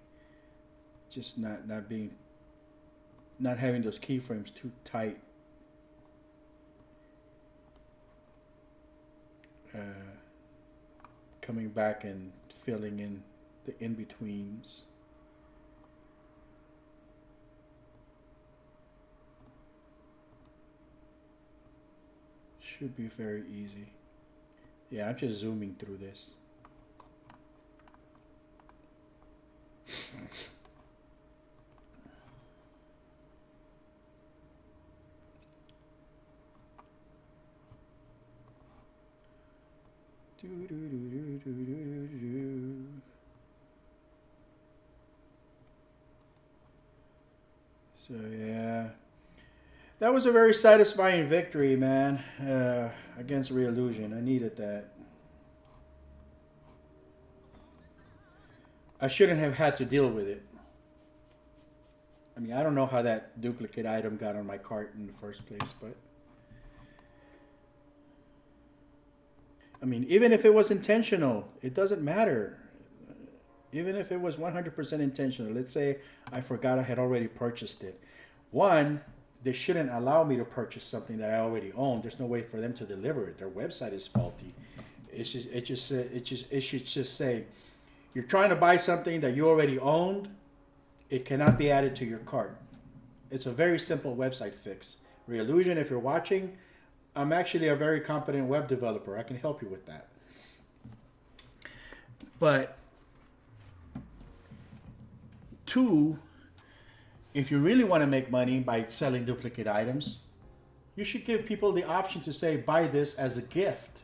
Just not having those keyframes too tight. Coming back and filling in the in-betweens. Should be very easy. Yeah, I'm just zooming through this. So yeah, that was a very satisfying victory, man, against Reallusion. I needed that. I shouldn't have had to deal with it. I mean, I don't know how that duplicate item got on my cart in the first place, but I mean, even if it was intentional, it doesn't matter. Even if it was 100% intentional, let's say I forgot I had already purchased it. One, they shouldn't allow me to purchase something that I already own. There's no way for them to deliver it. Their website is faulty. It should just say, you're trying to buy something that you already owned. It cannot be added to your cart. It's a very simple website fix. Reallusion, if you're watching, I'm actually a very competent web developer. I can help you with that. But two, if you really want to make money by selling duplicate items, you should give people the option to say, buy this as a gift.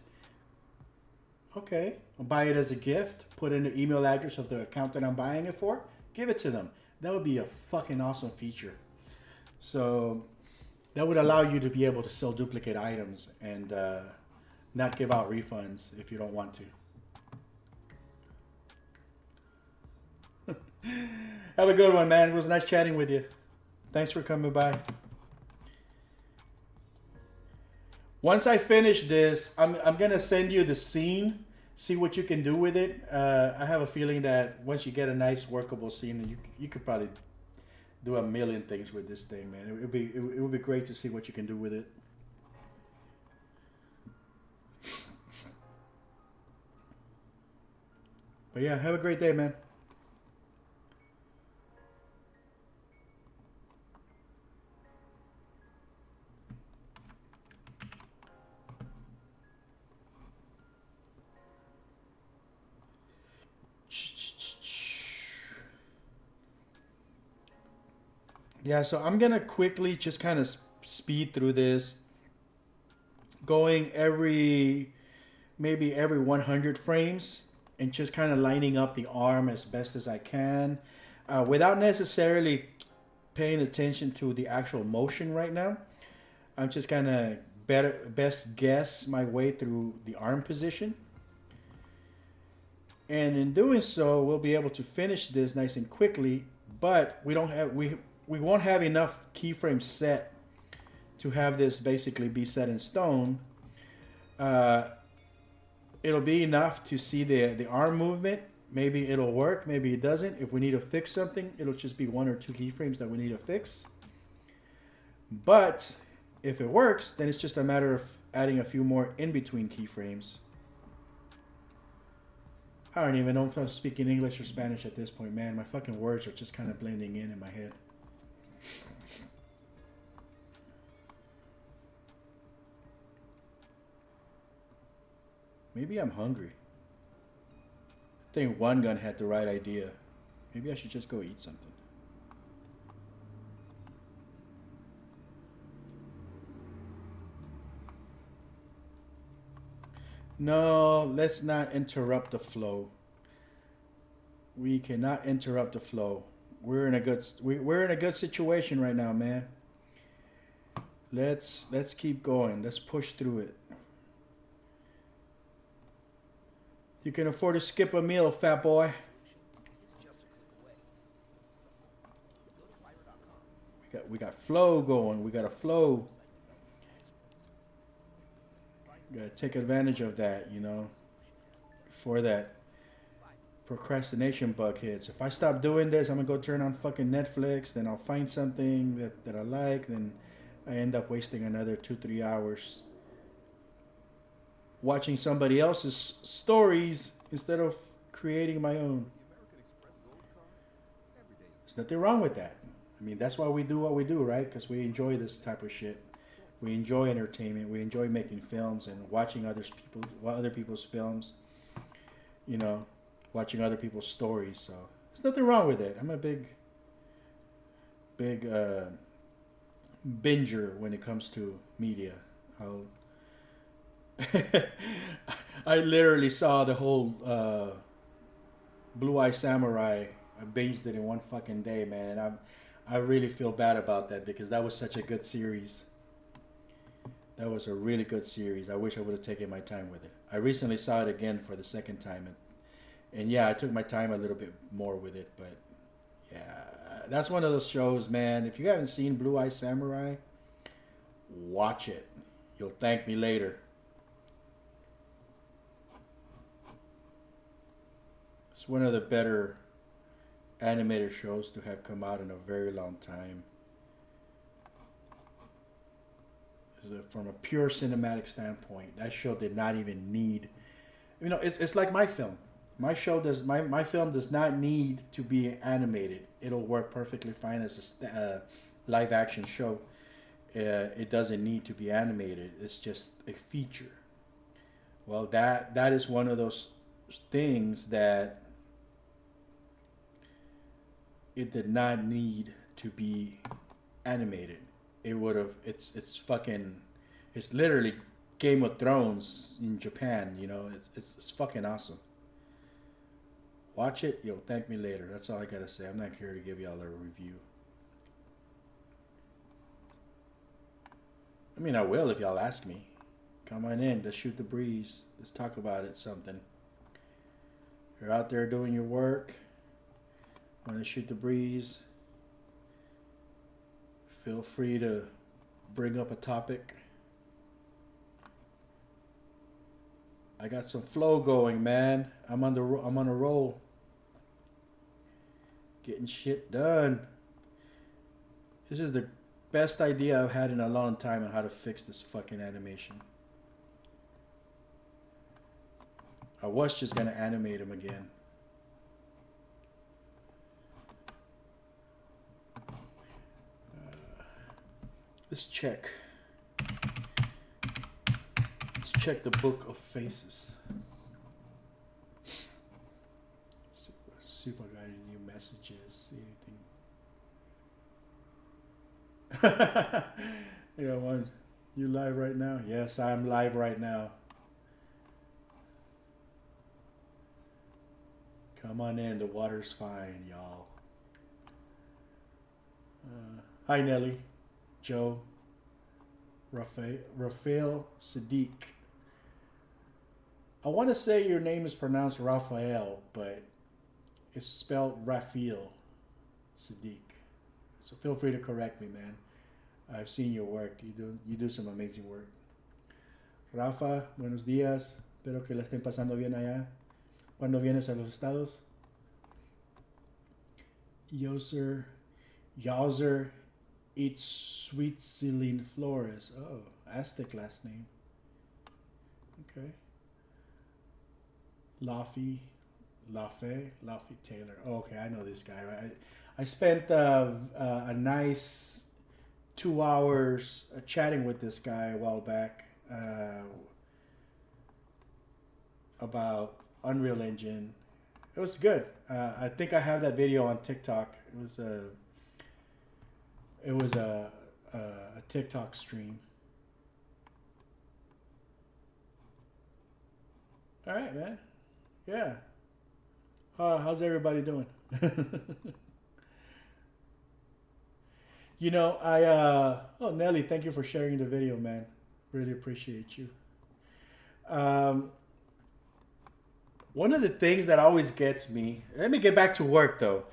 Okay, I'll buy it as a gift, put in the email address of the account that I'm buying it for, give it to them. That would be a fucking awesome feature. So that would allow you to be able to sell duplicate items and not give out refunds if you don't want to. Have a good one, man. It was nice chatting with you. Thanks for coming by. Once I finish this, I'm gonna send you the scene. See what you can do with it. I have a feeling that once you get a nice workable scene, you could probably do a million things with this thing, man. It would be great to see what you can do with it. But yeah, have a great day, man. Yeah, so I'm gonna quickly just kind of speed through this, going maybe every 100 frames, and just kind of lining up the arm as best as I can, without necessarily paying attention to the actual motion right now. I'm just kind of best guess my way through the arm position. And in doing so, we'll be able to finish this nice and quickly, but we won't have enough keyframes set to have this basically be set in stone. It'll be enough to see the arm movement. Maybe it'll work, maybe it doesn't. If we need to fix something, it'll just be 1 or 2 keyframes that we need to fix. But if it works, then it's just a matter of adding a few more in-between keyframes. I don't even know if I'm speaking English or Spanish at this point, man. My fucking words are just kind of blending in my head. Maybe I'm hungry. I think One Gun had the right idea. Maybe I should just go eat something. No, let's not interrupt the flow. We cannot interrupt the flow. We're in a good situation right now, man. Let's keep going. Let's push through it. You can afford to skip a meal, fat boy. We got flow going. We got a flow. You gotta take advantage of that, you know, before that procrastination bug hits. If I stop doing this, I'm gonna go turn on fucking Netflix, then I'll find something that I like, then I end up wasting another 2-3 hours watching somebody else's stories instead of creating my own. There's nothing wrong with that. I mean, that's why we do what we do, right? Because we enjoy this type of shit. We enjoy entertainment. We enjoy making films and watching other people's films. You know, watching other people's stories. So there's nothing wrong with it. I'm a big binger when it comes to media. I literally saw the whole Blue Eye Samurai. I binged it in one fucking day, man. I really feel bad about that because that was such a good series. That was a really good series. I wish I would have taken my time with it. I recently saw it again for the second time. And yeah, I took my time a little bit more with it. But yeah, that's one of those shows, man. If you haven't seen Blue Eye Samurai, watch it. You'll thank me later. It's one of the better animated shows to have come out in a very long time. From a pure cinematic standpoint, that show did not even need, you know, it's like my film. My film does not need to be animated. It'll work perfectly fine as a live action show. It doesn't need to be animated. It's just a feature. Well, that is one of those things that it did not need to be animated. It would have. It's literally Game of Thrones in Japan. You know, it's fucking awesome. Watch it. You'll thank me later. That's all I gotta say. I'm not here to give y'all a review. I mean, I will if y'all ask me. Come on in. Let's shoot the breeze. Let's talk about it. Something. You're out there doing your work. Want to shoot the breeze? Feel free to bring up a topic. I got some flow going, man. I'm on a roll. Getting shit done. This is the best idea I've had in a long time on how to fix this fucking animation. I was just gonna animate him again. Let's check. Let's check the book of faces. See if I got any new messages. See anything. You know what? You live right now? Yes, I'm live right now. Come on in. The water's fine, y'all. Hi, Nelly. Joe, Raphael Sadiq. I want to say your name is pronounced Raphael, but it's spelled Raphael Sadiq. So feel free to correct me, man. I've seen your work. You do some amazing work. Rafa, buenos días. Espero que la estén pasando bien allá. ¿Cuándo vienes a los Estados? Yowzer It's Sweet Celine Flores. Oh, Aztec last name. Okay. Laffy Taylor. Oh, okay, I know this guy. I spent a nice 2 hours chatting with this guy a while back about Unreal Engine. It was good. I think I have that video on TikTok. It was a TikTok stream. All right, man. Yeah. How's everybody doing? You know, oh, Nelly, thank you for sharing the video, man. Really appreciate you. One of the things that always gets me, let me get back to work though.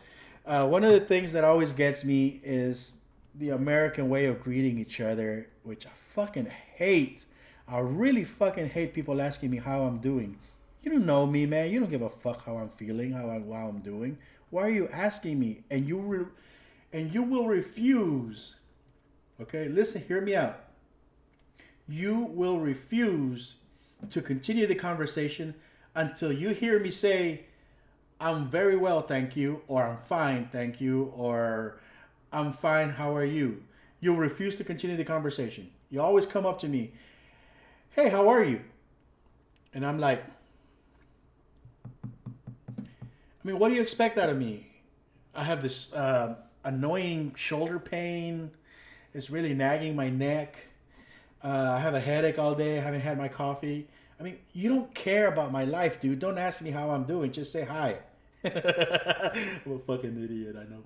One of the things that always gets me is the American way of greeting each other, which I fucking hate. I really fucking hate people asking me how I'm doing. You don't know me, man. You don't give a fuck how I'm feeling, how I'm doing. Why are you asking me? And you will refuse. Okay, listen, hear me out. You will refuse to continue the conversation until you hear me say, I'm very well, thank you, or I'm fine, thank you, or I'm fine, how are you? You'll refuse to continue the conversation. You always come up to me, hey, how are you? And I'm like, I mean, what do you expect out of me? I have this annoying shoulder pain. It's really nagging my neck. I have a headache all day. I haven't had my coffee. I mean, you don't care about my life, dude. Don't ask me how I'm doing. Just say hi. I'm a fucking idiot, I know.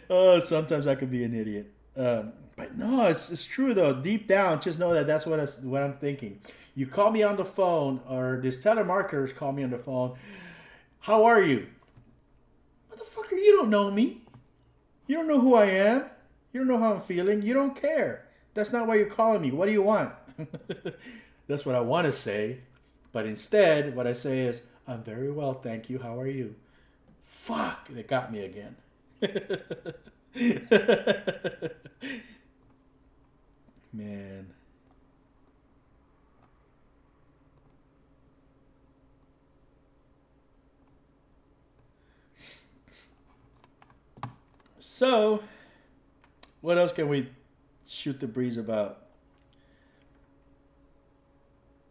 Oh, sometimes I could be an idiot. But no, it's true though. Deep down, just know that that's what I'm thinking. You call me on the phone, or these telemarketers call me on the phone. How are you? Motherfucker, you don't know me. You don't know who I am. You don't know how I'm feeling. You don't care. That's not why you're calling me. What do you want? That's what I want to say. But instead, what I say is, I'm very well, thank you. How are you? Fuck, they got me again. Man. So, what else can we shoot the breeze about?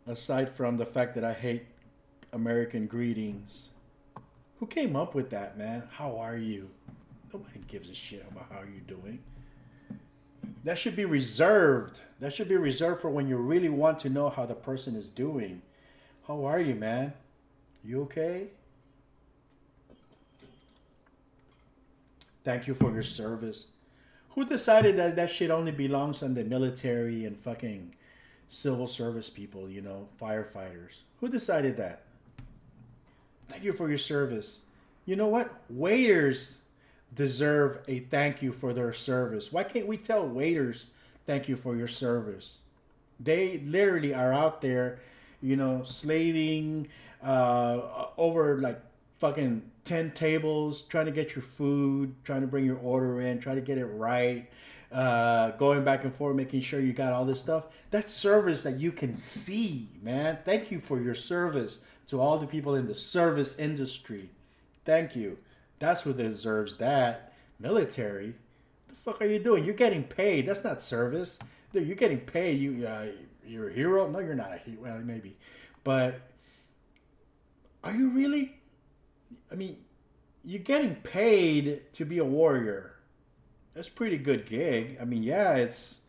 Aside from the fact that I hate American greetings. Who came up with that, man? How are you? Nobody gives a shit about how you're doing. That should be reserved. That should be reserved for when you really want to know how the person is doing. How are you, man? You okay? Thank you for your service. Who decided that that shit only belongs on the military and fucking civil service people, you know, firefighters? Who decided that? Thank you for your service. You know what? Waiters deserve a thank you for their service. Why can't we tell waiters thank you for your service? They literally are out there, you know, slaving over like fucking 10 tables, trying to get your food, trying to bring your order in, trying to get it right, going back and forth, making sure you got all this stuff. That's service that you can see, man. Thank you for your service to all the people in the service industry. Thank you. That's who deserves that. Military? The fuck are you doing? You're getting paid. That's not service. Dude, you're getting paid. You're a hero? No, you're not a hero. Well, maybe. But are you really? I mean, you're getting paid to be a warrior. That's a pretty good gig. I mean, yeah, it's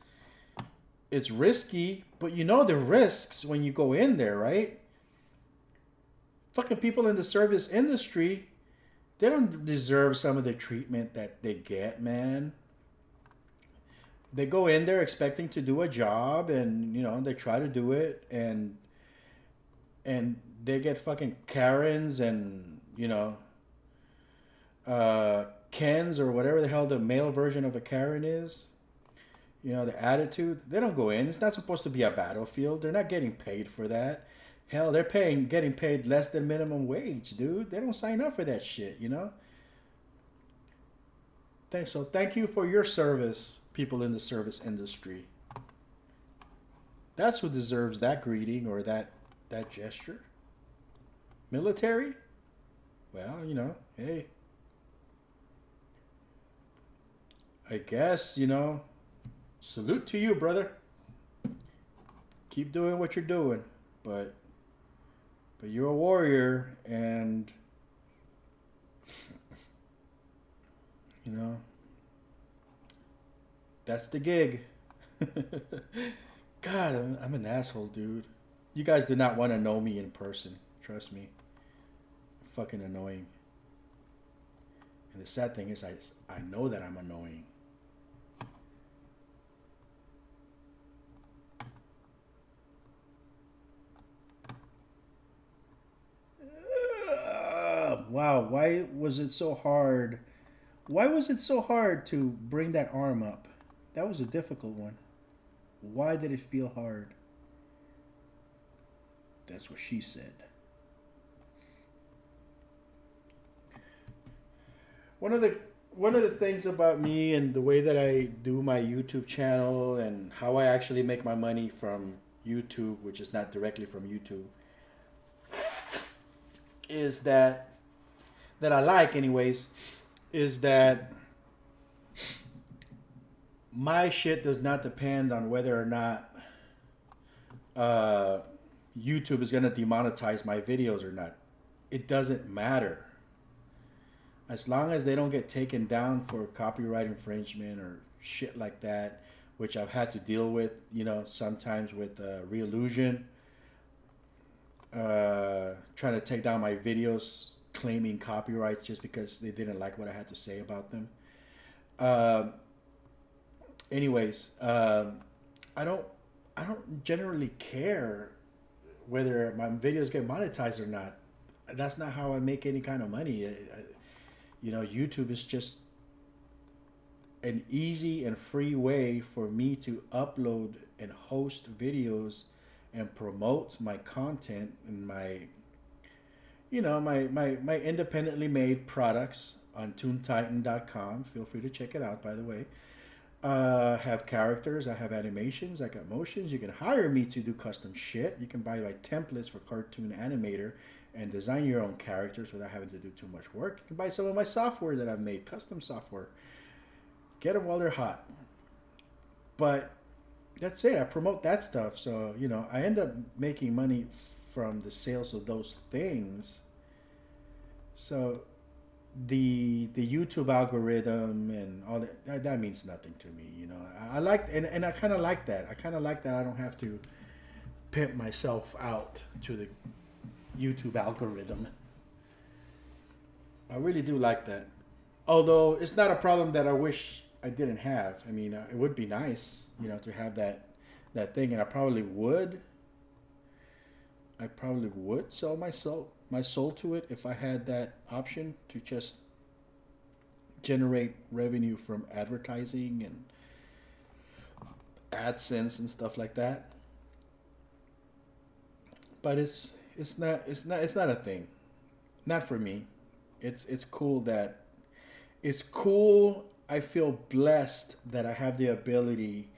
risky, but you know the risks when you go in there, right? Fucking people in the service industry, they don't deserve some of the treatment that they get, man. They go in there expecting to do a job, and you know they try to do it, and they get fucking Karens and you know Kens or whatever the hell the male version of a Karen is. You know, the attitude. They don't go in. It's not supposed to be a battlefield. They're not getting paid for that. Hell, they're getting paid less than minimum wage, dude. They don't sign up for that shit, you know? Thank you for your service, people in the service industry. That's who deserves that greeting or that gesture. Military? Well, you know, hey. I guess, you know, salute to you, brother. Keep doing what you're doing, but you're a warrior, and you know, that's the gig. God, I'm an asshole, dude. You guys do not want to know me in person. Trust me. I'm fucking annoying. And the sad thing is, I know that I'm annoying. Wow, why was it so hard? Why was it so hard to bring that arm up? That was a difficult one. Why did it feel hard? That's what she said. One of the things about me and the way that I do my YouTube channel and how I actually make my money from YouTube, which is not directly from YouTube, is that I like anyways, is that my shit does not depend on whether or not YouTube is going to demonetize my videos or not. It doesn't matter. As long as they don't get taken down for copyright infringement or shit like that, which I've had to deal with, you know, sometimes with Reallusion, trying to take down my videos, claiming copyrights just because they didn't like what I had to say about them. I don't generally care whether my videos get monetized or not. That's not how I make any kind of money. You know, YouTube is just an easy and free way for me to upload and host videos and promote my content and my, you know, my independently made products on toontitan.com. Feel free to check it out, by the way. Have characters, I have animations, I got motions. You can hire me to do custom shit. You can buy my templates for Cartoon Animator and design your own characters without having to do too much work. You can buy some of my software that I've made, custom software. Get them while they're hot. But that's it. I promote that stuff. So, you know, I end up making money from the sales of those things. So the YouTube algorithm and all that means nothing to me, you know. I like, and I kind of like that. I kind of like that I don't have to pimp myself out to the YouTube algorithm. I really do like that. Although it's not a problem that I wish I didn't have. I mean, it would be nice, you know, to have that thing, and I probably would sell my soul to it if I had that option to just generate revenue from advertising and AdSense and stuff like that. But it's not a thing. Not for me. It's cool. I feel blessed that I have the ability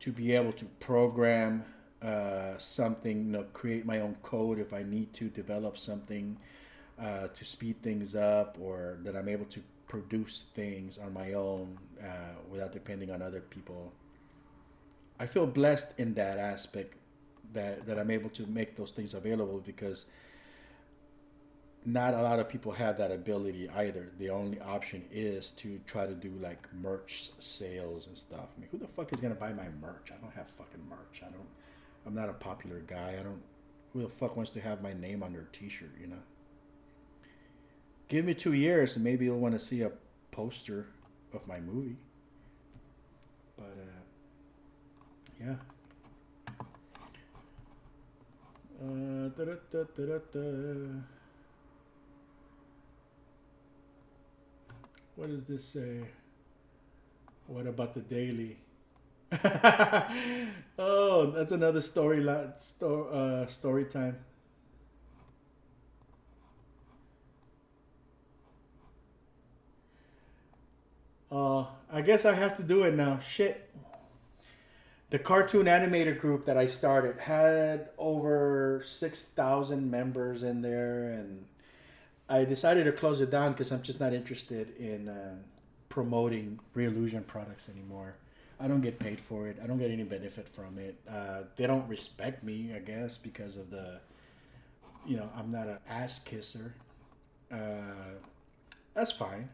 to be able to program something, you know, create my own code if I need to develop something to speed things up, or that I'm able to produce things on my own without depending on other people. I feel blessed in that aspect that I'm able to make those things available, because not a lot of people have that ability either. The only option is to try to do like merch sales and stuff. I mean, who the fuck is gonna buy my merch? I don't have fucking merch. I'm not a popular guy. Who the fuck wants to have my name on their t-shirt, you know? Give me 2 years and maybe you'll want to see a poster of my movie. But, yeah. What does this say? What about the daily? Oh, that's another story time. I guess I have to do it now. Shit. The cartoon animator group that I started had over 6,000 members in there, and I decided to close it down because I'm just not interested in promoting Reallusion products anymore. I don't get paid for it. I don't get any benefit from it. They don't respect me, I guess, because of I'm not an ass kisser. That's fine.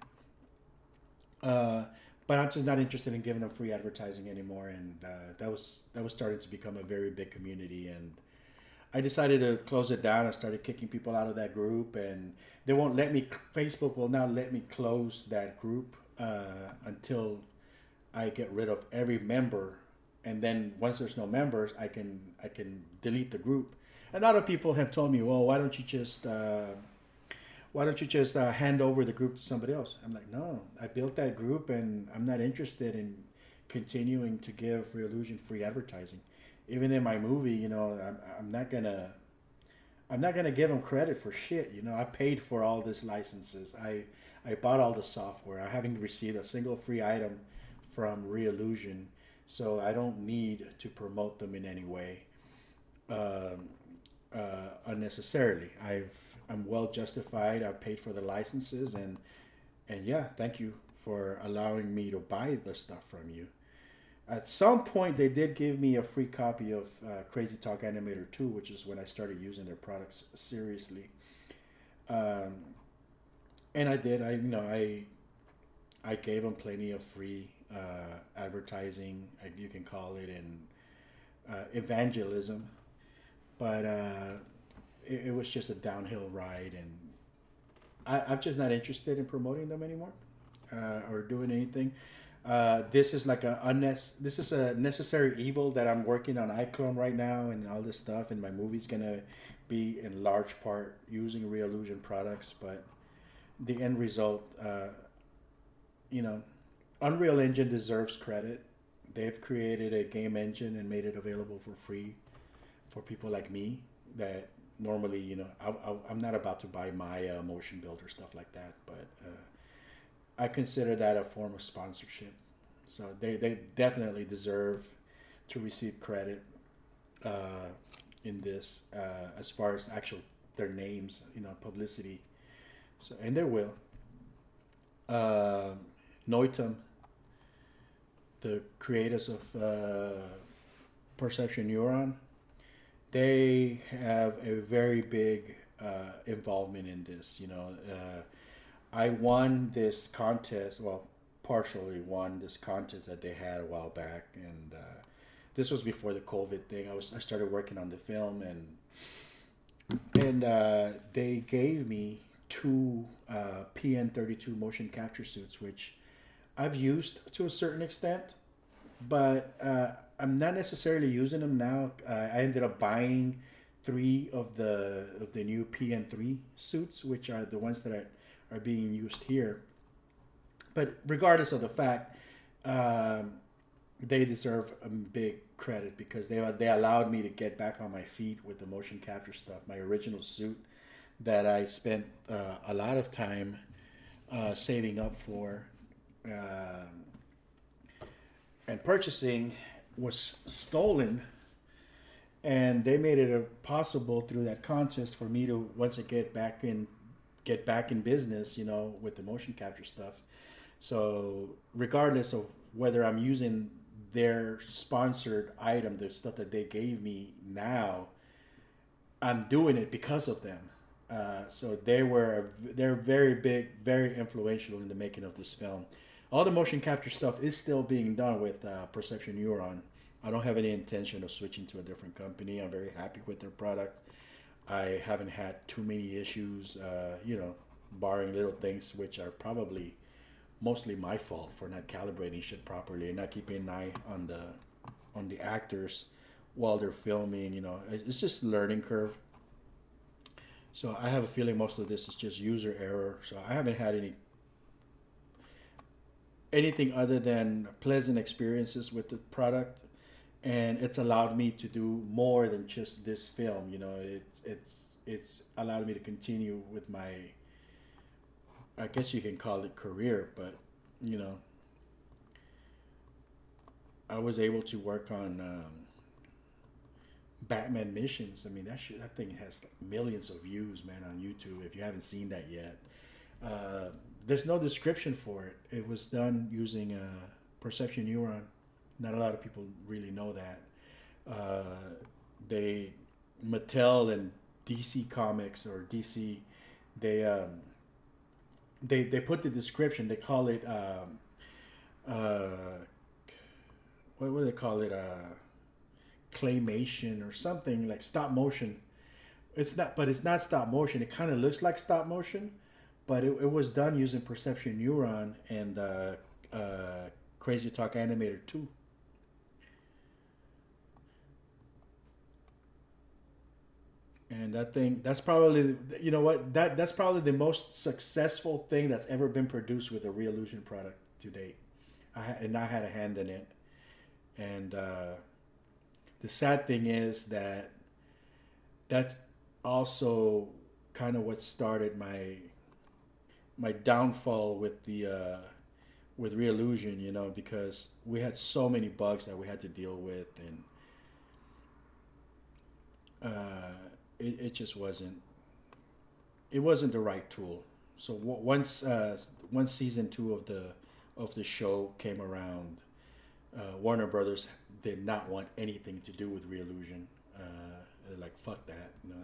But I'm just not interested in giving them free advertising anymore, and that was starting to become a very big community, and I decided to close it down. I started kicking people out of that group, and they won't let me. Facebook will not let me close that group until I get rid of every member, and then once there's no members, I can delete the group. And other people have told me, well, why don't you just hand over the group to somebody else? I'm like, no, I built that group, and I'm not interested in continuing to give Reallusion free advertising. Even in my movie, I'm not gonna give them credit for shit. I paid for all these licenses. I bought all the software. I haven't received a single free item from Reallusion, so I don't need to promote them in any way unnecessarily. I'm well justified. I've paid for the licenses, and yeah, thank you for allowing me to buy the stuff from you. At some point, they did give me a free copy of Crazy Talk Animator 2, which is when I started using their products seriously. And I did. I gave them plenty of free advertising, you can call it, and evangelism. But it was just a downhill ride, and I'm just not interested in promoting them anymore or doing anything. This is a necessary evil that I'm working on iClone right now, and all this stuff, and my movie's gonna be in large part using Reallusion products, but the end result, Unreal Engine deserves credit. They've created a game engine and made it available for free for people like me that normally, I'm not about to buy my motion builder, stuff like that, but I consider that a form of sponsorship. So they definitely deserve to receive credit in this as far as their names, publicity. So, and they will. Noitum, the creators of Perception Neuron, they have a very big involvement in this. I won this contest, well, partially won this contest that they had a while back, and this was before the COVID thing. I started working on the film, and they gave me two PN32 motion capture suits, which I've used to a certain extent, but I'm not necessarily using them now. I ended up buying 3 of the new PN3 suits, which are the ones that are being used here. But regardless of the fact, they deserve a big credit because they allowed me to get back on my feet with the motion capture stuff. My original suit that I spent a lot of time saving up for and purchasing was stolen, and they made it possible through that contest for me to once I get back in business, with the motion capture stuff. So regardless of whether I'm using their sponsored item, the stuff that they gave me now, I'm doing it because of them. So they're very big, very influential in the making of this film. All the motion capture stuff is still being done with Perception Neuron. I don't have any intention of switching to a different company. I'm very happy with their product. I haven't had too many issues, barring little things which are probably mostly my fault for not calibrating shit properly and not keeping an eye on the actors while they're filming. It's just a learning curve. So I have a feeling most of this is just user error. So I haven't had anything other than pleasant experiences with the product, and it's allowed me to do more than just this film. It's allowed me to continue with my, I guess you can call it career, but I was able to work on Batman missions. I mean, that thing has like millions of views, man, on YouTube. If you haven't seen that yet, there's no description for it. It was done using perception neuron. Not a lot of people really know that. Mattel and DC Comics or DC, they put the description. They call it what do they call it? Claymation or something like stop motion. It's not, but it's not stop motion. It kind of looks like stop motion, but it was done using perception neuron and Crazy Talk Animator 2. And that's probably, you know what, that's probably the most successful thing that's ever been produced with a Reallusion product to date. I had a hand in it. And the sad thing is that's also kind of what started my downfall with with Reallusion, you know, because we had so many bugs that we had to deal with, and it just wasn't the right tool. So once season 2 of the show came around, Warner Brothers did not want anything to do with Reallusion. They're like, fuck that. You know,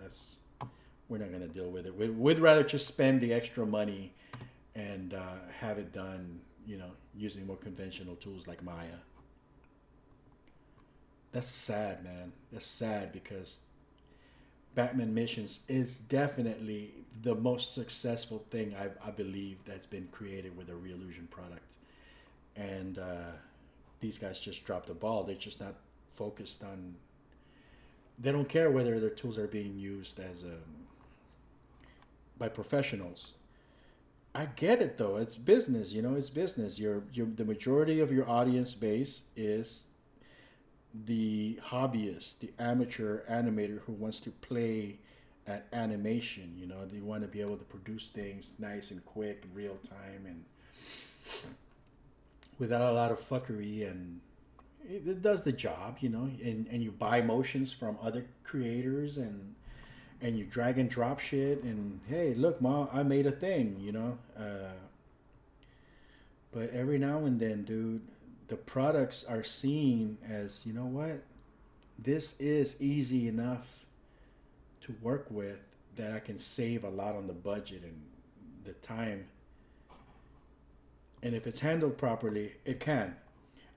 we're not gonna deal with it. We'd rather just spend the extra money and have it done, you know, using more conventional tools like Maya. That's sad, man. That's sad because Batman Missions is definitely the most successful thing I believe that's been created with a Reallusion product. And these guys just dropped the ball. They're just not focused on... They don't care whether their tools are being used as by professionals. I get it, though. It's business, you know. It's business. The majority of your audience base is the hobbyist, the amateur animator who wants to play at animation. You know, they want to be able to produce things nice and quick, real time, and without a lot of fuckery, and it does the job, you know. And you buy motions from other creators, and you drag and drop shit, and hey, look, Ma, I made a thing, you know. But every now and then, dude, the products are seen as, you know what, this is easy enough to work with that I can save a lot on the budget and the time. And if it's handled properly, it can.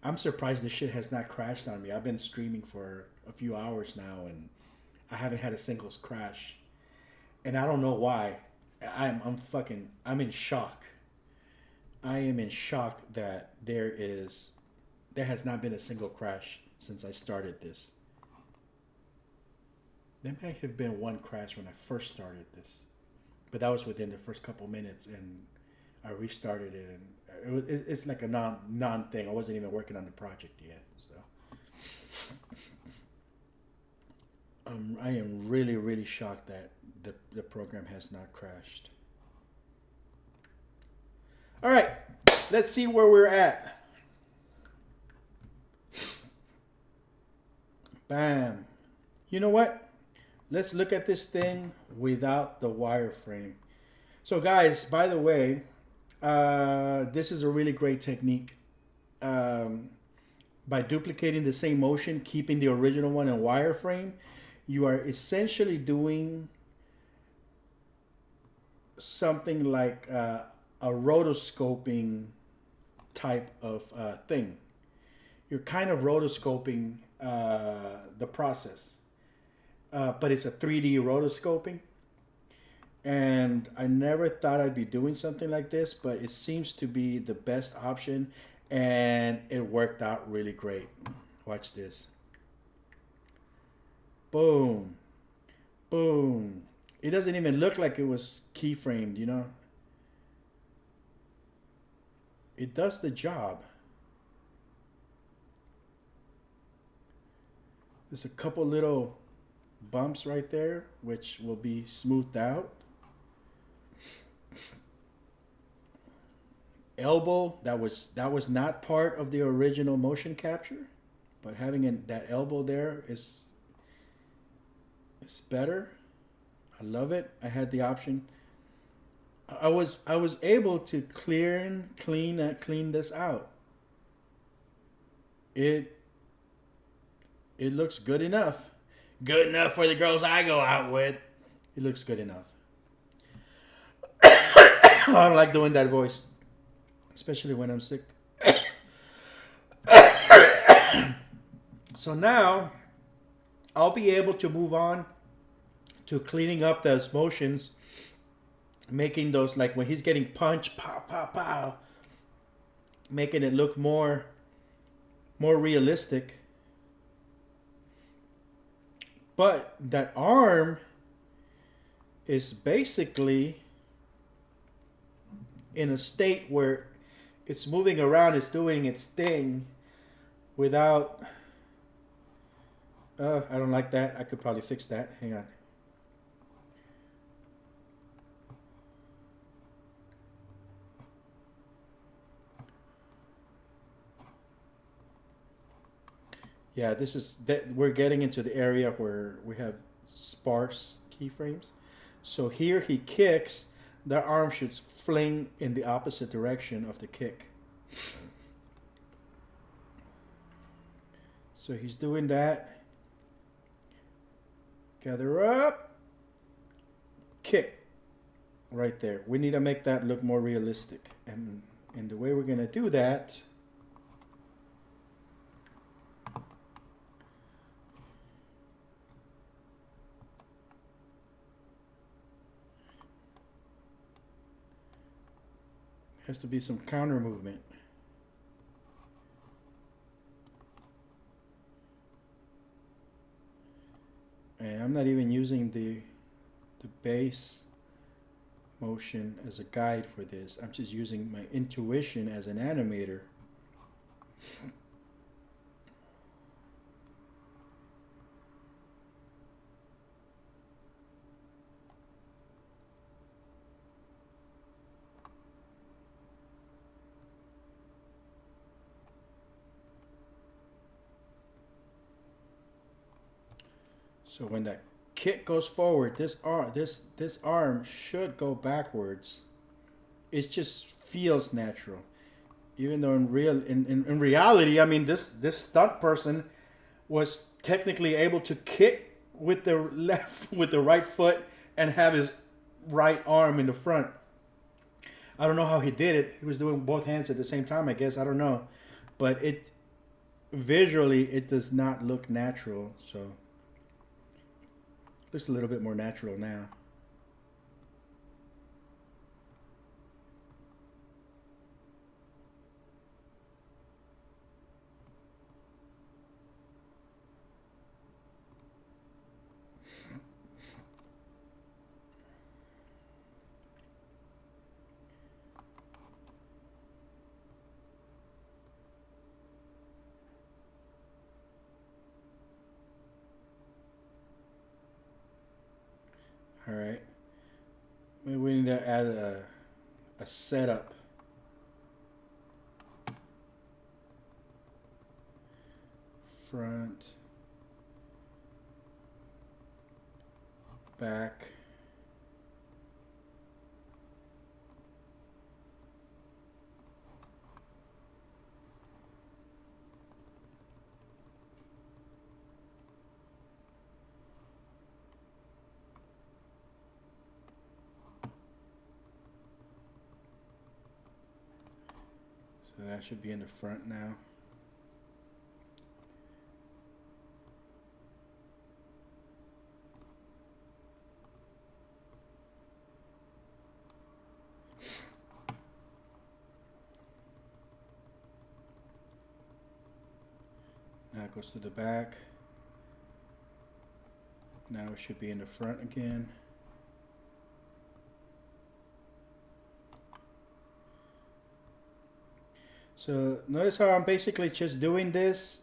I'm surprised this shit has not crashed on me. I've been streaming for a few hours now, and I haven't had a single crash. And I don't know why. I'm in shock. I am in shock that there has not been a single crash since I started this. There may have been one crash when I first started this, but that was within the first couple minutes, and I restarted it, and it's like a non thing. I wasn't even working on the project yet, so I am really, really shocked that the program has not crashed. All right, let's see where we're at. Bam. You know what? Let's look at this thing without the wireframe. So guys, by the way, this is a really great technique. By duplicating the same motion, keeping the original one in wireframe, you are essentially doing something like a rotoscoping type of thing. You're kind of rotoscoping the process, but it's a 3D rotoscoping. And I never thought I'd be doing something like this, but it seems to be the best option, and it worked out really great. Watch this. Boom. Boom. It doesn't even look like it was keyframed, you know? It does the job. There's a couple little bumps right there, which will be smoothed out. Elbow, that was not part of the original motion capture. but having that elbow there is better. I love it. I had the option. I was able to clean this out. It looks good enough. Good enough for the girls I go out with. It looks good enough. I don't like doing that voice, especially when I'm sick. So now I'll be able to move on to cleaning up those motions, making those, like when he's getting punched, pow, pow, pow, making it look more realistic. But that arm is basically in a state where it's moving around, it's doing its thing without... I don't like that. I could probably fix that. Hang on. Yeah, this is that we're getting into the area where we have sparse keyframes. So here he kicks, the arm should fling in the opposite direction of the kick. So he's doing that. Gather up. Kick. Right there. We need to make that look more realistic. And the way we're going to do that has to be some counter movement. And I'm not even using the base motion as a guide for this. I'm just using my intuition as an animator. So when that kick goes forward, this arm should go backwards. It just feels natural, even though in reality, I mean, this stunt person was technically able to kick with the right foot and have his right arm in the front. I don't know how he did it. He was doing both hands at the same time, I guess. I don't know, but visually it does not look natural. So. Looks a little bit more natural now. All right. Maybe we need to add a setup. Front, back. So that should be in the front now. Now it goes to the back. Now it should be in the front again. So notice how I'm basically just doing this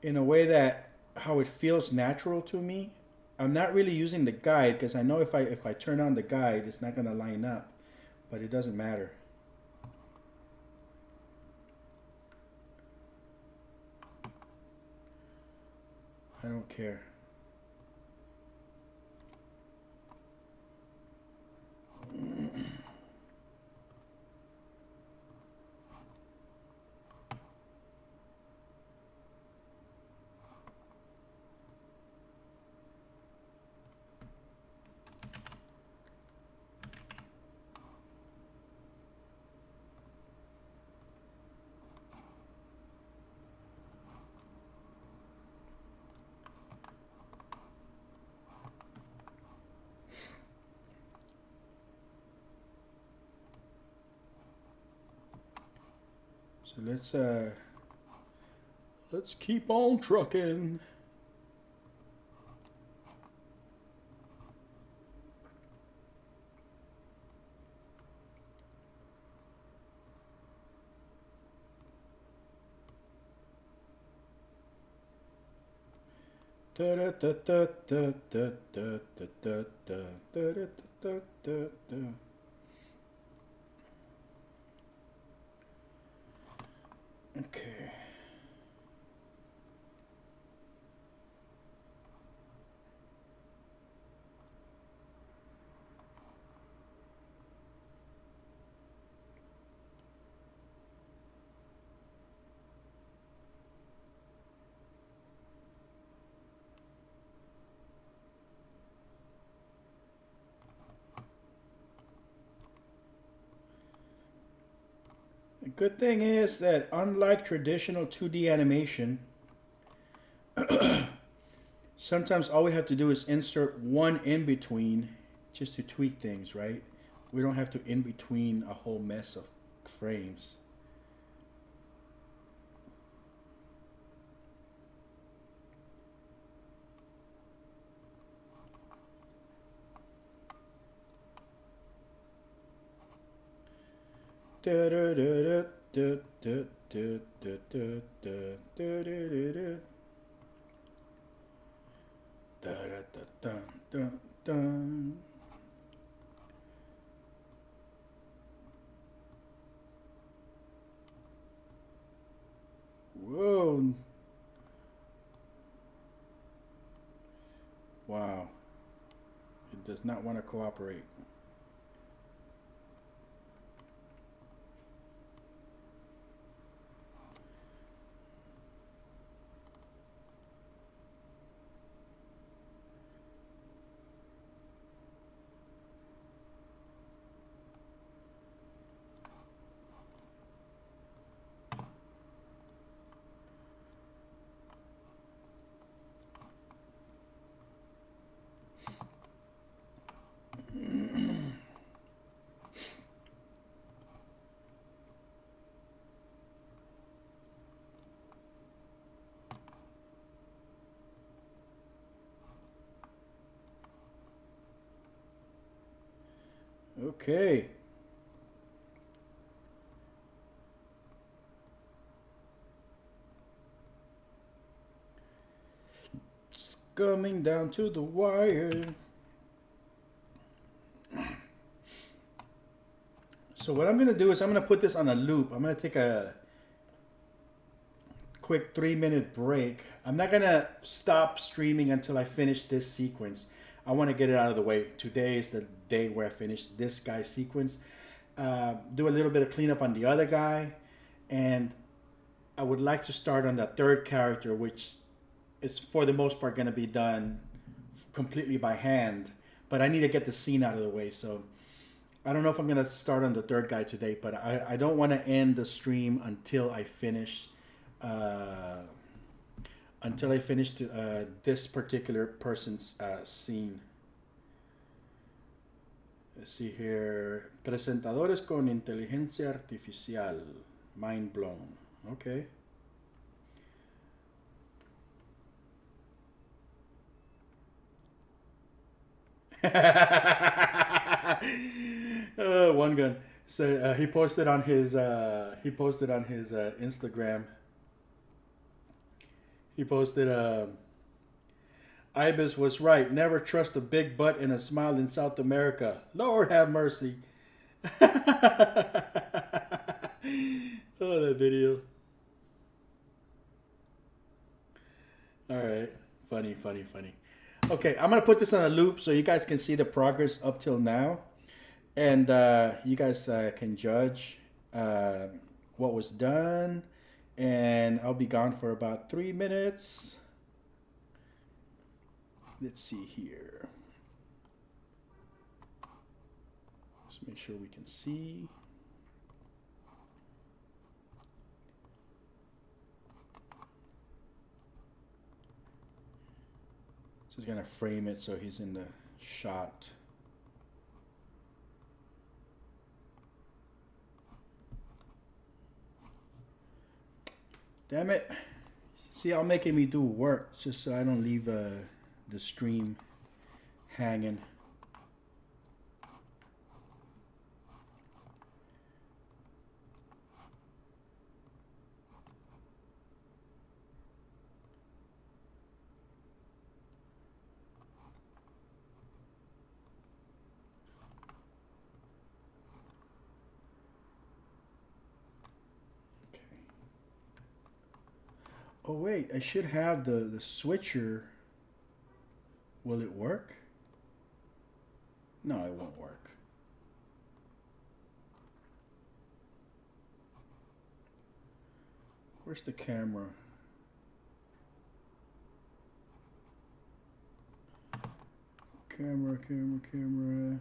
in a way that how it feels natural to me. I'm not really using the guide because I know if I turn on the guide, it's not going to line up, but it doesn't matter. I don't care. So let's keep on trucking. Da da da da da da da da da da da da da. Okay. The good thing is that unlike traditional 2D animation, sometimes all we have to do is insert one in between just to tweak things, right? We don't have to in between a whole mess of frames. Da da da da da da da da da da da da. Da da da da da. Whoa. Wow. It does not want to cooperate. Okay. It's coming down to the wire. So what I'm going to do is I'm going to put this on a loop. I'm going to take a quick 3-minute break. I'm not going to stop streaming until I finish this sequence. I want to get it out of the way. Today is the day where I finish this guy's sequence. Do a little bit of cleanup on the other guy. And I would like to start on the third character, which is for the most part going to be done completely by hand. But I need to get the scene out of the way. So I don't know if I'm going to start on the third guy today. But I don't want to end the stream until I finish this particular person's scene. Let's see here. Presentadores con inteligencia artificial. Mind blown. Okay. One gun. So he posted on his Instagram. He posted, Ibis was right. Never trust a big butt and a smile in South America. Lord have mercy. Oh, that video. All right, Funny. Okay, I'm gonna put this on a loop so you guys can see the progress up till now, and you guys can judge what was done. And I'll be gone for about 3 minutes. Let's see here. Let's make sure we can see. Just gonna frame it so he's in the shot. Damn it. See, y'all making me do work just so I don't leave the stream hanging. Oh wait, I should have the switcher. Will it work? No, it won't work. Where's the camera? Camera.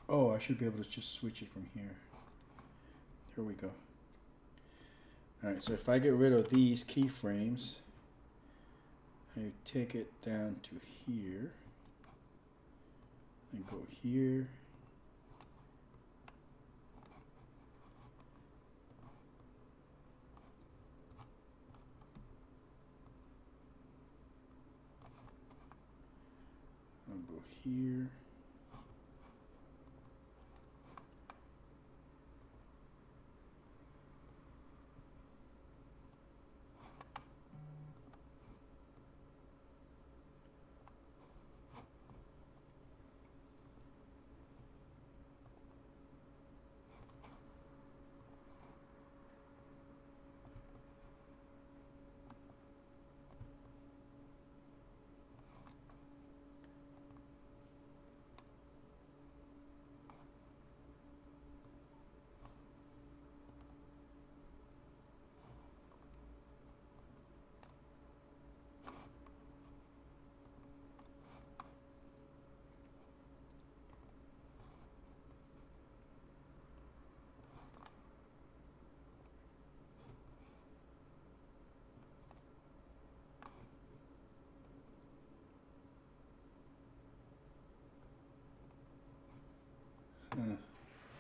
Oh, I should be able to just switch it from here. Here we go. Alright, so if I get rid of these keyframes, I take it down to here, and go here. I'll go here.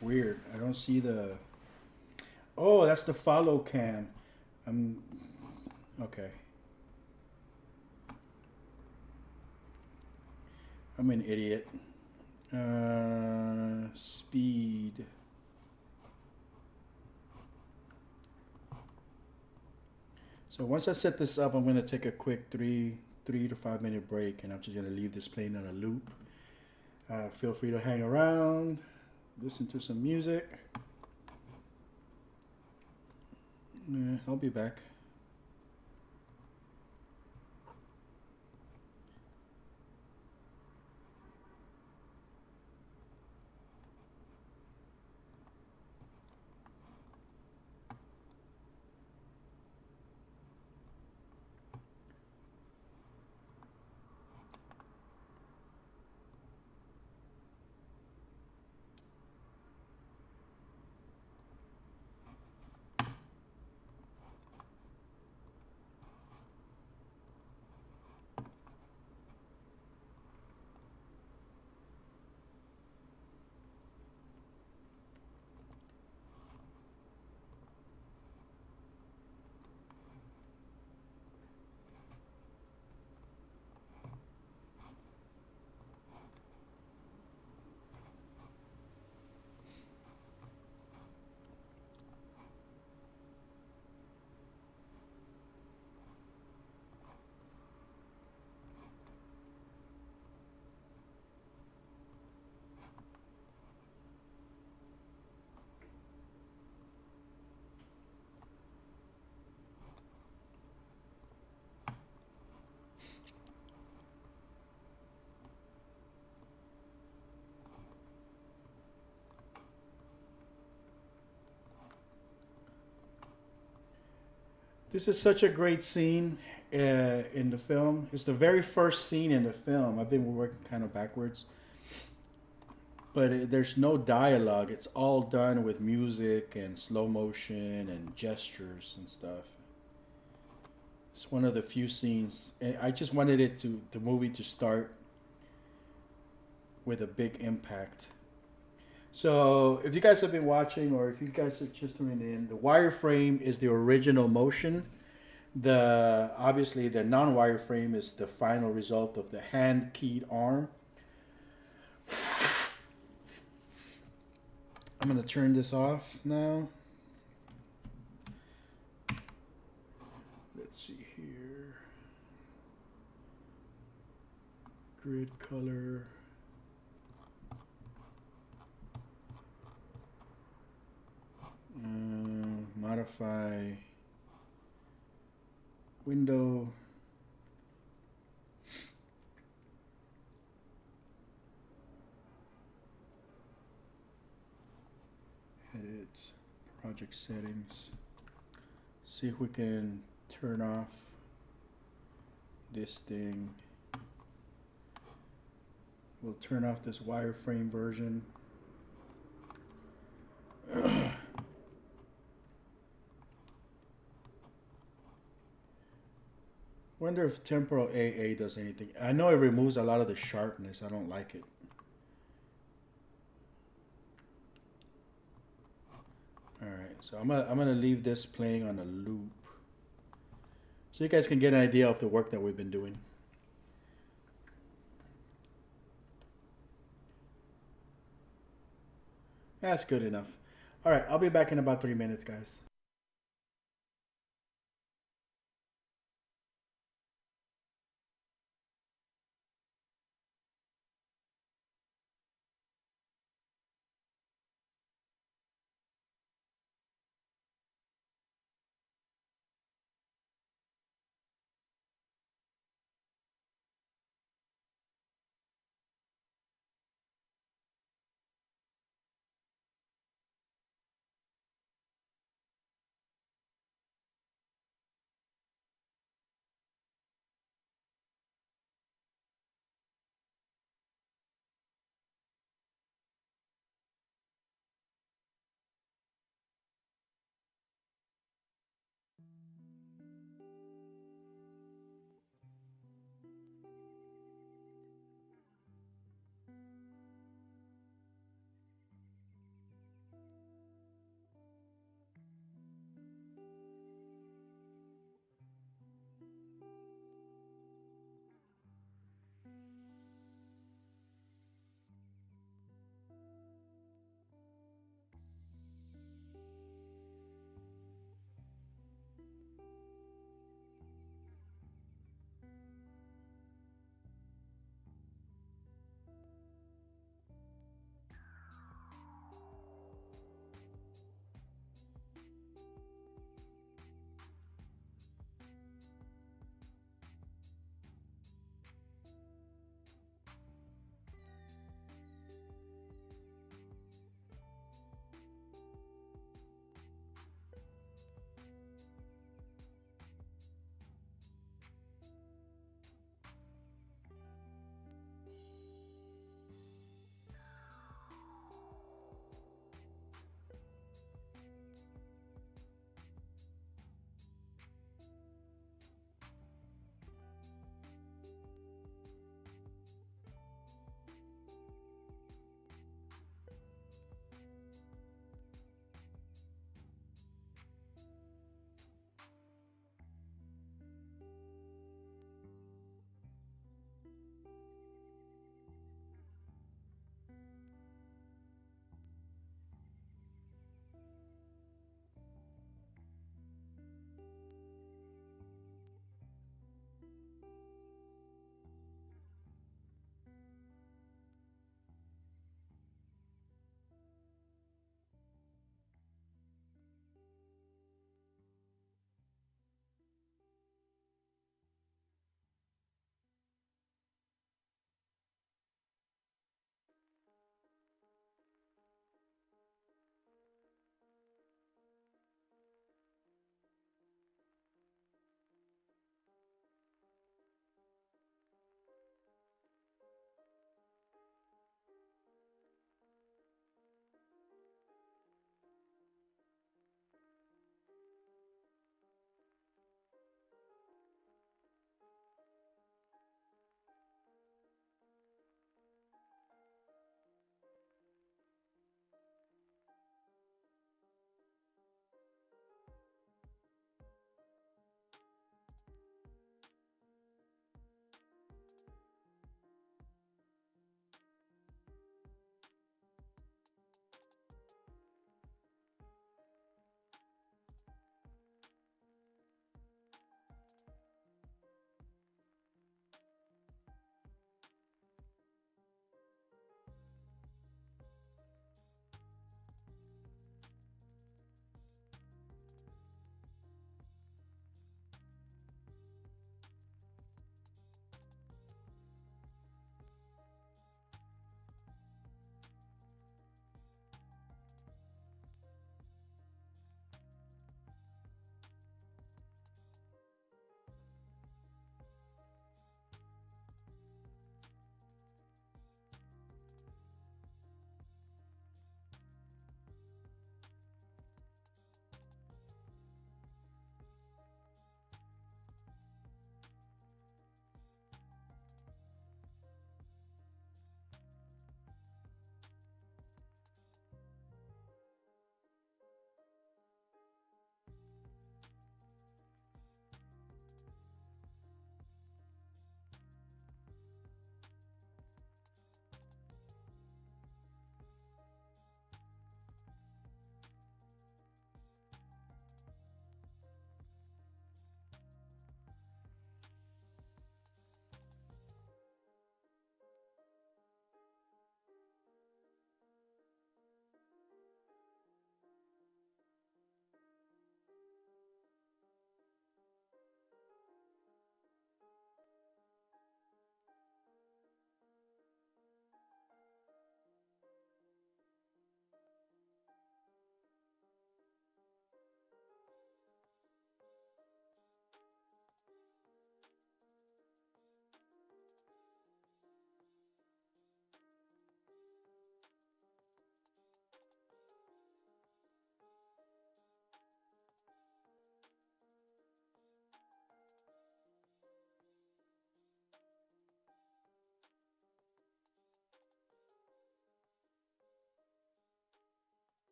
Weird. I don't see the... Oh, that's the follow cam. Okay. I'm an idiot. Speed. So once I set this up, I'm going to take a quick 3 to 5 minute break, and I'm just going to leave this playing on a loop. Feel free to hang around, listen to some music. I'll be back. This is such a great scene in the film. It's the very first scene in the film. I've been working kind of backwards, but there's no dialogue. It's all done with music and slow motion and gestures and stuff. It's one of the few scenes, and I just wanted the movie to start with a big impact. So, if you guys have been watching, or if you guys are just tuning in, the wireframe is the original motion. The obviously the non-wireframe is the final result of the hand-keyed arm. I'm gonna turn this off now. Let's see here. Grid color. Modify window. Edit project settings. See if we can turn off this thing. We'll turn off this wireframe version. Wonder if temporal AA does anything. I know it removes a lot of the sharpness. I don't like it. Alright, so I'm gonna leave this playing on a loop, so you guys can get an idea of the work that we've been doing. That's good enough. Alright, I'll be back in about 3 minutes, guys.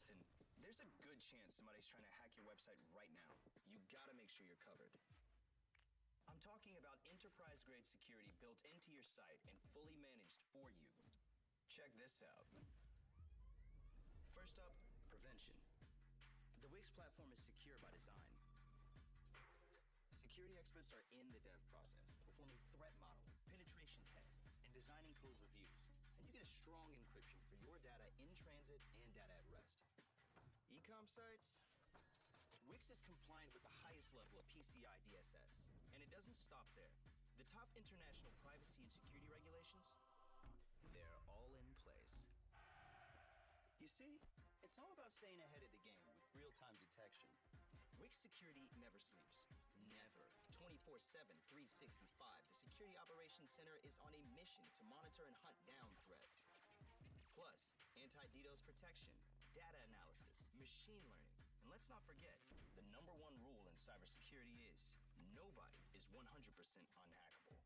Listen, there's a good chance somebody's trying to hack your website right now. You gotta make sure you're covered. I'm talking about enterprise-grade security built into your site and fully managed for you. Check this out. First up, prevention. The Wix platform is secure by design. Security experts are in the dev process, performing threat modeling, penetration tests, and designing code reviews. And you get a strong encryption for your data in transit and data at rest. E-com sites? Wix is compliant with the highest level of PCI DSS. And it doesn't stop there. The top international privacy and security regulations, they're all in place. You see, it's all about staying ahead of the game with real-time detection. Wix security never sleeps. Never. 24/7, 365. The Security Operations Center is on a mission to monitor and hunt down threats. Plus, anti-DDoS protection, data analysis, machine learning. And let's not forget, the #1 rule in cybersecurity is nobody is 100% unhackable.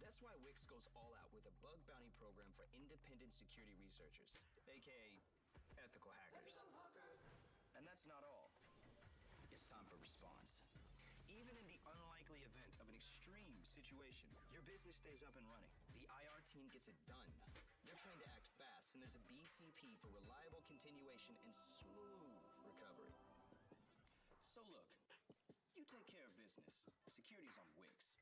That's why Wix goes all out with a bug bounty program for independent security researchers, aka ethical hackers. And that's not all. It's time for response. Even in the unlikely event of an extreme situation, your business stays up and running. The IR team gets it done. They're trained to act fast, and there's a BCP for reliable continuation and smooth recovery. So look, you take care of business. Security's on Wix.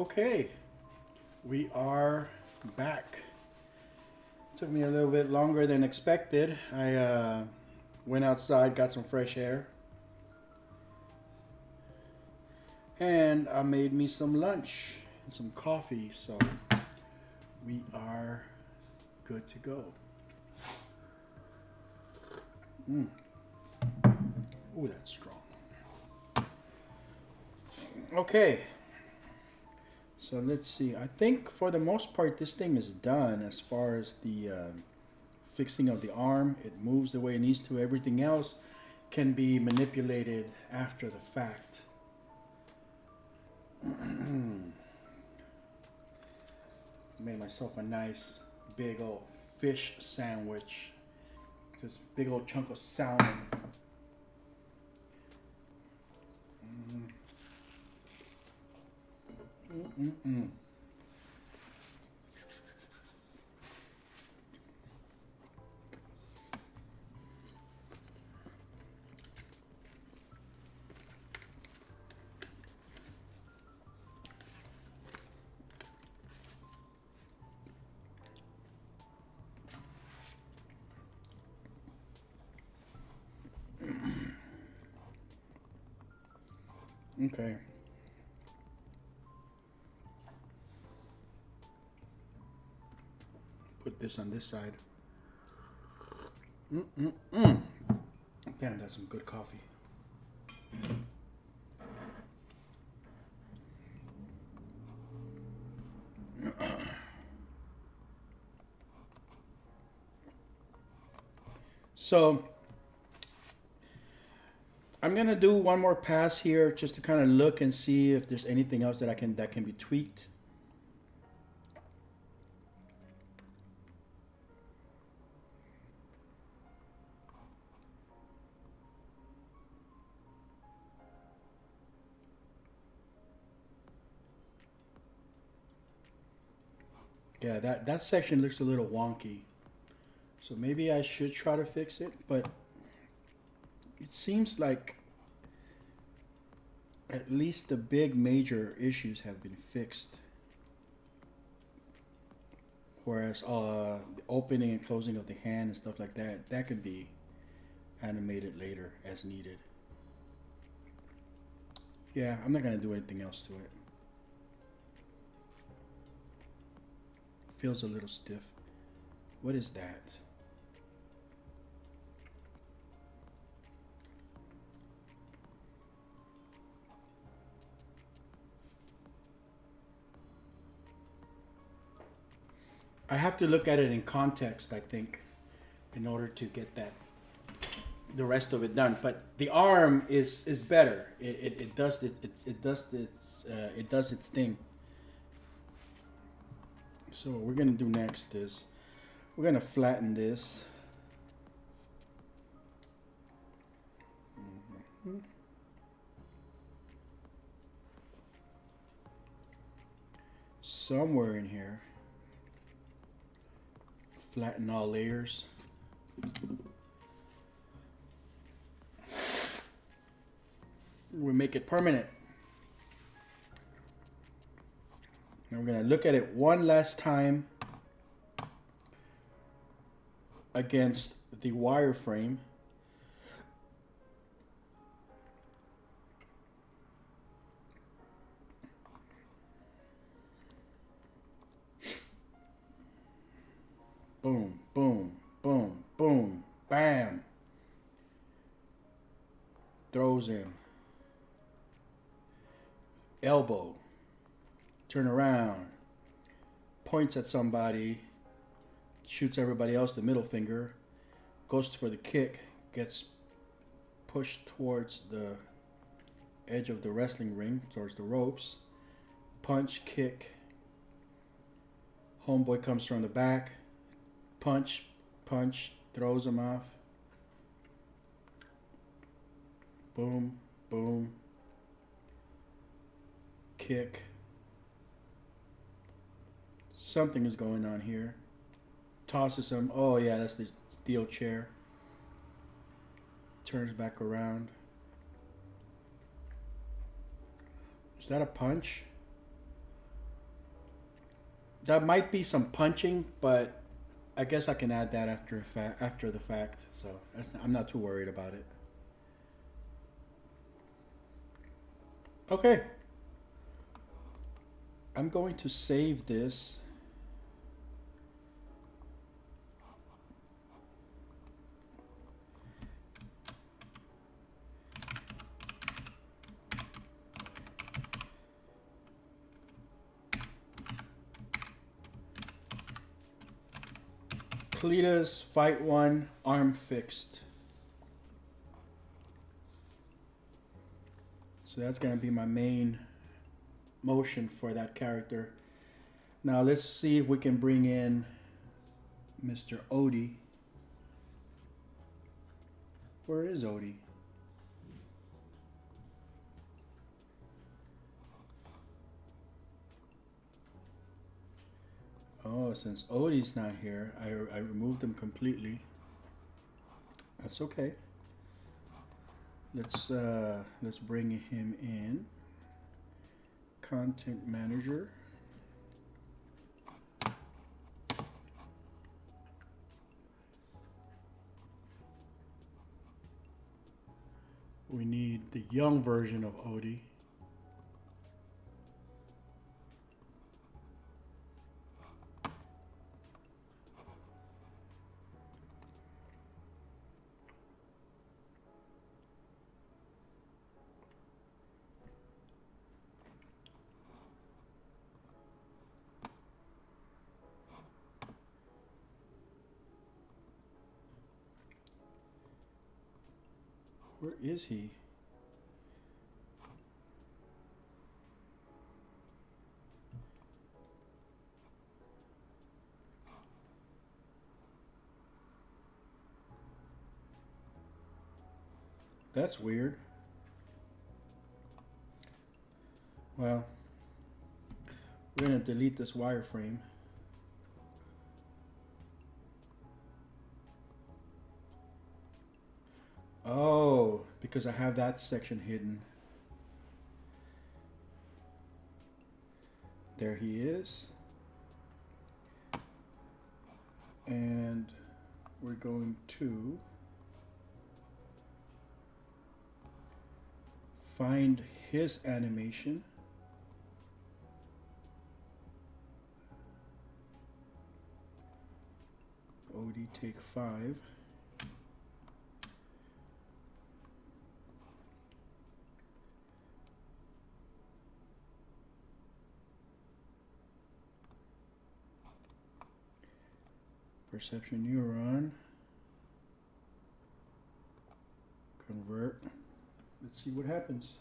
Okay, we are back. Took me a little bit longer than expected. I went outside, got some fresh air, and I made me some lunch and some coffee, so we are good to go. Ooh, that's strong. Okay. So let's see. I think for the most part, this thing is done as far as the fixing of the arm. It moves the way it needs to. Everything else can be manipulated after the fact. Made myself a nice big old fish sandwich. Just big old chunk of salmon. Okay. Put this on this side. Damn, that's some good coffee. So I'm gonna do one more pass here just to kind of look and see if there's anything else that can be tweaked. Yeah, that section looks a little wonky. So maybe I should try to fix it, but it seems like at least the big major issues have been fixed. Whereas the opening and closing of the hand and stuff like that, that can be animated later as needed. Yeah, I'm not gonna do anything else to it. Feels a little stiff. What is that? I have to look at it in context, I think, in order to get the rest of it done. But the arm is better. It does its thing. So what we're gonna do next is we're gonna flatten this. Somewhere in here. Flatten all layers. We make it permanent. And we're going to look at it one last time against the wireframe. Boom, boom, boom, boom, bam. Throws in. Elbow. Turn around. Points at somebody. Shoots everybody else the middle finger. Goes for the kick. Gets pushed towards the edge of the wrestling ring, towards the ropes. Punch, kick. Homeboy comes from the back. Punch, punch, throws him off. Boom, boom. Kick. Something is going on here. Tosses him. Oh yeah, that's the steel chair. Turns back around. Is that a punch? That might be some punching, but I guess I can add that after the fact. So I'm not too worried about it. Okay. I'm going to save this. Cletus, fight 1, arm fixed. So that's going to be my main motion for that character. Now let's see if we can bring in Mr. Odie. Where is Odie? Oh, since Odie's not here, I removed him completely. That's okay. Let's bring him in. Content manager. We need the young version of Odie. Where is he? That's weird. Well, we're going to delete this wireframe. Oh, because I have that section hidden. There he is. And we're going to find his animation. Odie take 5. Perception neuron. Convert. Let's see what happens.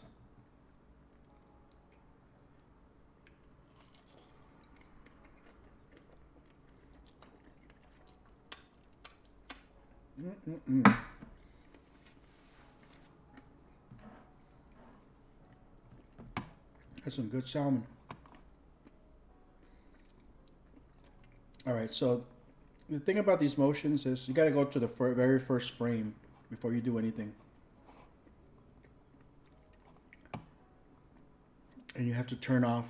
That's some good salmon. All right, so the thing about these motions is you got to go to the very first frame before you do anything. And you have to turn off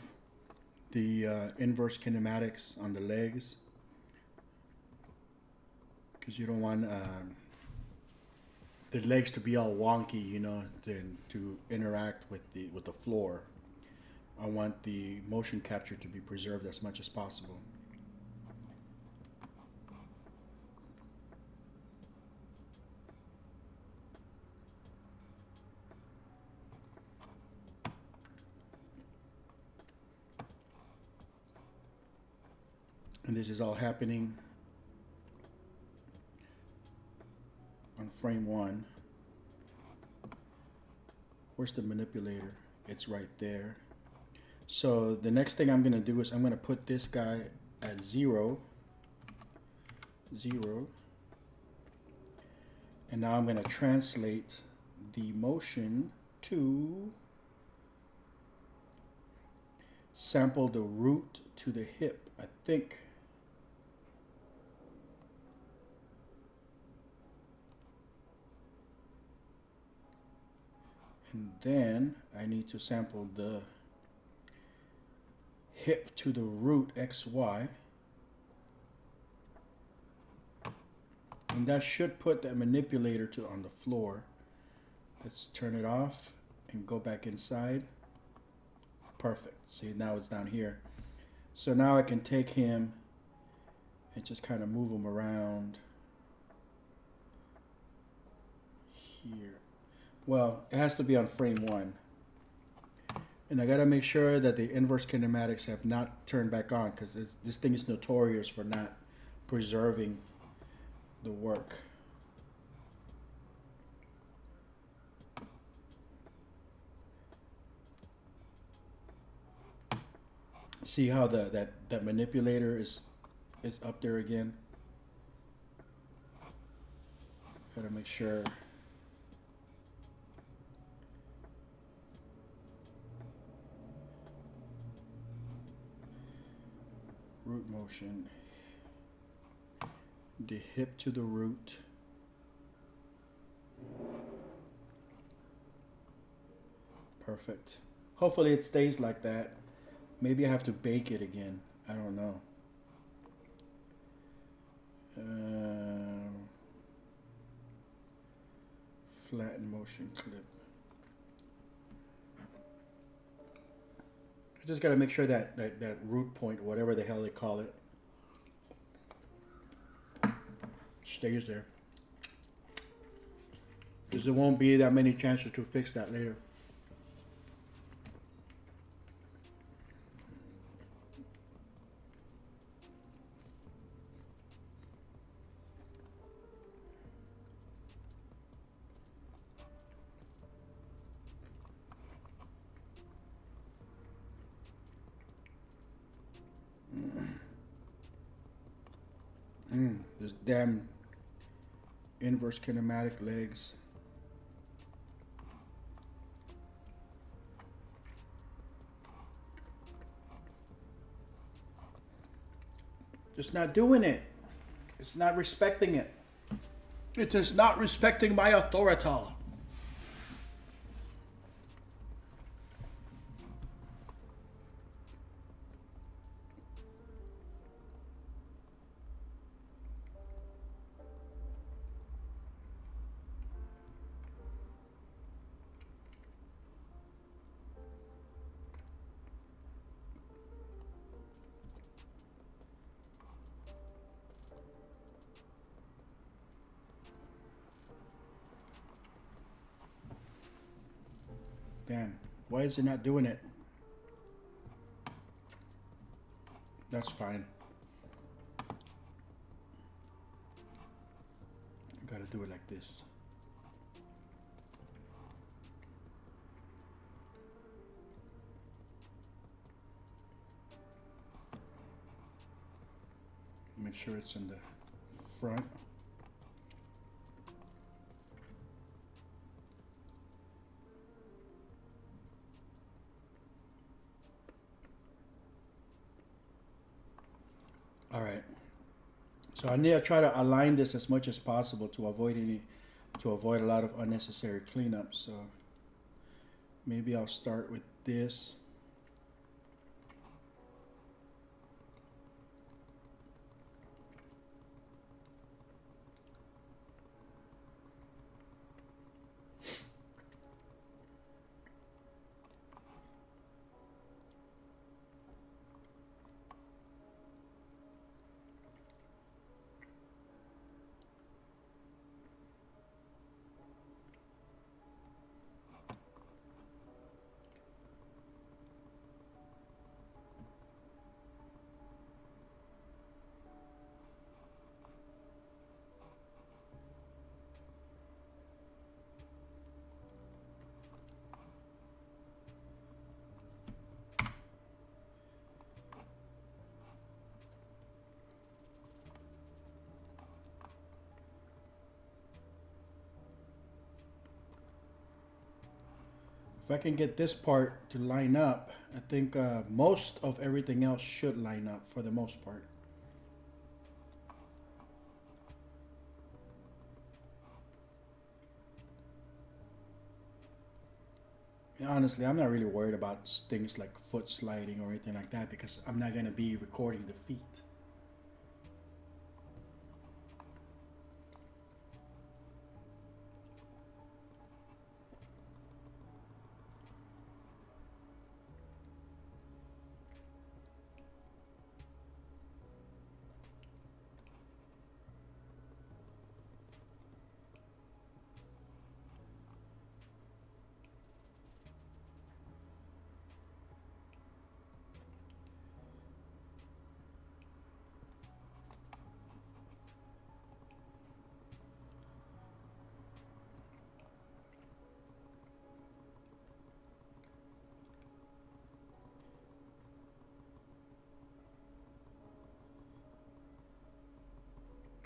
the inverse kinematics on the legs, because you don't want the legs to be all wonky, you know, to interact with the floor. I want the motion capture to be preserved as much as possible. And this is all happening on frame 1. Where's the manipulator? It's right there. So the next thing I'm going to do is I'm going to put this guy at 0. And now I'm going to translate the motion to sample the root to the hip, I think. And then I need to sample the hip to the root XY. And that should put that manipulator to on the floor. Let's turn it off and go back inside. Perfect. See, now it's down here. So now I can take him and just kind of move him around here. Well, it has to be on frame 1. And I gotta make sure that the inverse kinematics have not turned back on, because this thing is notorious for not preserving the work. See how that manipulator is up there again? Gotta make sure. Root motion. The hip to the root. Perfect. Hopefully it stays like that. Maybe I have to bake it again. I don't know. Flatten motion clip. I just got to make sure that root point, whatever the hell they call it, stays there. Because there won't be that many chances to fix that later. Those damn inverse kinematic legs. Just not doing it. It's not respecting it. It is not respecting my authority. Damn, why is it not doing it? That's fine. I gotta do it like this. Make sure it's in the front. All right. So I need to try to align this as much as possible to avoid a lot of unnecessary cleanup. So maybe I'll start with this. If I can get this part to line up, I think most of everything else should line up for the most part. Honestly, I'm not really worried about things like foot sliding or anything like that because I'm not going to be recording the feet.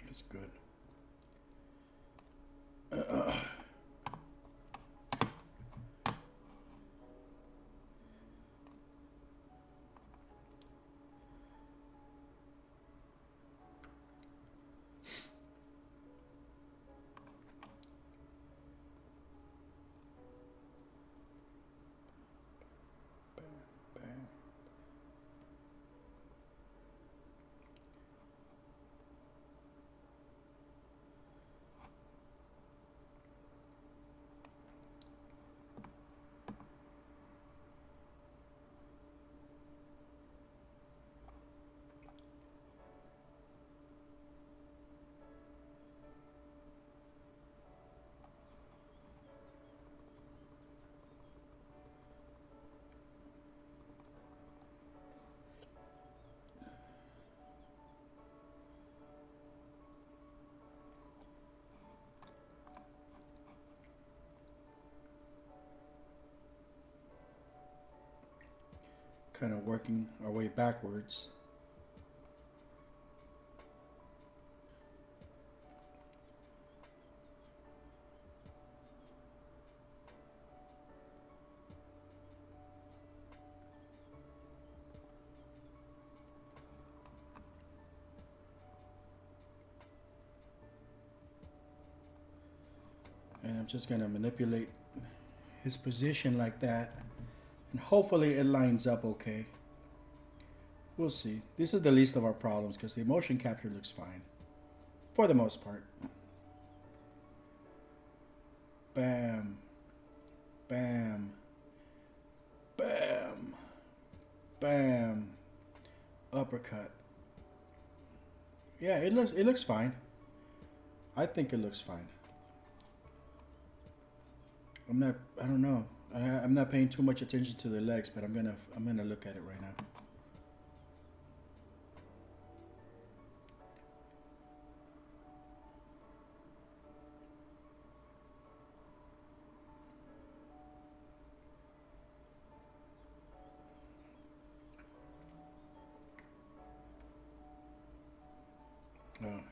That's good. Bam. Kind of working our way backwards. And I'm just going to manipulate his position like that. And hopefully it lines up okay. We'll see. This is the least of our problems because the motion capture looks fine. For the most part. Bam. Bam. Bam. Bam. Uppercut. Yeah, it looks fine. I think it looks fine. I don't know. I'm not paying too much attention to the legs, but I'm gonna look at it right now.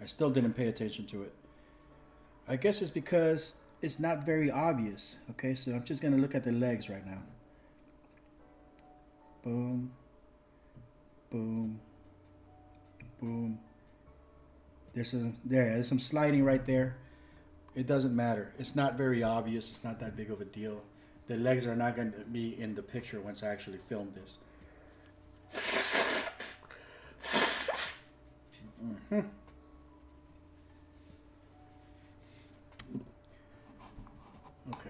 I still didn't pay attention to it. I guess it's because it's not very obvious. Okay, so I'm just gonna look at the legs right now. Boom, boom, boom. There's some sliding right there. It doesn't matter. It's not very obvious. It's not that big of a deal. The legs are not going to be in the picture once I actually film this. Mm-hmm. Okay.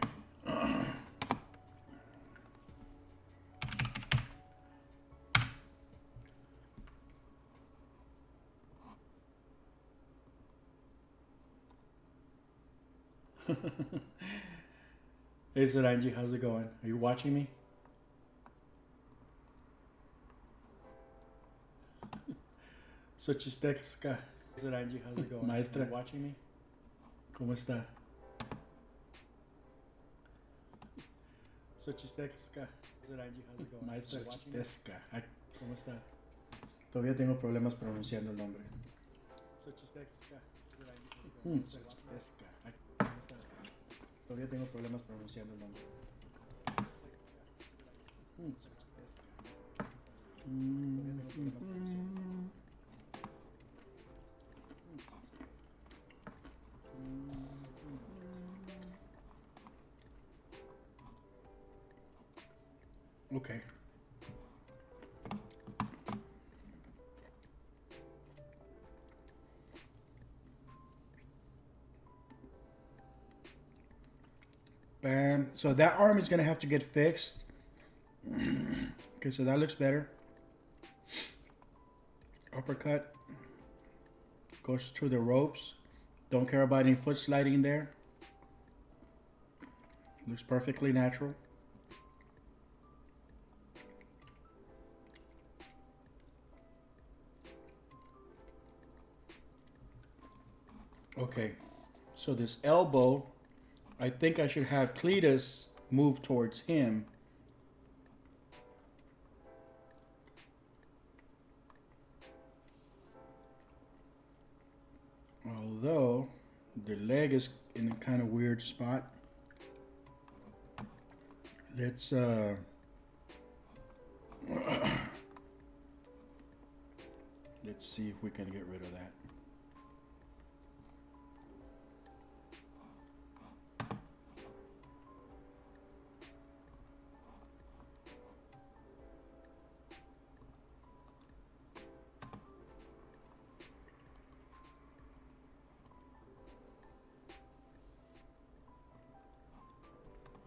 Hey, Saranji, how's it going? Are you watching me? Xochistecca. Saranji, how's it going? Maestra. Are you watching me? ¿Cómo está? Xochistecca. Saranji, how's it going? Maestra Xochistecca. ¿Cómo está? Todavía tengo problemas pronunciando el nombre. Xochistecca. Xochistecca. Todavía tengo problemas pronunciando el nombre. Okay. Bam. So that arm is going to have to get fixed. Okay, so that looks better. Uppercut. Goes through the ropes. Don't care about any foot sliding there. Looks perfectly natural. Okay, so this elbow, I think I should have Cletus move towards him. Although the leg is in a kind of weird spot. Let's let's see if we can get rid of that.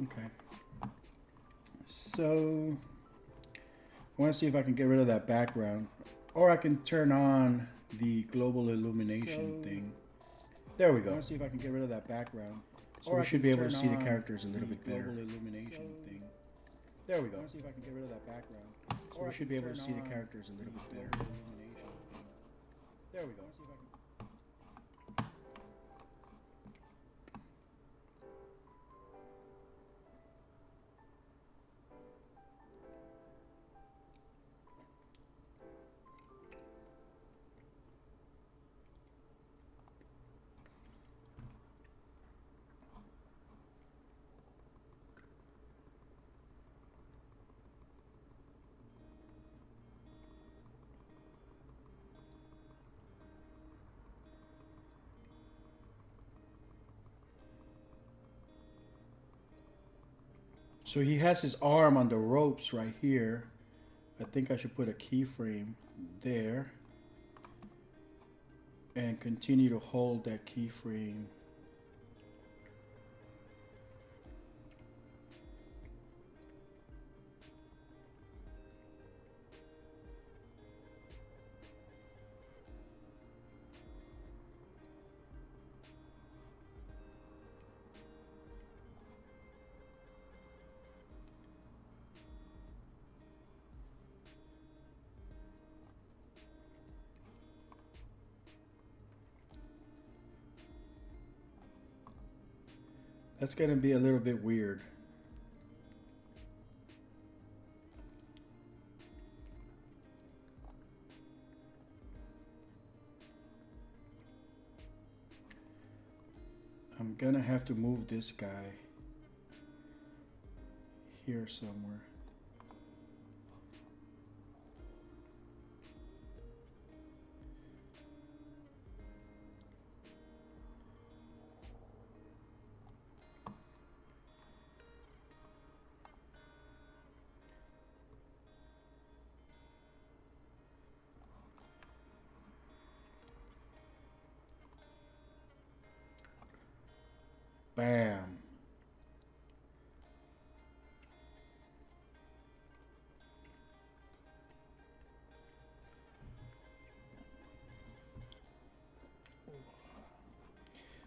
Okay. So I want to see if I can get rid of that background, or I can turn on the global illumination thing. There we go. I want to see if I can get rid of that background, so we should be able to see the characters a little bit better. Global illumination thing. There we go. I want to see if I can get rid of that background, so we should be able to see the characters a little bit better. There we go. So he has his arm on the ropes right here. I think I should put a keyframe there and continue to hold that keyframe. That's going to be a little bit weird. I'm going to have to move this guy here somewhere. Bam.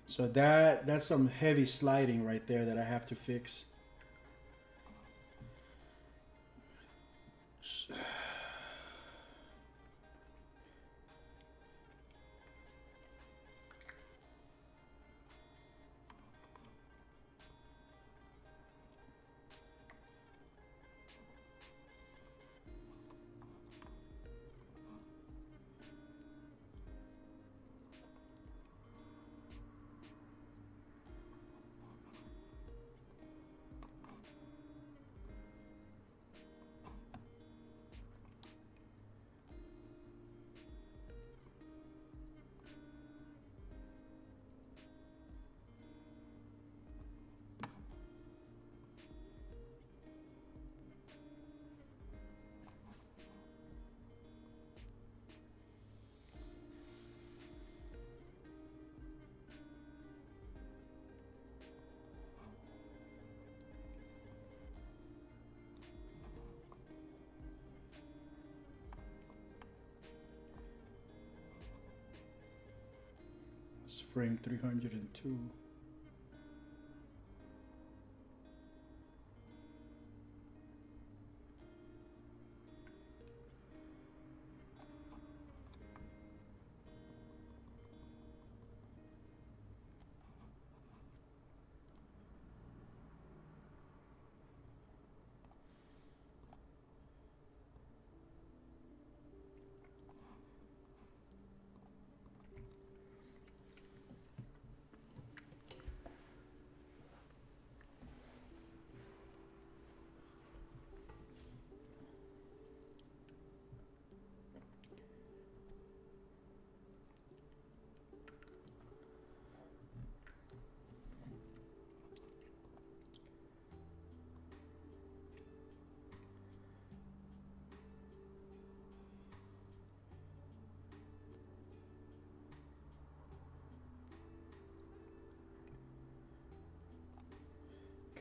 So that's some heavy sliding right there that I have to fix. frame 302.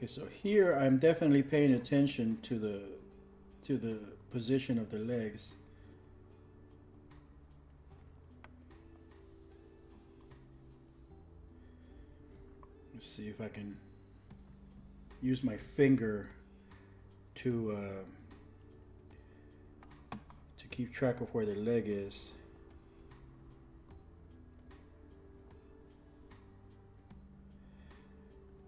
Okay, so here I'm definitely paying attention to the position of the legs. Let's see if I can use my finger to keep track of where the leg is.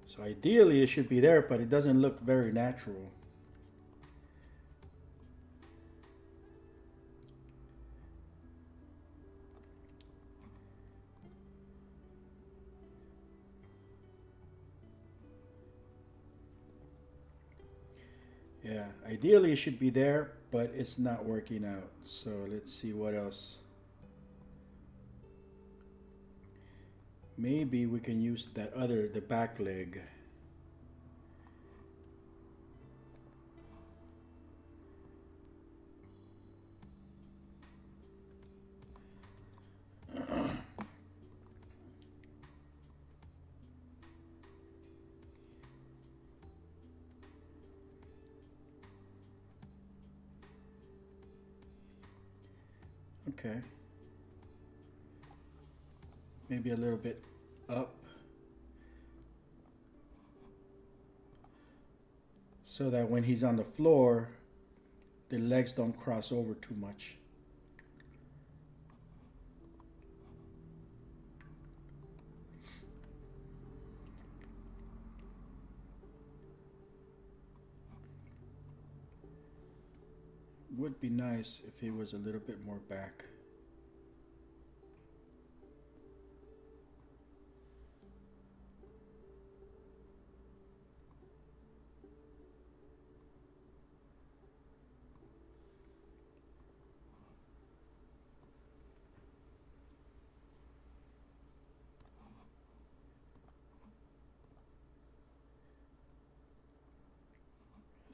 So ideally it should be there, but it doesn't look very natural. Yeah, ideally it should be there, but it's not working out. So let's see what else. Maybe we can use the back leg. Okay. Maybe a little bit up. So that when he's on the floor, the legs don't cross over too much. Would be nice if he was a little bit more back.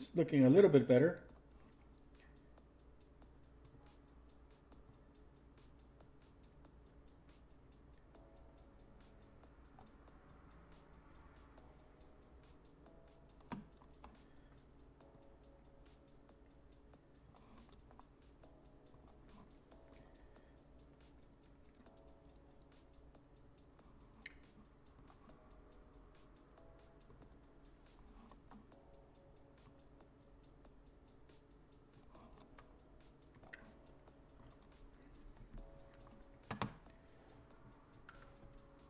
It's looking a little bit better.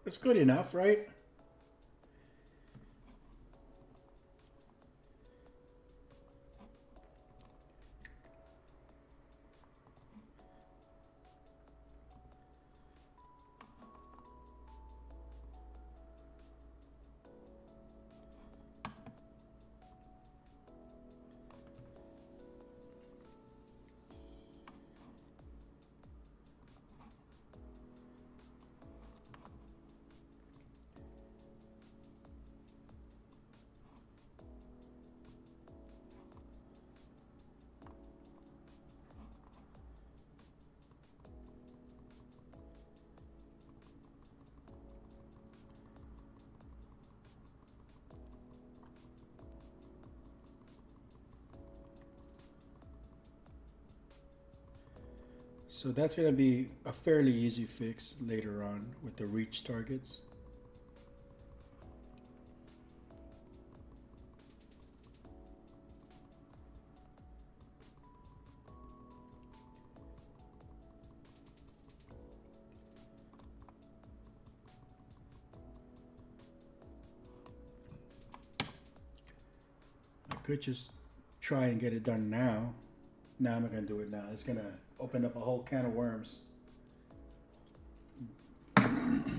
It's good enough, right? So that's going to be a fairly easy fix later on with the reach targets. I could just try and get it done now. No, I'm not going to do it now. It's going to open up a whole can of worms. Mm-hmm.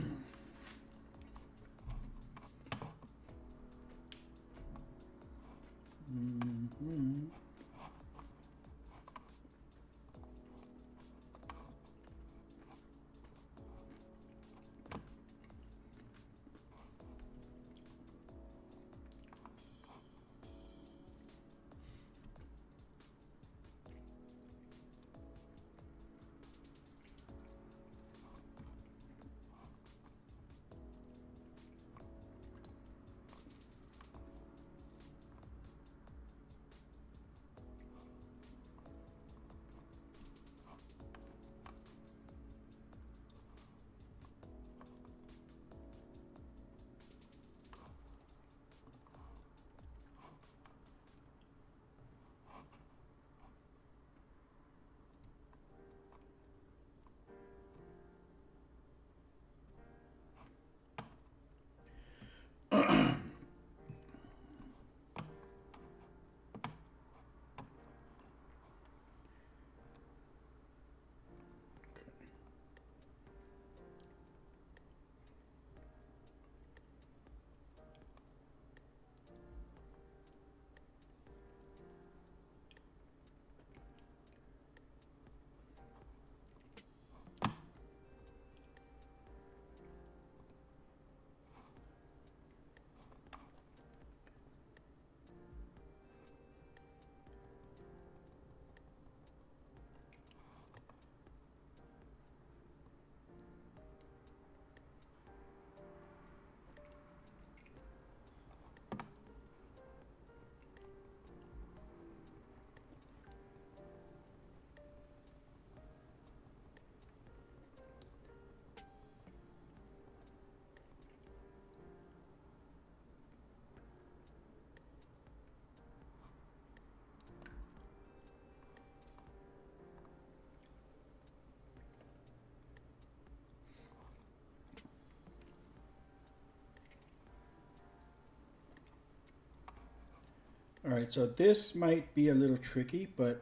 All right, so this might be a little tricky, but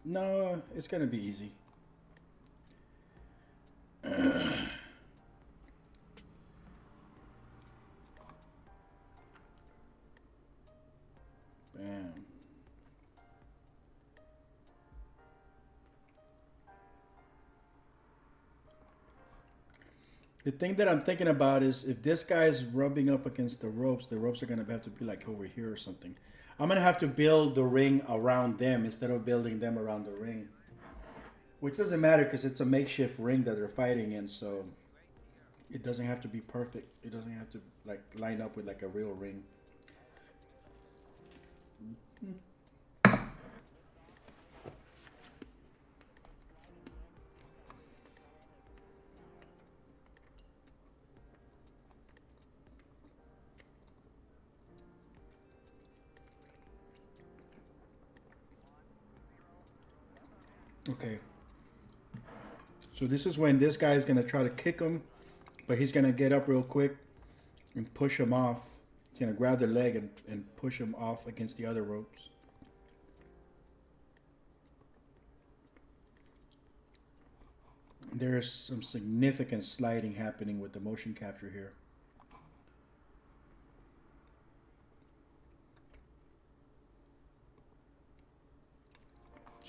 no, it's gonna be easy. Bam. The thing that I'm thinking about is if this guy's rubbing up against the ropes are gonna have to be like over here or something. I'm gonna have to build the ring around them instead of building them around the ring. Which doesn't matter because it's a makeshift ring that they're fighting in, so it doesn't have to be perfect. It doesn't have to like line up with like a real ring. Okay. So this is when this guy is going to try to kick him, but he's going to get up real quick and push him off. He's going to grab the leg and push him off against the other ropes. There's some significant sliding happening with the motion capture here.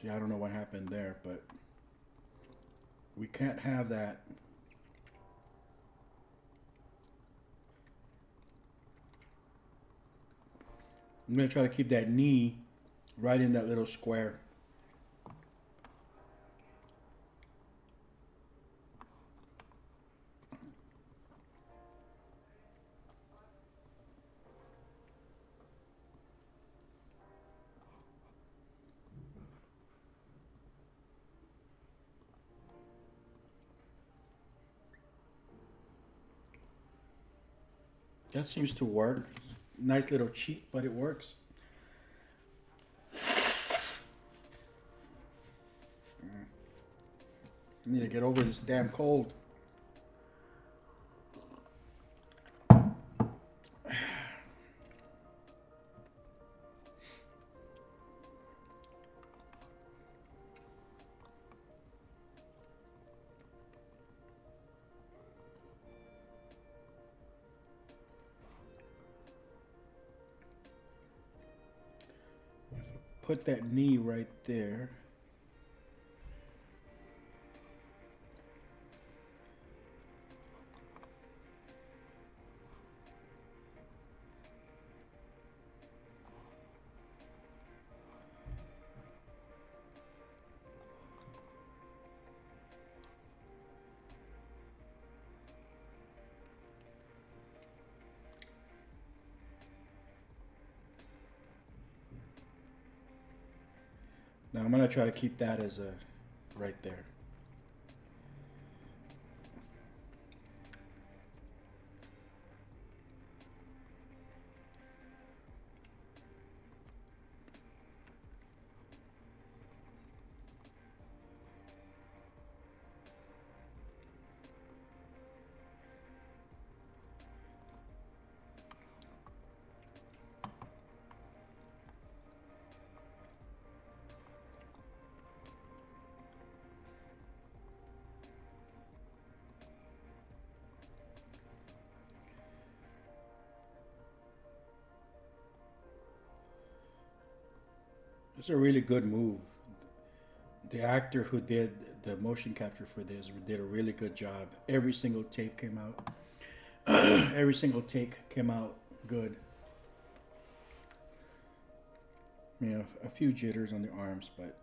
See, I don't know what happened there, but we can't have that. I'm going to try to keep that knee right in that little square. That seems to work. Nice little cheat, but it works. I need to get over this damn cold. Put that knee right there. Now I'm gonna try to keep that as a right there. It's a really good move. The actor who did the motion capture for this did a really good job. Every single tape came out. Every single take came out good. You know, a few jitters on the arms, but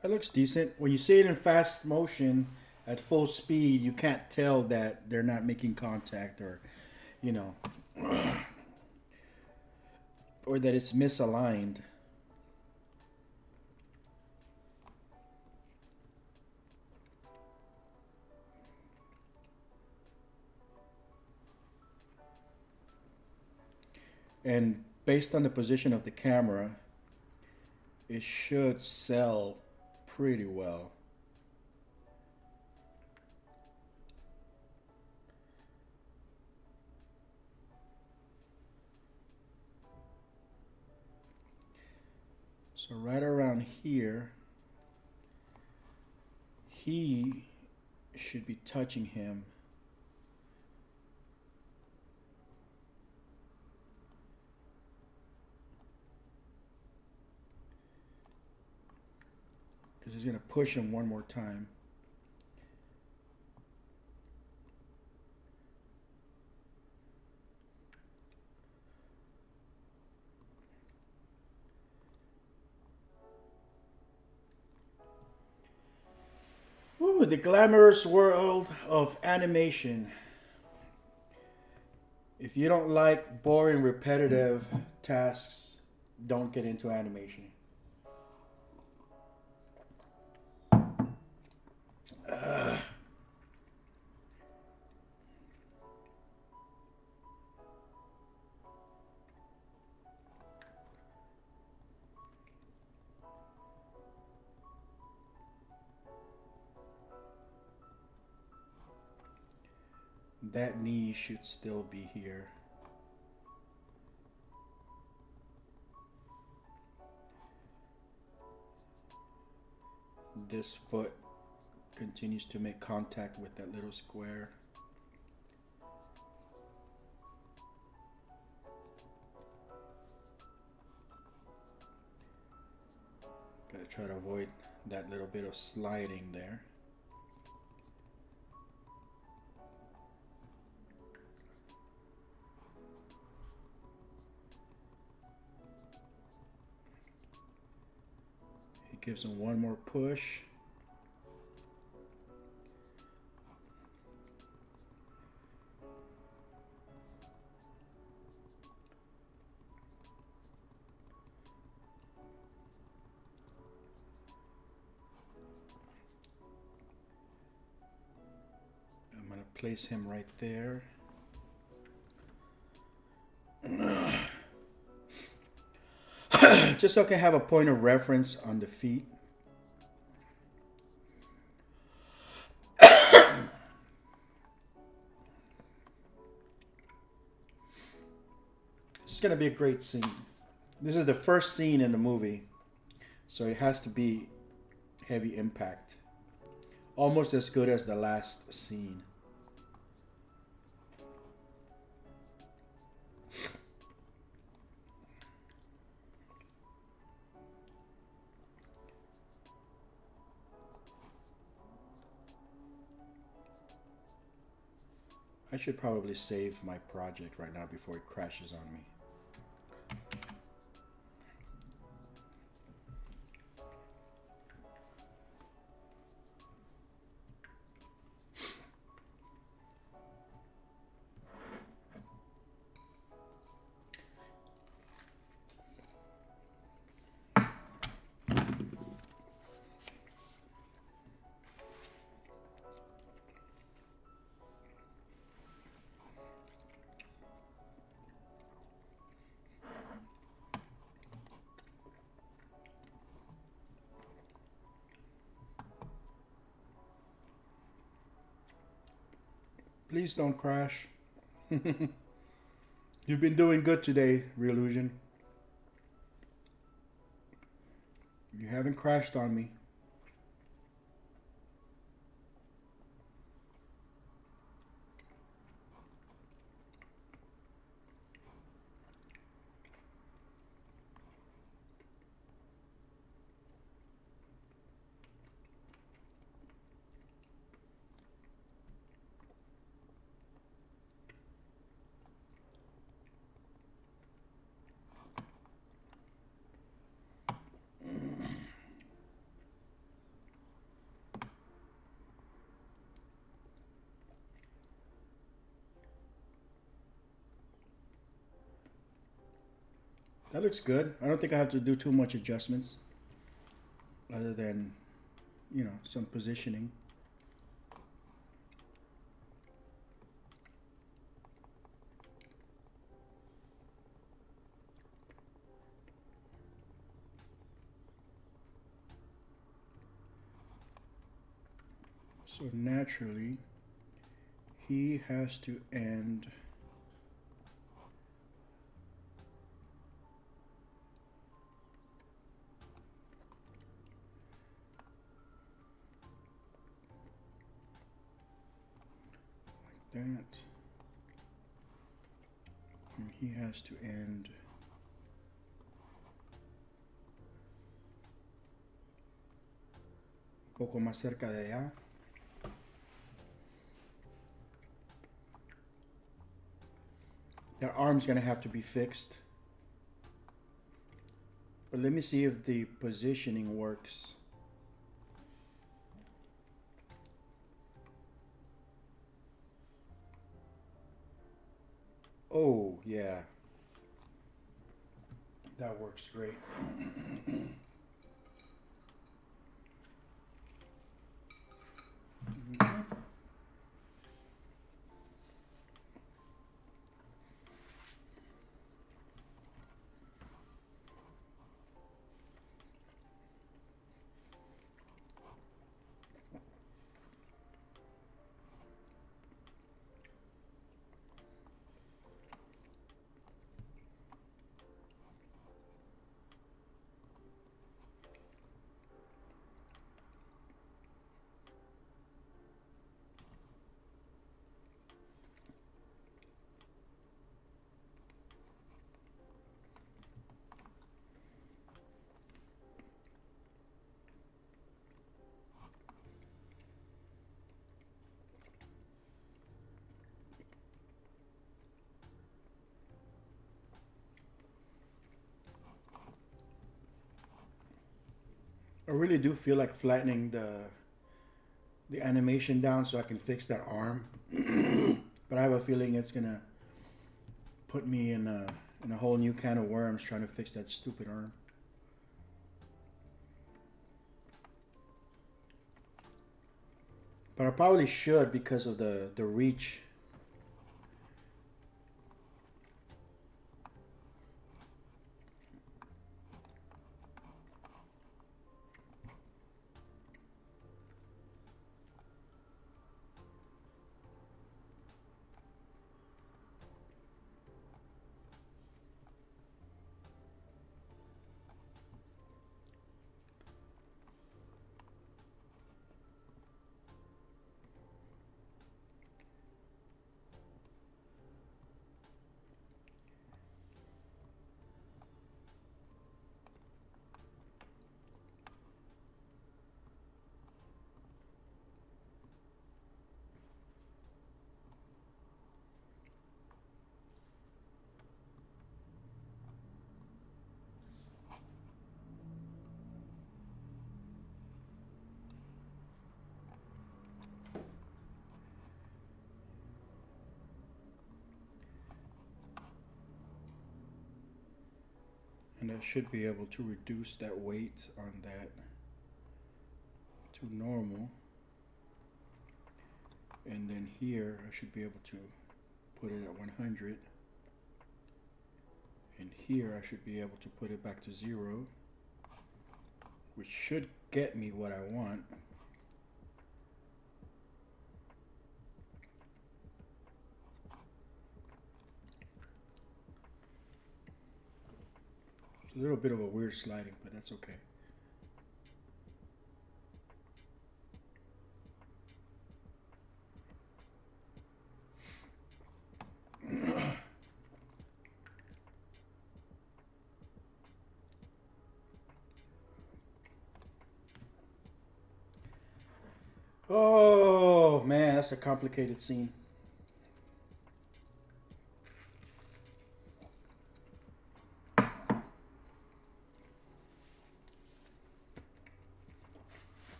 that looks decent. When you see it in fast motion at full speed, you can't tell that they're not making contact or, you know, or that it's misaligned. And based on the position of the camera, it should sell pretty well. So right around here, he should be touching him. Because he's going to push him one more time. Ooh, the glamorous world of animation. If you don't like boring, repetitive tasks, don't get into animation. That knee should still be here. This foot continues to make contact with that little square. Gotta try to avoid that little bit of sliding there. He gives him one more push. I'm going to place him right there. Just so I can have a point of reference on the feet. This is going to be a great scene. This is the first scene in the movie, so it has to be heavy impact. Almost as good as the last scene. I should probably save my project right now before it crashes on me. Please don't crash. You've been doing good today, Reallusion. You haven't crashed on me. That looks good. I don't think I have to do too much adjustments other than, you know, some positioning. So naturally, he has to end like that. And he has to end un poco más cerca de allá. That arm's gonna have to be fixed. But let me see if the positioning works. Oh, yeah. That works great. I really do feel like flattening the animation down so I can fix that arm. But I have a feeling it's gonna put me in a whole new can of worms trying to fix that stupid arm. But I probably should because of the reach. And I should be able to reduce that weight on that to normal. And then here I should be able to put it at 100. And here I should be able to put it back to 0, which should get me what I want. It's a little bit of a weird sliding, but that's okay. Oh man, that's a complicated scene.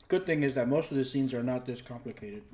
Good thing is that most of the scenes are not this complicated.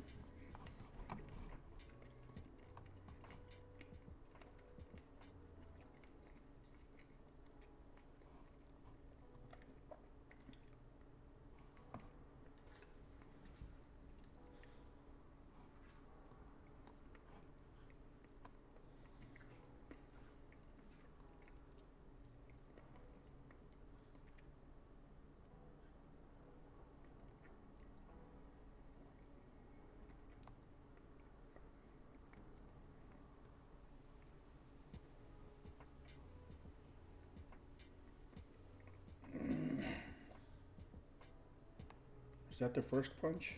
Is that the first punch?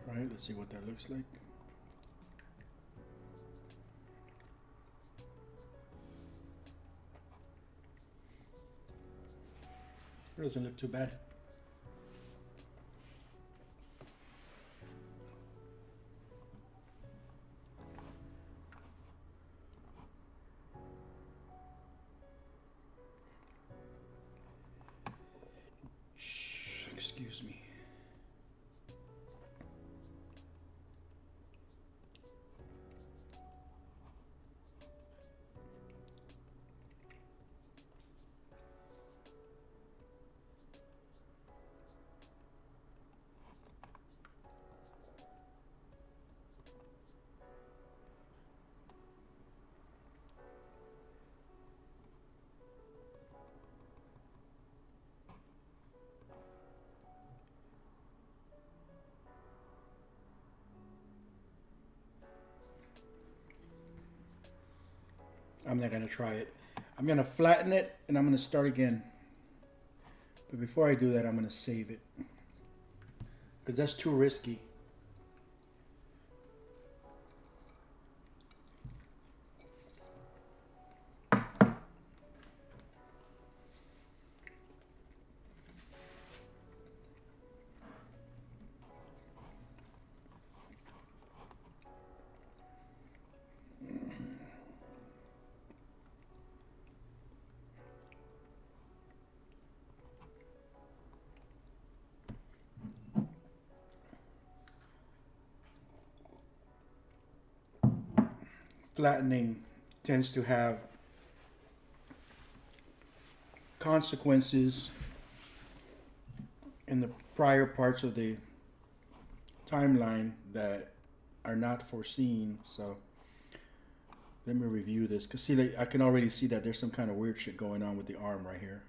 All right, let's see what that looks like. It doesn't look too bad. Excuse me. I'm not gonna try it. I'm gonna flatten it and I'm gonna start again. But before I do that, I'm gonna save it. Because that's too risky. Flattening tends to have consequences in the prior parts of the timeline that are not foreseen. So let me review this, because see, I can already see that there's some kind of weird shit going on with the arm right here.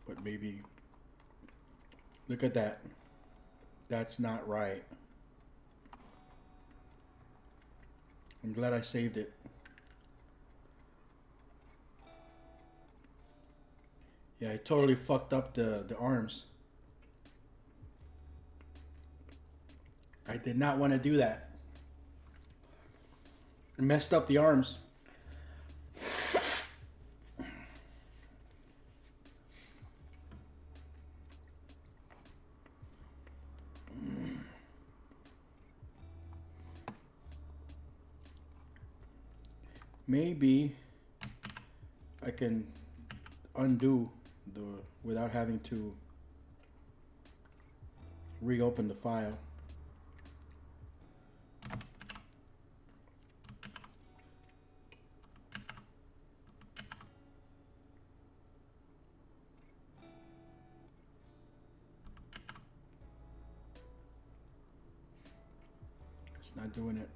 But maybe, look at that. That's not right. I'm glad I saved it. Yeah, I totally fucked up the arms. I did not want to do that. I messed up the arms. Maybe I can undo without having to reopen the file. It's not doing it.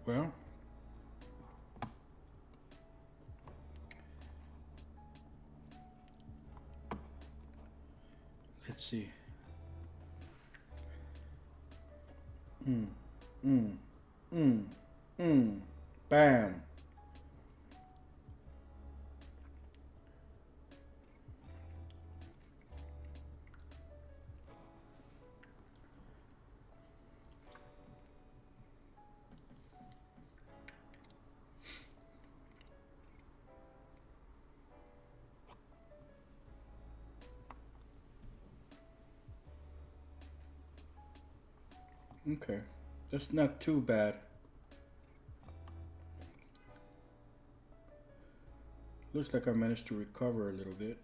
Well, let's see. Mm, mm, bam. Okay, that's not too bad. Looks like I managed to recover a little bit.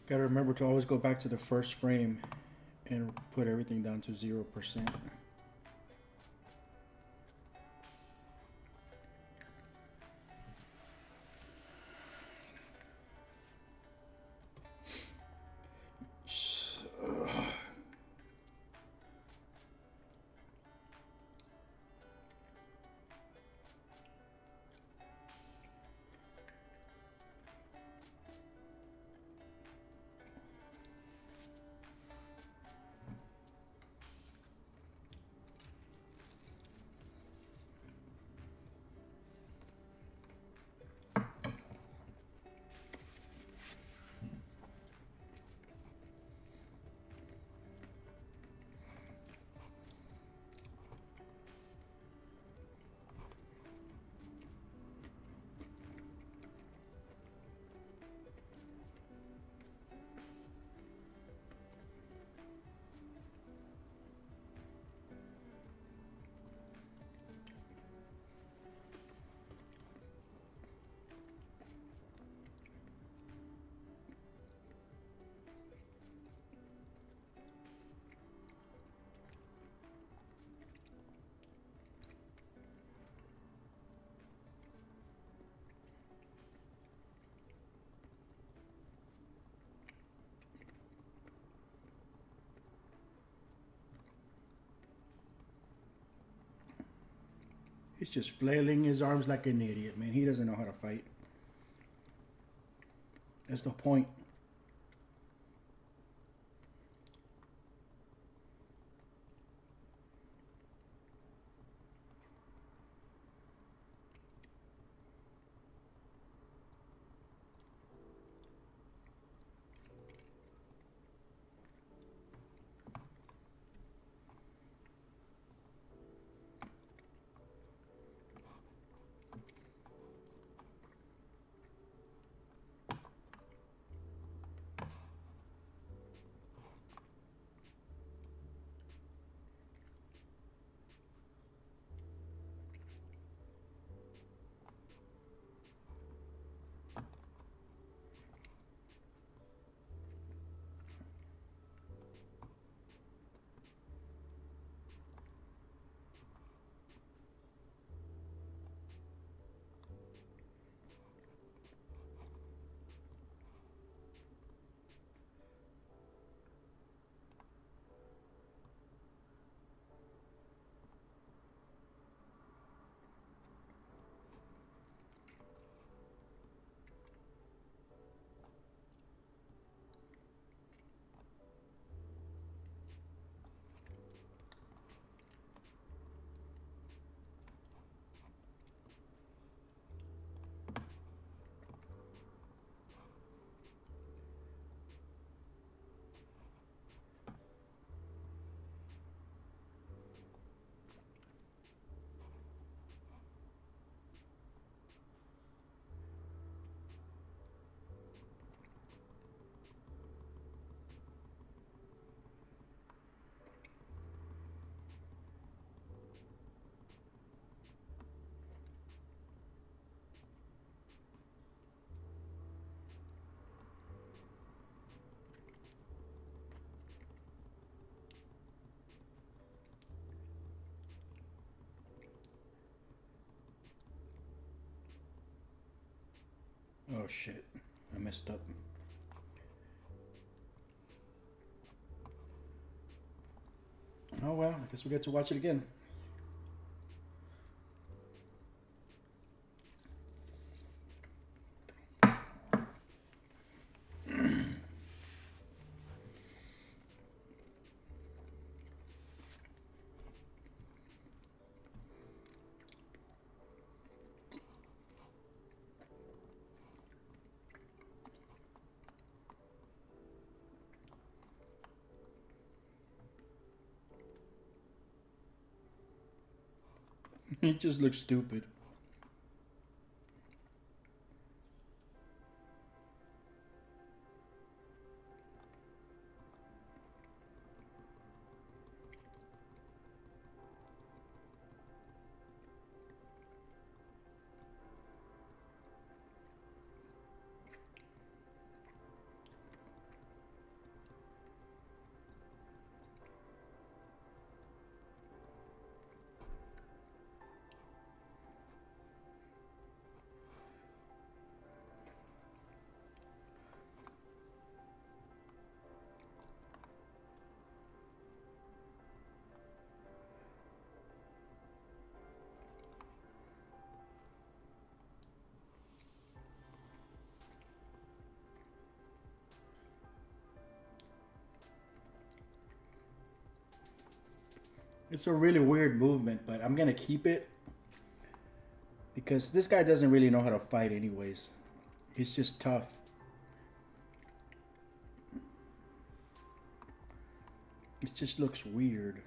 Gotta remember to always go back to the first frame and put everything down to 0%. He's just flailing his arms like an idiot, man. He doesn't know how to fight. That's the point. Oh shit, I messed up. Oh well, I guess we get to watch it again. He just looks stupid. It's a really weird movement, but I'm gonna keep it because this guy doesn't really know how to fight anyways. He's just tough. It just looks weird.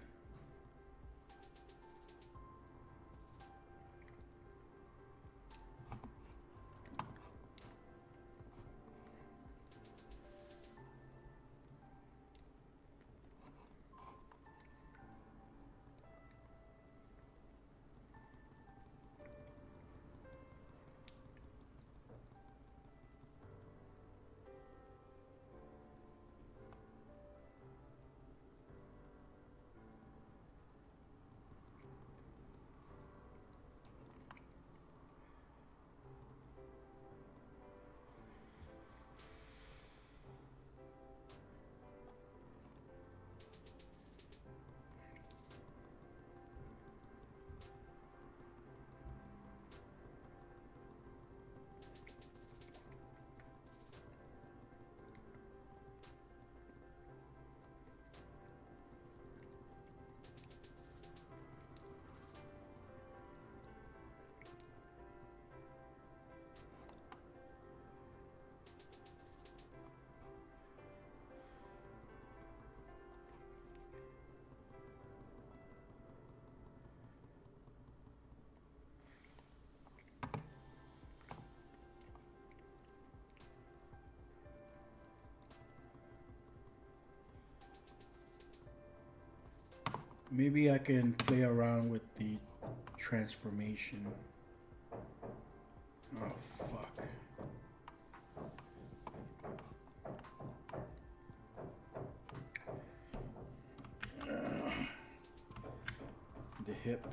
Maybe I can play around with the transformation. Oh, fuck. The hip.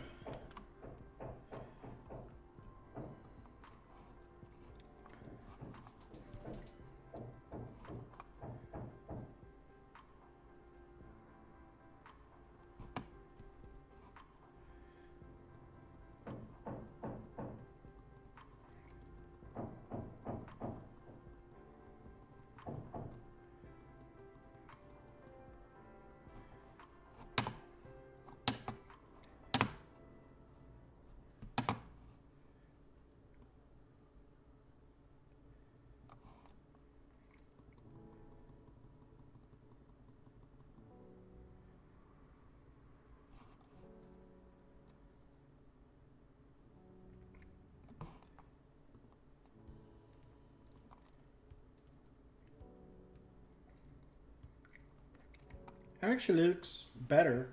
Actually looks better.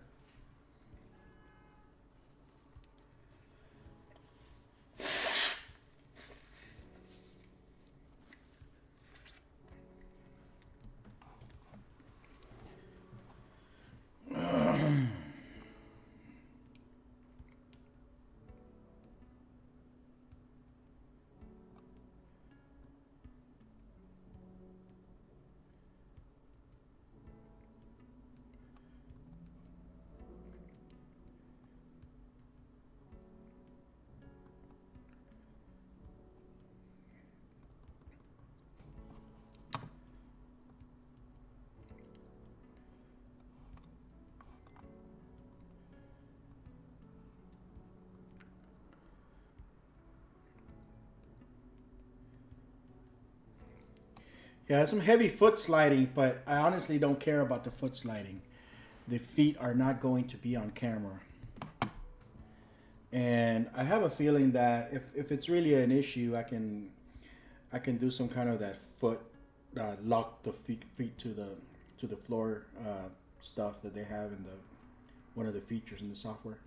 Yeah, some heavy foot sliding, but I honestly don't care about the foot sliding. The feet are not going to be on camera. And I have a feeling that if it's really an issue, I can do some kind of that foot lock the feet to the floor stuff that they have in the one of the features in the software.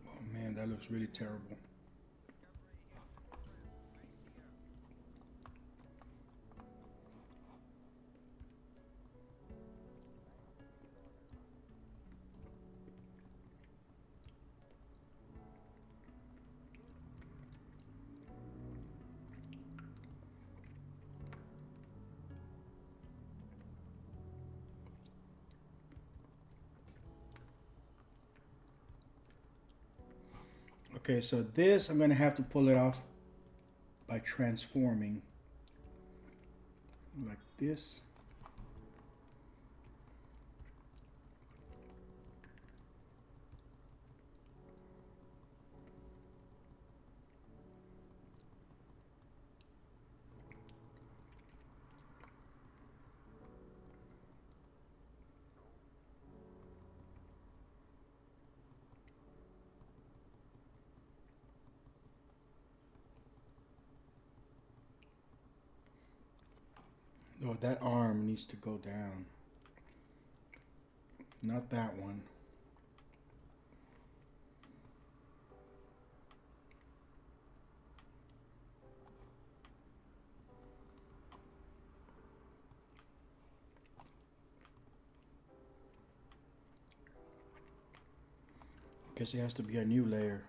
Oh man, that looks really terrible. Okay, so this I'm gonna have to pull it off by transforming like this. Oh, that arm needs to go down. Not that one. Guess it has to be a new layer.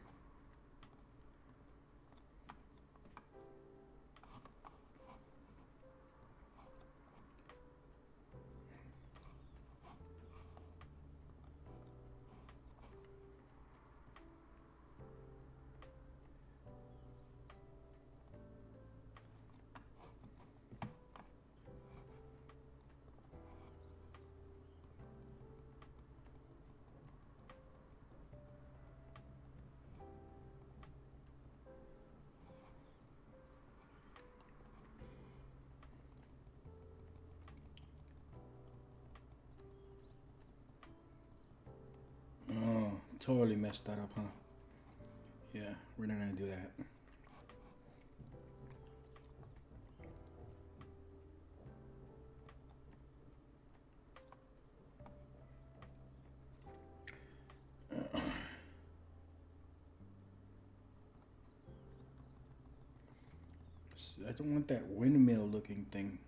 Totally messed that up, huh? Yeah, we're not gonna do that. I don't want that windmill looking thing.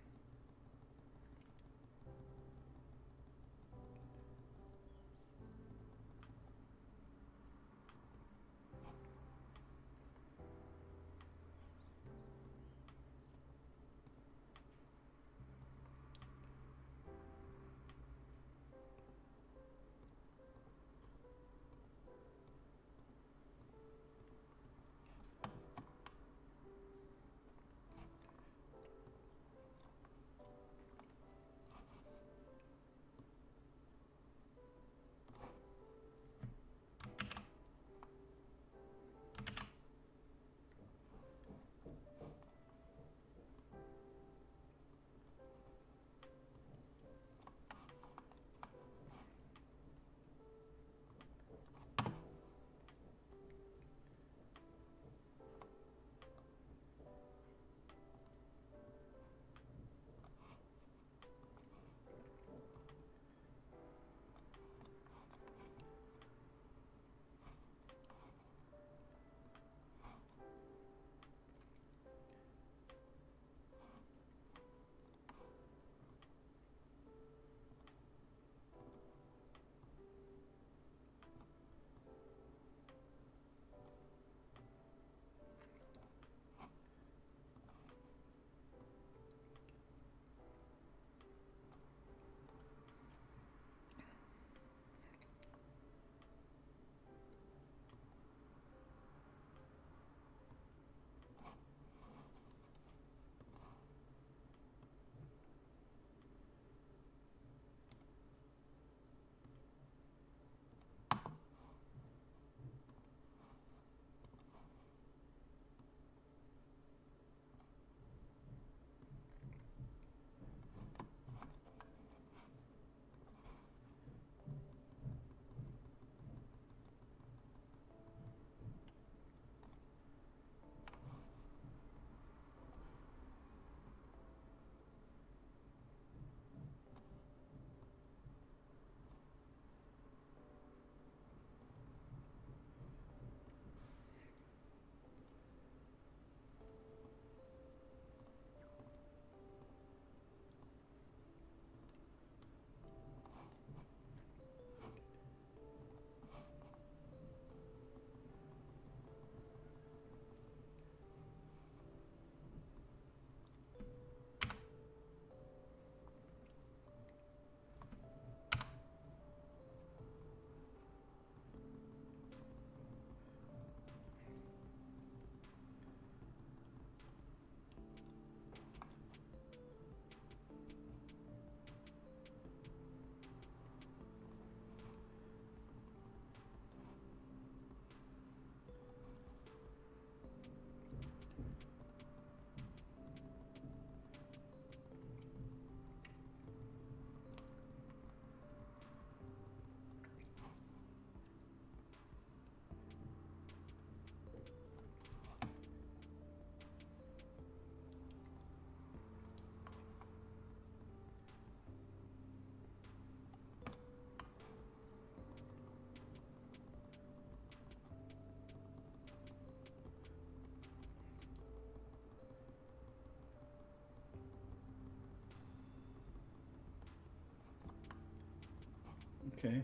Okay.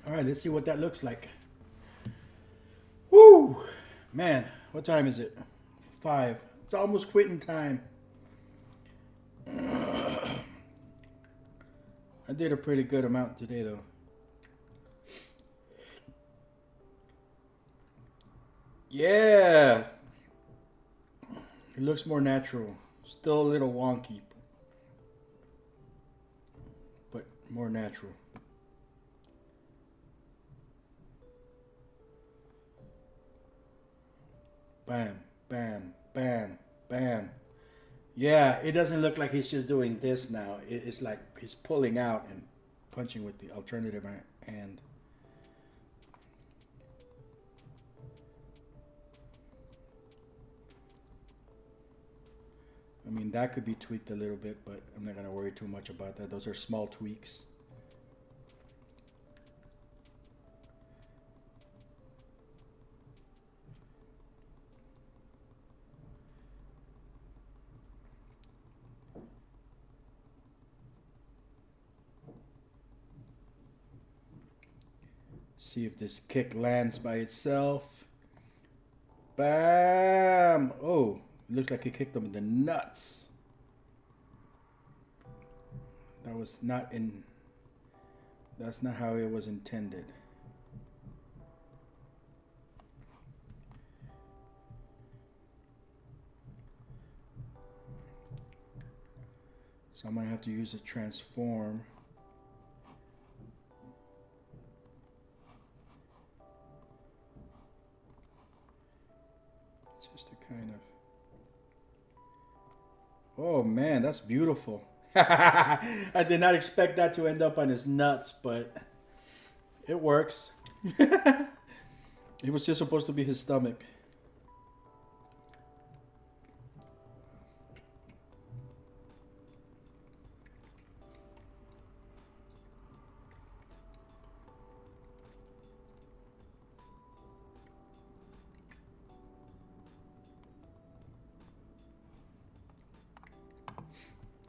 All right, let's see what that looks like. Woo! Man, what time is it? 5. It's almost quitting time. I did a pretty good amount today, though. Yeah! It looks more natural. Still a little wonky, but more natural. Bam, bam, bam, bam. Yeah, it doesn't look like he's just doing this now. It's like he's pulling out and punching with the alternative hand. I mean, that could be tweaked a little bit, but I'm not going to worry too much about that. Those are small tweaks. See if this kick lands by itself. Bam! Oh, it looks like it kicked him in the nuts. That was not in... That's not how it was intended. So I'm going to have to use a transform. Just to kind of... Oh man, that's beautiful. I did not expect that to end up on his nuts, but it works. It was just supposed to be his stomach.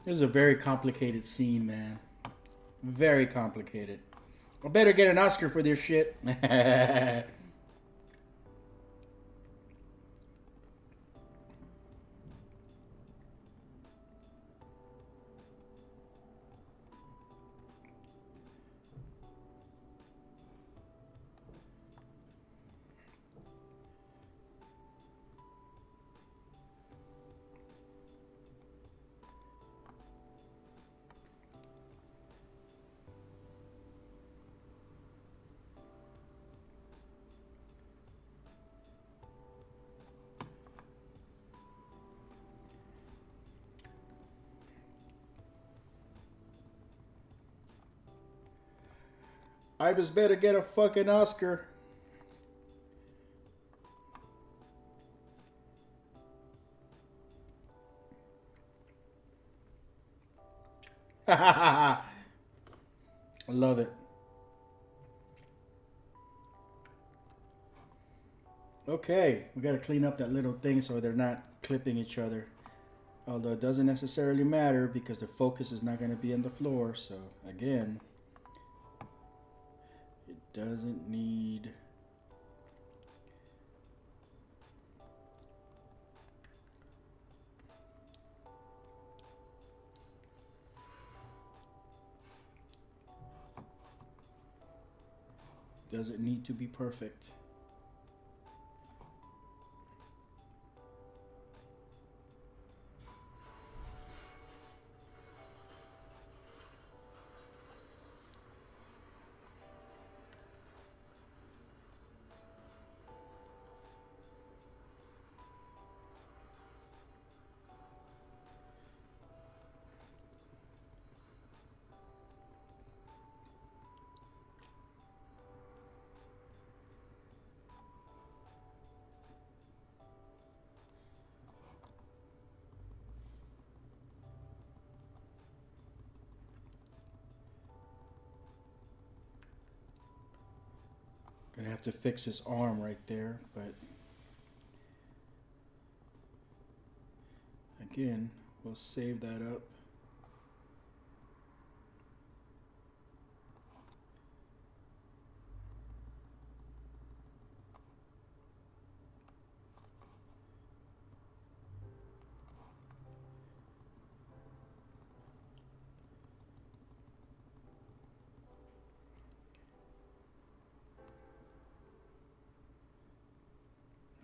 This is a very complicated scene, man. Very complicated. I better get an Oscar for this shit. I just better get a fucking Oscar. I love it. Okay, we gotta clean up that little thing so they're not clipping each other. Although it doesn't necessarily matter because the focus is not gonna be on the floor. So again, it doesn't need... Doesn't need to be perfect. Gonna have to fix his arm right there, but again, we'll save that up.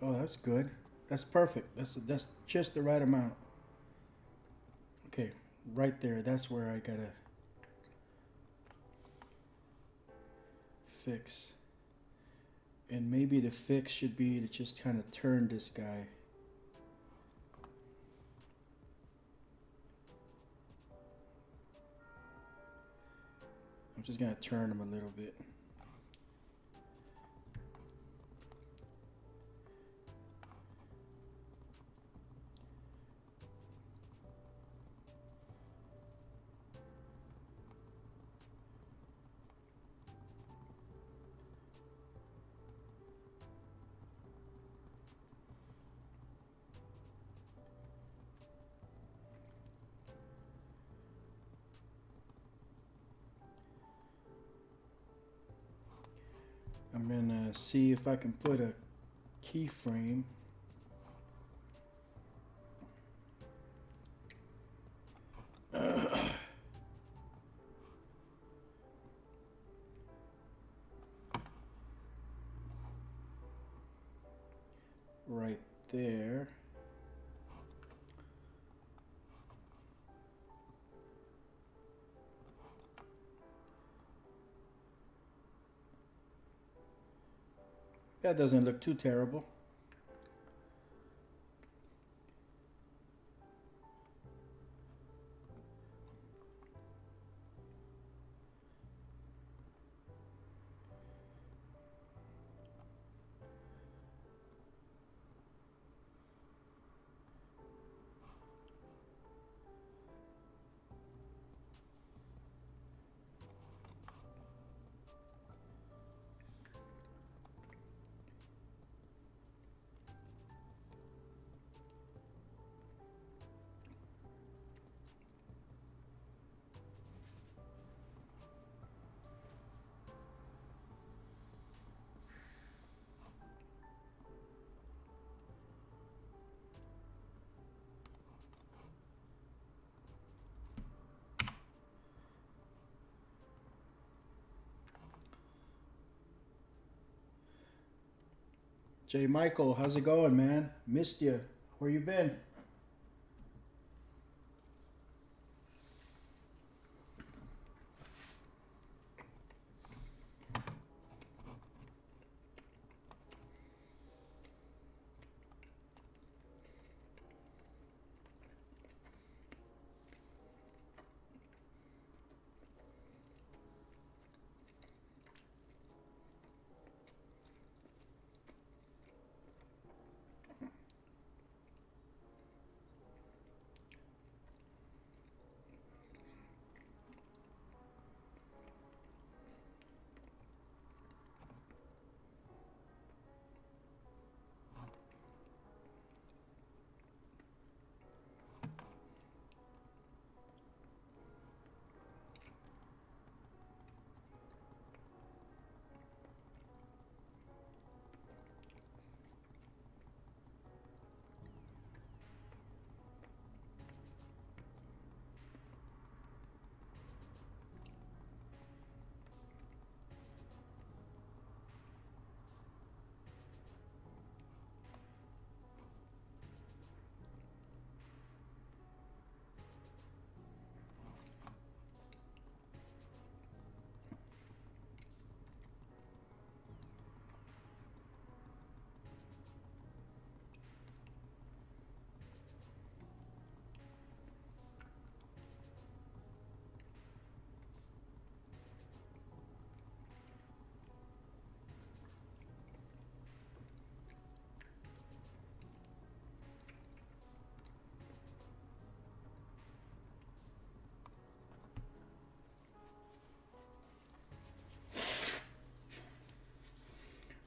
Oh, that's good. That's perfect. That's just the right amount. Okay, right there. That's where I gotta fix. And maybe the fix should be to just kind of turn this guy. I'm just gonna turn them a little bit. I'm gonna see if I can put a keyframe. Right there. That doesn't look too terrible. J. Michael, how's it going, man? Missed you. Where you been?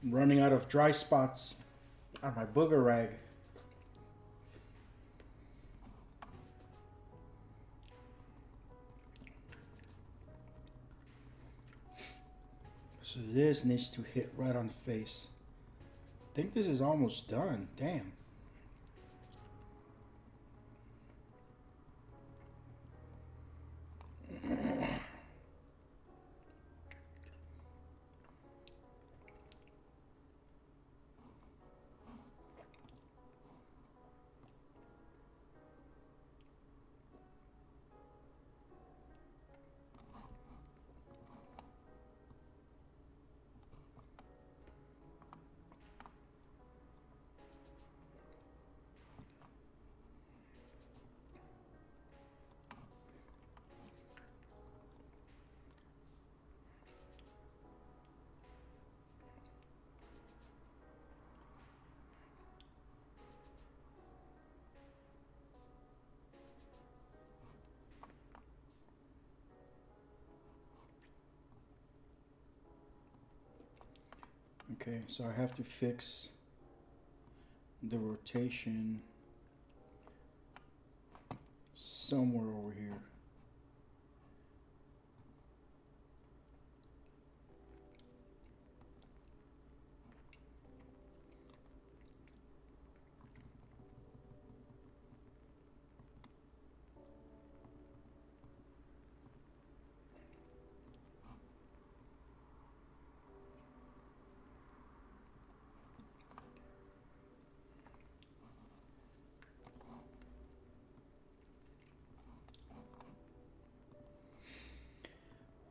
I'm running out of dry spots on my booger rag. So this needs to hit right on the face. I think this is almost done. Damn. Okay, so I have to fix the rotation somewhere over here.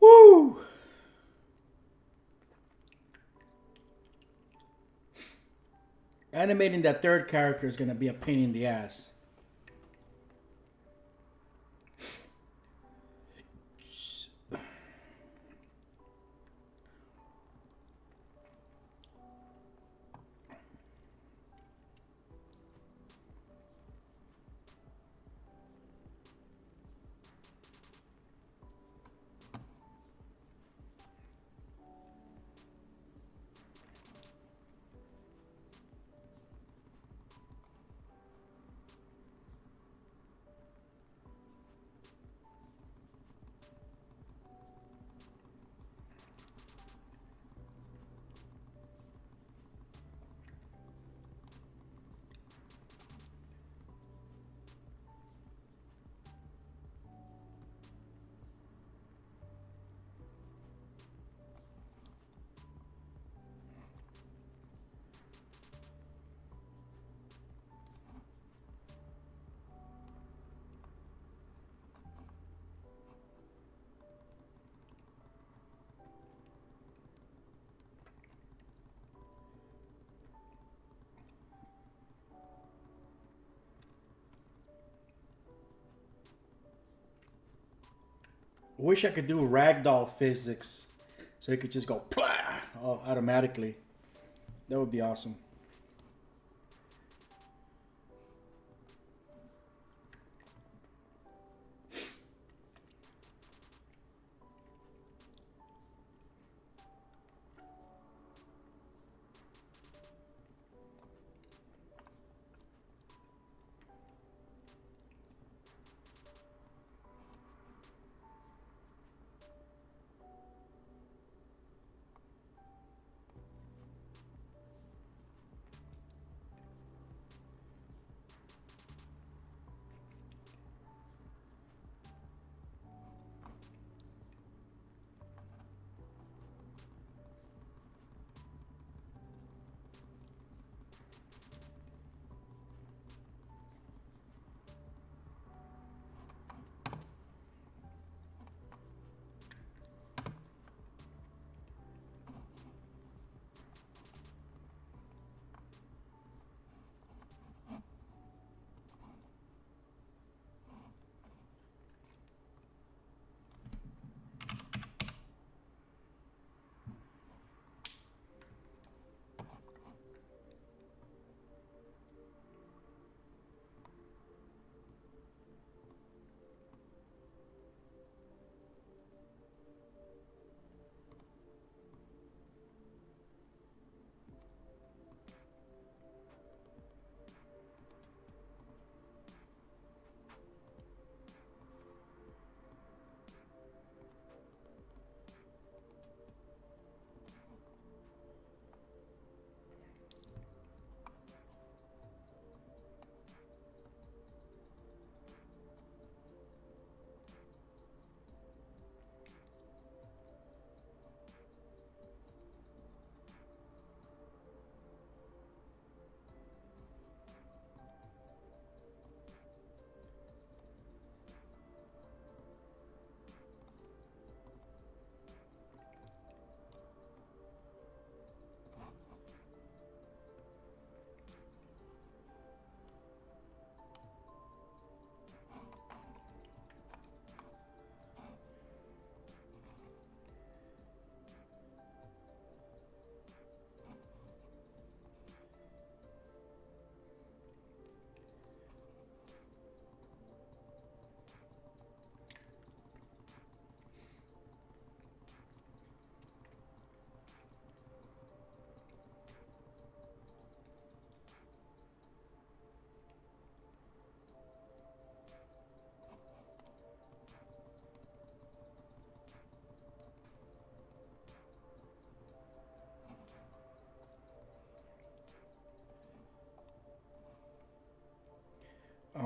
Woo! Animating that third character is gonna be a pain in the ass. Wish I could do ragdoll physics so it could just go automatically. That would be awesome.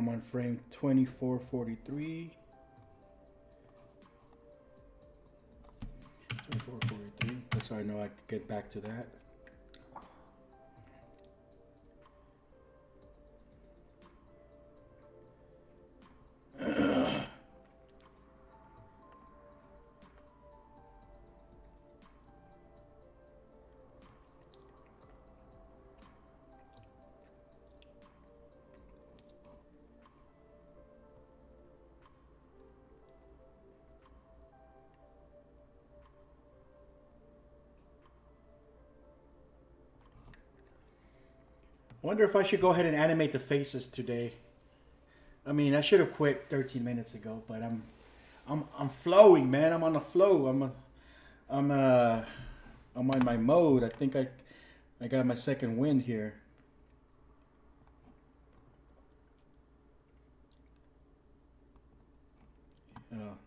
I'm on frame 2443. 2443. That's how I know I could get back to that. Wonder if I should go ahead and animate the faces today. I mean, I should have quit 13 minutes ago, but I'm flowing, man. I'm on the flow. I'm on my mode. I think I got my second wind here.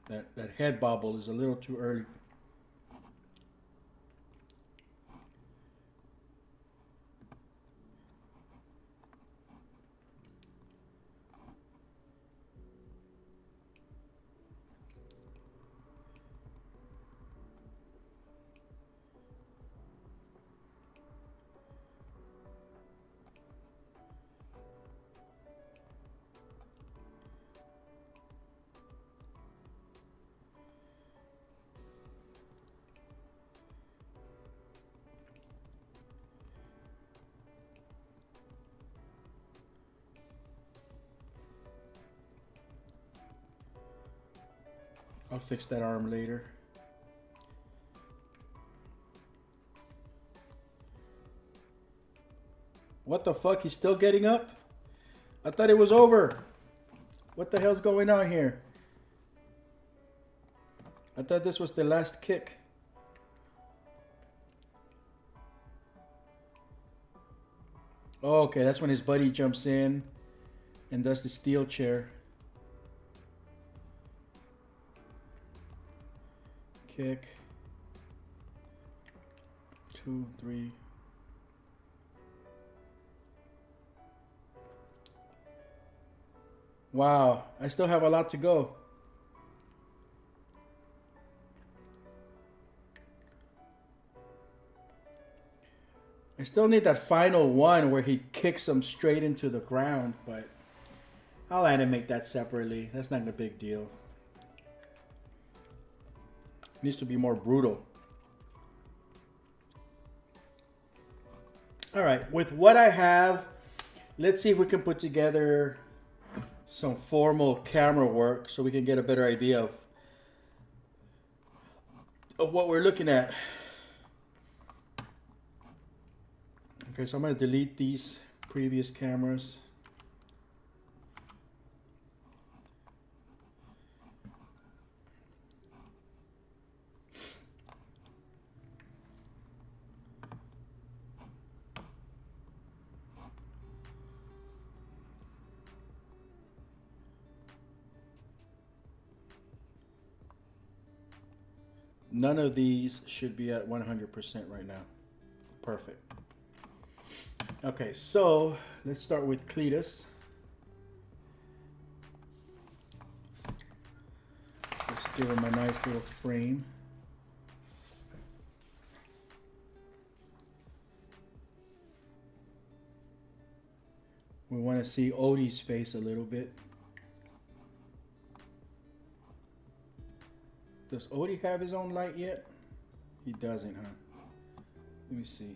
That head bobble is a little too early. I'll fix that arm later. What the fuck? He's still getting up? I thought it was over. What the hell's going on here? I thought this was the last kick. Oh, okay, that's when his buddy jumps in and does the steel chair. Kick. 2, 3. Wow, I still have a lot to go. I still need that final one where he kicks him straight into the ground, but I'll animate that separately. That's not a big deal. It needs to be more brutal. All right, with what I have, let's see if we can put together some formal camera work so we can get a better idea of what we're looking at. Okay, so I'm going to delete these previous cameras. None of these should be at 100% right now. Perfect. Okay, so let's start with Cletus. Let's give him a nice little frame. We want to see Odie's face a little bit. Does Odie have his own light yet? He doesn't, huh? Let me see.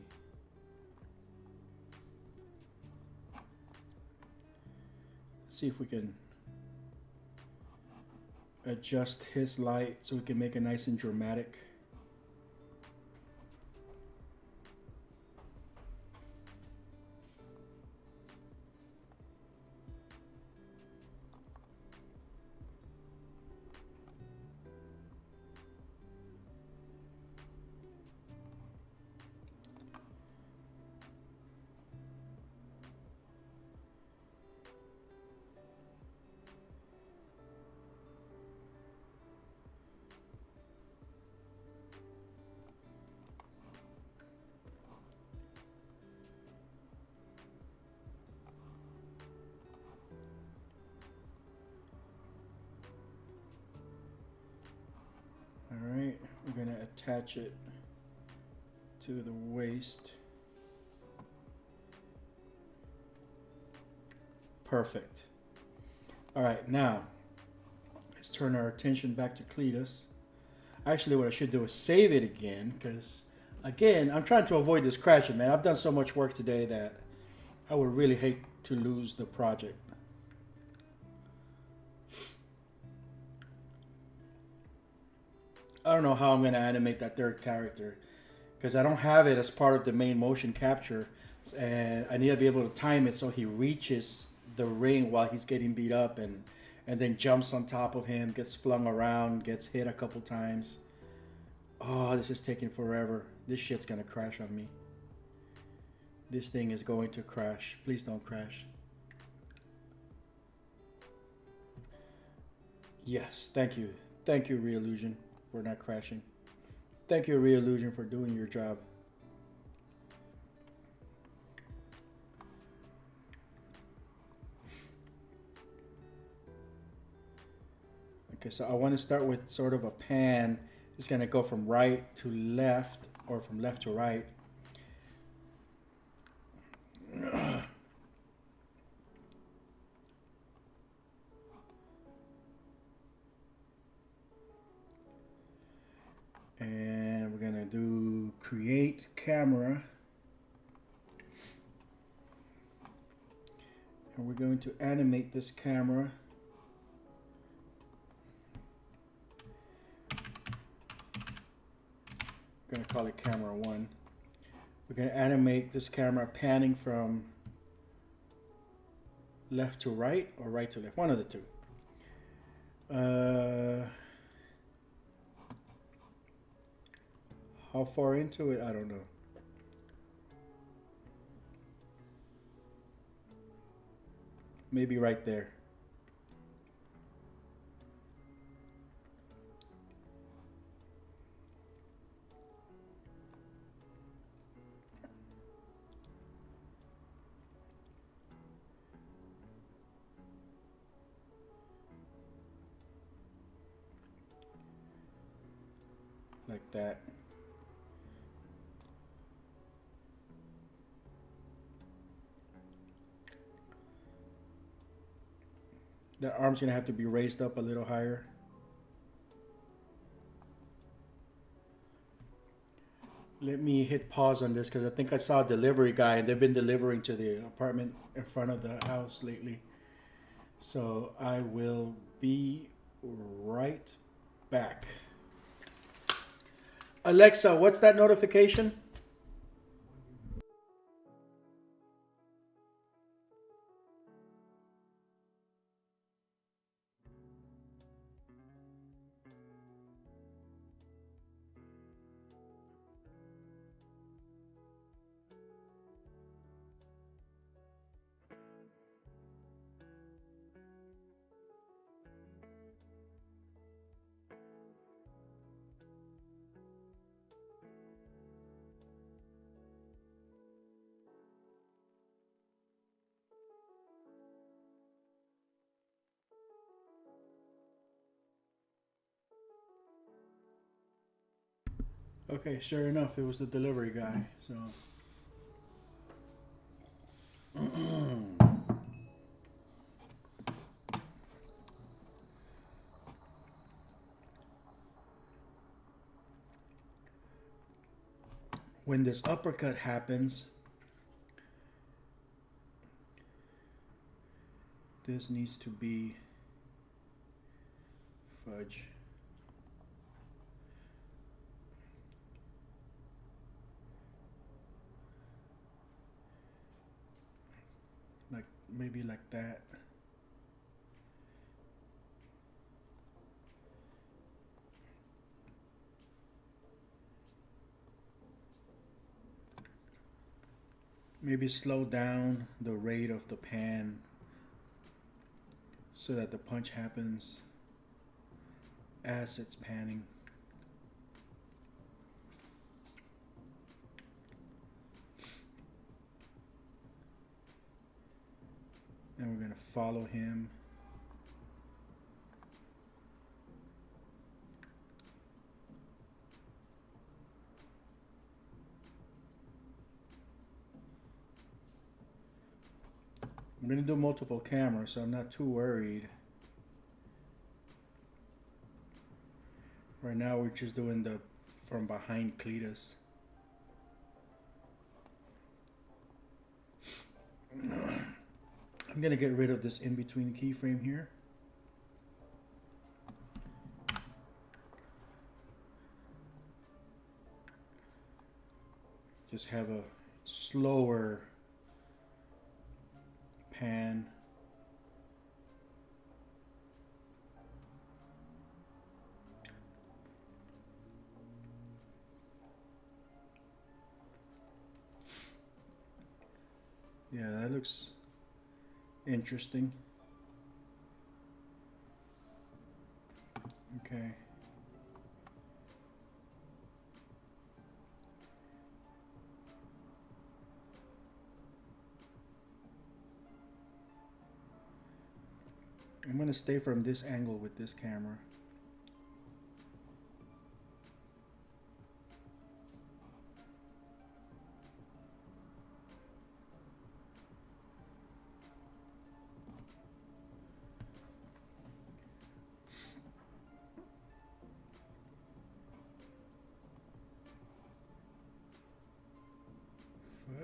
Let's see if we can adjust his light so we can make it nice and dramatic. attach it to the waist. Perfect. All right, now let's turn our attention back to Cletus. Actually, what I should do is save it again, because again, I'm trying to avoid this crashing, man. I've done so much work today that I would really hate to lose the project. I don't know how I'm going to animate that third character, because I don't have it as part of the main motion capture, and I need to be able to time it so he reaches the ring while he's getting beat up, and then jumps on top of him, gets flung around, gets hit a couple times. Oh, this is taking forever. This shit's going to crash on me. This thing is going to crash. Please don't crash. Yes, thank you. Thank you, Reallusion, for not crashing. Thank you, Reallusion, for doing your job. Okay, so I want to start with sort of a pan. It's going to go from right to left, or from left to right. And we're going to do create camera. And we're going to animate this camera. We're going to call it camera 1. We're going to animate this camera panning from left to right, or right to left, one of the two. How far into it? I don't know. Maybe right there. Like that. That arm's gonna have to be raised up a little higher. Let me hit pause on this because I think I saw a delivery guy, and they've been delivering to the apartment in front of the house lately. So I will be right back. Alexa, what's that notification? Okay, sure enough, it was the delivery guy. So when this uppercut happens, this needs to be fudge. Like maybe like that. Maybe slow down the rate of the pan so that the punch happens as it's panning. And we're going to follow him. I'm gonna do multiple cameras, so I'm not too worried. Right now we're just doing the from behind Cletus. I'm gonna get rid of this in-between keyframe here. Just have a slower pan. Yeah, that looks interesting. Okay. I'm going to stay from this angle with this camera.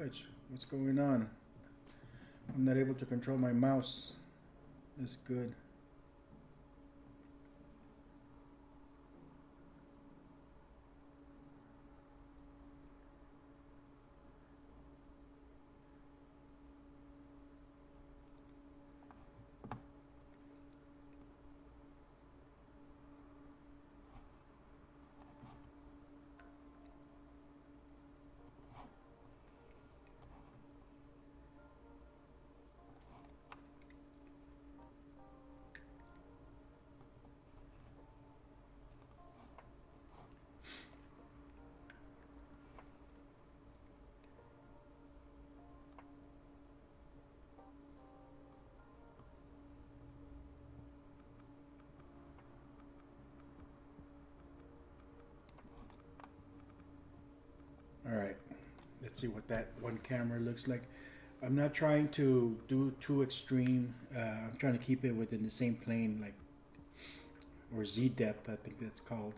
Fudge, what's going on? I'm not able to control my mouse. It's good. All right, let's see what that one camera looks like. I'm not trying to do too extreme. I'm trying to keep it within the same plane, like, or Z depth, I think that's called.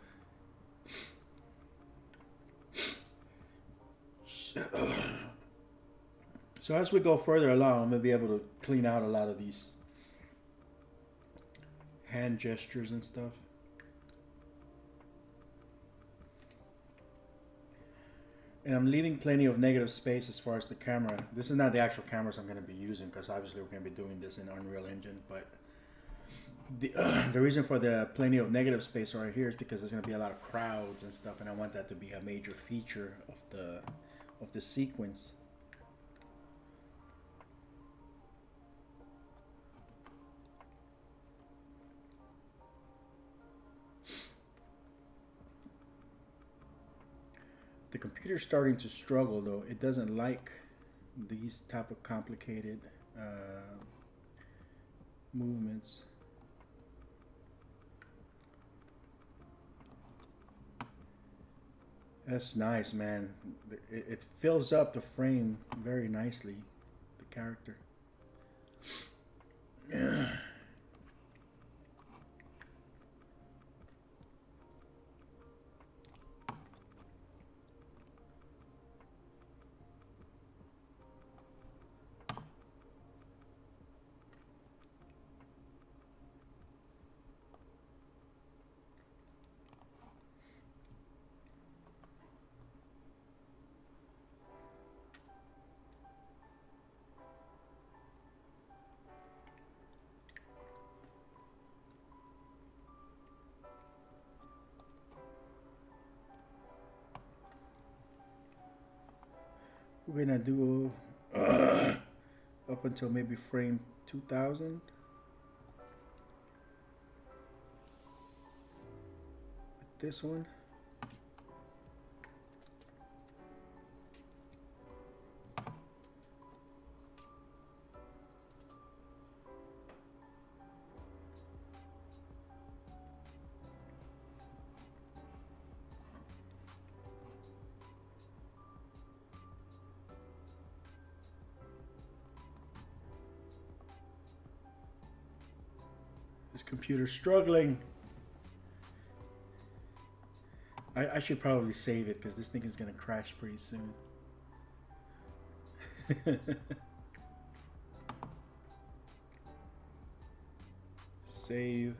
So as we go further along, I'm gonna be able to clean out a lot of these hand gestures and stuff. And I'm leaving plenty of negative space as far as the camera. This is not the actual cameras I'm going to be using, because obviously we're going to be doing this in Unreal Engine. But the reason for the plenty of negative space right here is because there's going to be a lot of crowds and stuff, and I want that to be a major feature of the sequence. The computer's starting to struggle, though. It doesn't like these type of complicated movements. That's nice, man. It fills up the frame very nicely, the character. We're gonna do up until maybe frame 2000 with this one. This computer's struggling. I should probably save it because this thing is gonna crash pretty soon. Save.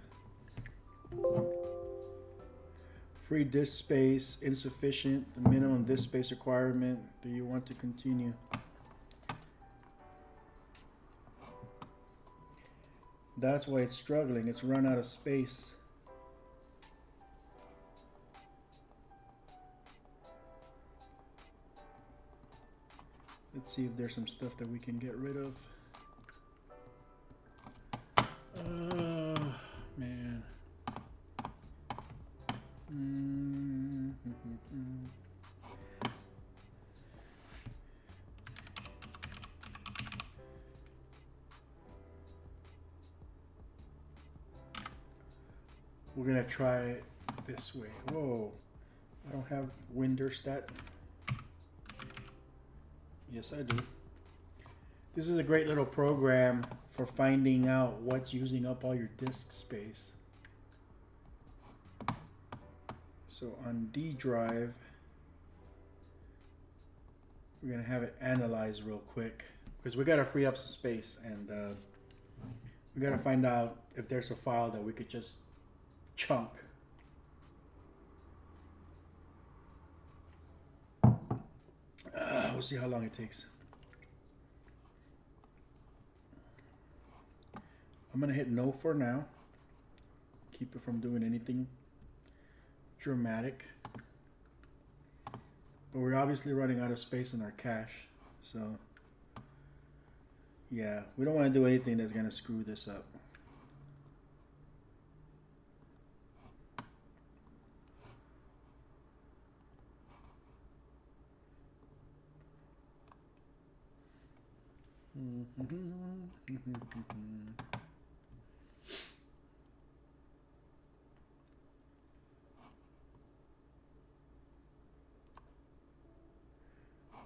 Free disk space insufficient. The minimum disk space requirement. Do you want to continue? That's why it's struggling. It's run out of space. Let's see if there's some stuff that we can get rid of. Man. We're gonna try it this way. Whoa, I don't have Windorstat. Yes, I do. This is a great little program for finding out what's using up all your disk space. So on D drive, we're gonna have it analyze real quick because we gotta free up some space, and we gotta find out if there's a file that we could just chunk. We'll see how long it takes. I'm gonna hit no for now. Keep it from doing anything dramatic. But we're obviously running out of space in our cache. So yeah, we don't want to do anything that's gonna screw this up.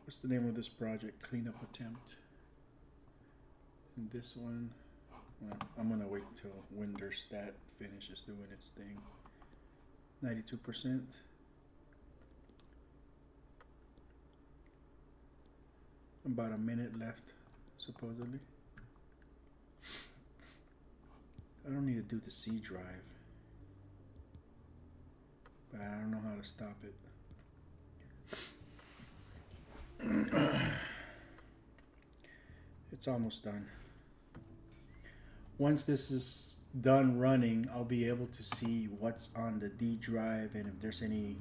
What's the name of this project? Cleanup attempt. And this one, well, I'm gonna wait till Windorstat finishes doing its thing. 92%. About a minute left, supposedly. I don't need to do the C drive, but I don't know how to stop it. It's almost done. Once this is done running, I'll be able to see what's on the D drive, and if there's any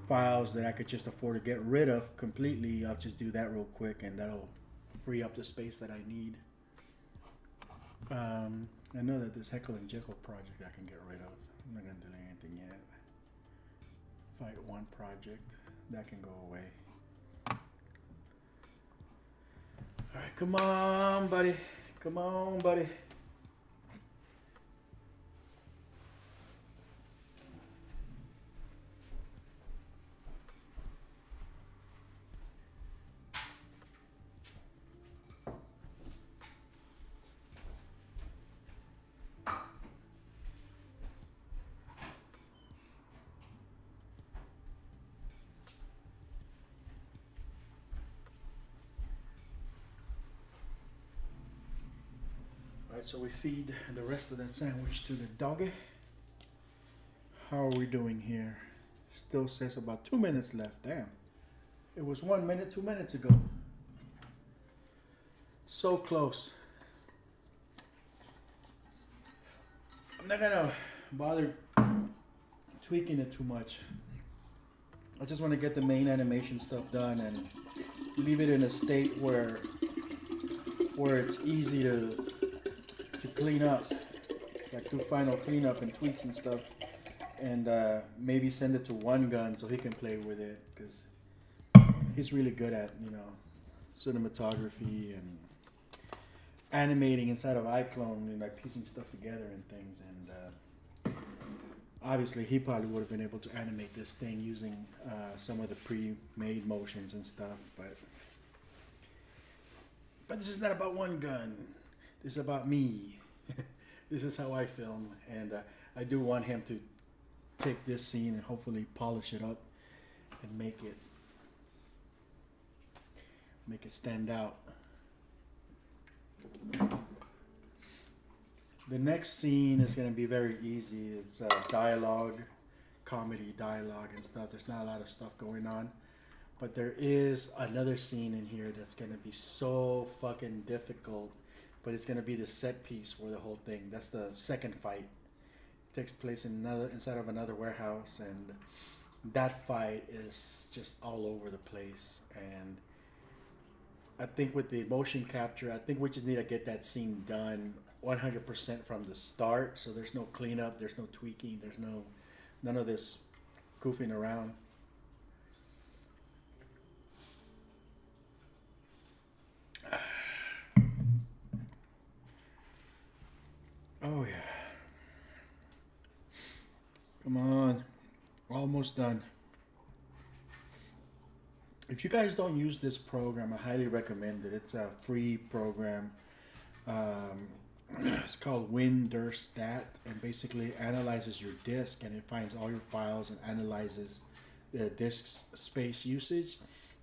files that I could just afford to get rid of completely, I'll just do that real quick, and that'll free up the space that I need. I know that this Heckle and Jekyll project I can get rid of. I'm not gonna delete anything yet. Fight one project, that can go away. Alright, come on, buddy. Come on, buddy. Alright, so we feed the rest of that sandwich to the doggy. How are we doing here? Still says about 2 minutes left. Damn. It was 1 minute 2 minutes ago. So close. I'm not gonna bother tweaking it too much. I just want to get the main animation stuff done and leave it in a state where it's easy to clean up, like do final cleanup and tweaks and stuff, and maybe send it to One Gun so he can play with it, because he's really good at, you know, cinematography and animating inside of iClone and like piecing stuff together and things. And obviously he probably would have been able to animate this thing using some of the pre-made motions and stuff, but this is not about One Gun. This is about me. This is how I film, and I do want him to take this scene and hopefully polish it up and make it stand out. The next scene is going to be very easy. It's dialogue, comedy dialogue and stuff. There's not a lot of stuff going on, but there is another scene in here that's going to be so fucking difficult, but it's going to be the set piece for the whole thing. That's the second fight. It takes place in inside of another warehouse, and that fight is just all over the place. And I think with the motion capture, I think we just need to get that scene done 100% from the start, so there's no cleanup, there's no tweaking, there's none of this goofing around. Oh yeah. Come on. Almost done. If you guys don't use this program, I highly recommend it. It's a free program. It's called WinDirStat, and basically analyzes your disk, and it finds all your files and analyzes the disk's space usage,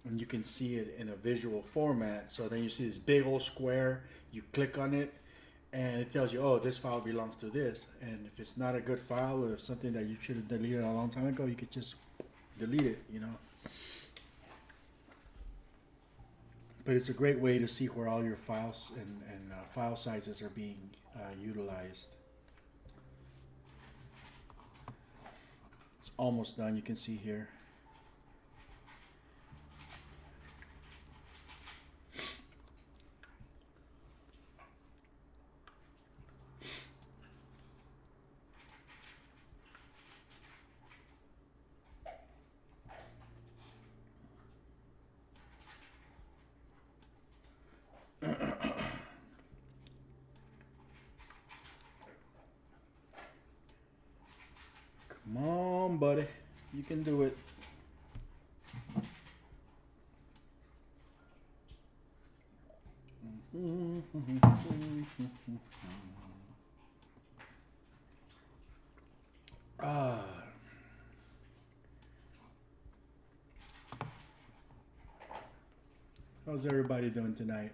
and you can see it in a visual format. So then you see this big old square, you click on it, and it tells you, oh, this file belongs to this. And if it's not a good file or something that you should have deleted a long time ago, you could just delete it, you know. But it's a great way to see where all your files and file sizes are being utilized. It's almost done, you can see here. Come on, buddy. You can do it. Ah. How's everybody doing tonight?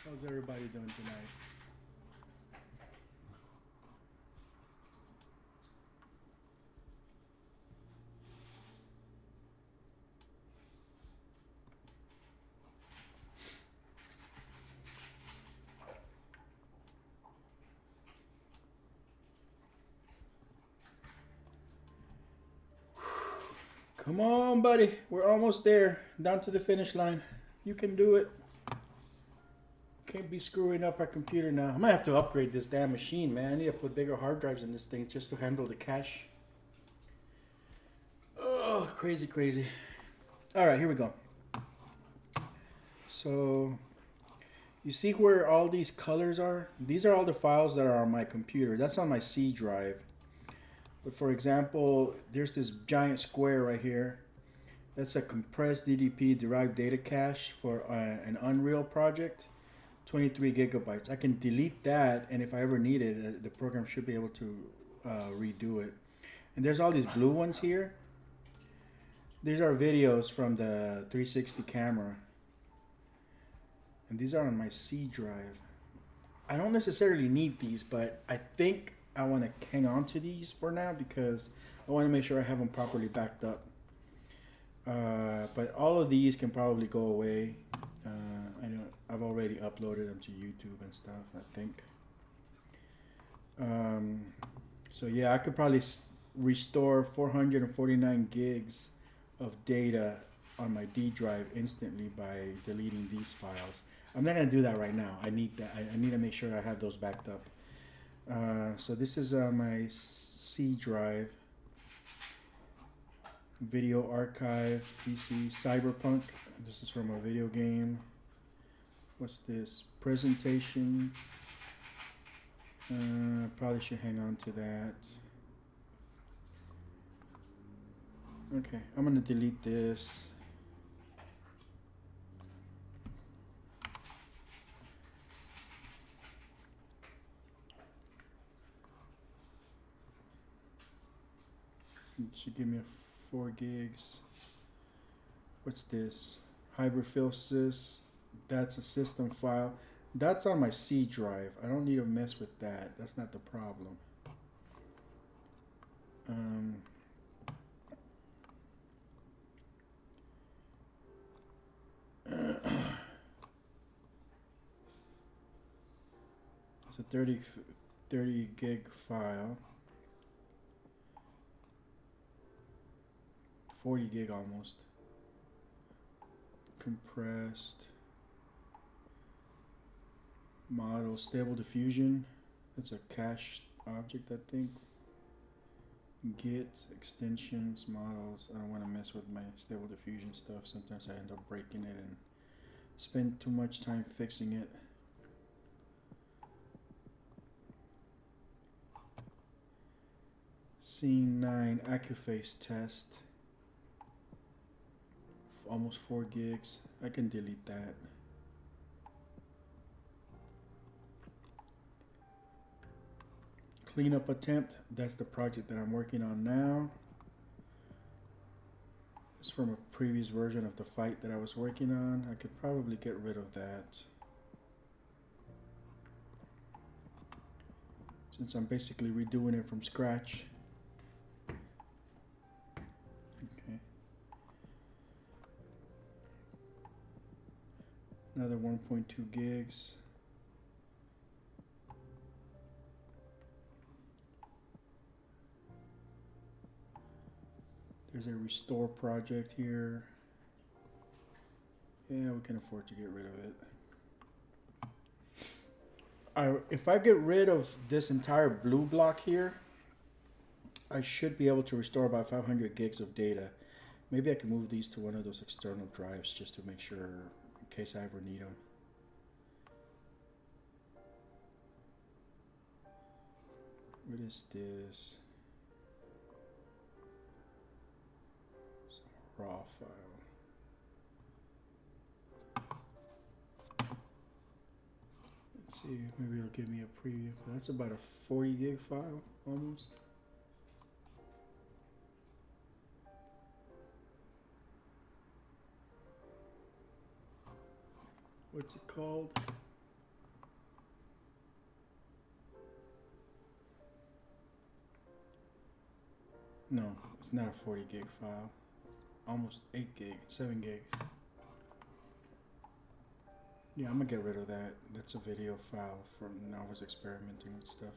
How's everybody doing tonight? Come on, buddy. We're almost there. Down to the finish line. You can do it. Can't be screwing up our computer now. I might have to upgrade this damn machine, man. I need to put bigger hard drives in this thing just to handle the cache. Oh, crazy, crazy. All right, here we go. So, you see where all these colors are? These are all the files that are on my computer. That's on my C drive. But for example, there's this giant square right here. That's a compressed DDP derived data cache for an Unreal project. 23 gigabytes. I can delete that, and if I ever need it, the program should be able to redo it. And there's all these blue ones here. These are videos from the 360 camera. And these are on my C drive. I don't necessarily need these, but I think I want to hang on to these for now because I want to make sure I have them properly backed up. But all of these can probably go away. I know I've already uploaded them to YouTube and stuff, I think. So yeah, I could probably restore 449 gigs of data on my D drive instantly by deleting these files. I'm not gonna do that right now. I need that. I need to make sure I have those backed up. So this is my C drive. Video archive, PC, Cyberpunk. This is from a video game. What's this? Presentation. Probably should hang on to that. Okay, I'm gonna delete this. It should give me a 4 gigs. What's this? Hyperfilsys. That's a system file. That's on my C drive. I don't need to mess with that. That's not the problem. It's a 30 gig file. 40 gig almost. Compressed. Model, stable diffusion. It's a cache object, I think. Git, extensions, models. I don't want to mess with my stable diffusion stuff. Sometimes I end up breaking it and spend too much time fixing it. Scene 9 AccuFace test. Almost 4 gigs. I can delete that. Cleanup attempt. That's the project that I'm working on now. It's from a previous version of the fight that I was working on. I could probably get rid of that, since I'm basically redoing it from scratch. Okay. Another 1.2 gigs. There's a restore project here. Yeah, we can afford to get rid of it. If I get rid of this entire blue block here, I should be able to restore about 500 gigs of data. Maybe I can move these to one of those external drives just to make sure, in case I ever need them. What is this? Raw file. Let's see, maybe it'll give me a preview. That's about a 40 gig file, almost. What's it called? No, it's not a 40 gig file. Almost 8 gig, 7 gigs. Yeah, I'm gonna get rid of that. That's a video file from when I was experimenting with stuff.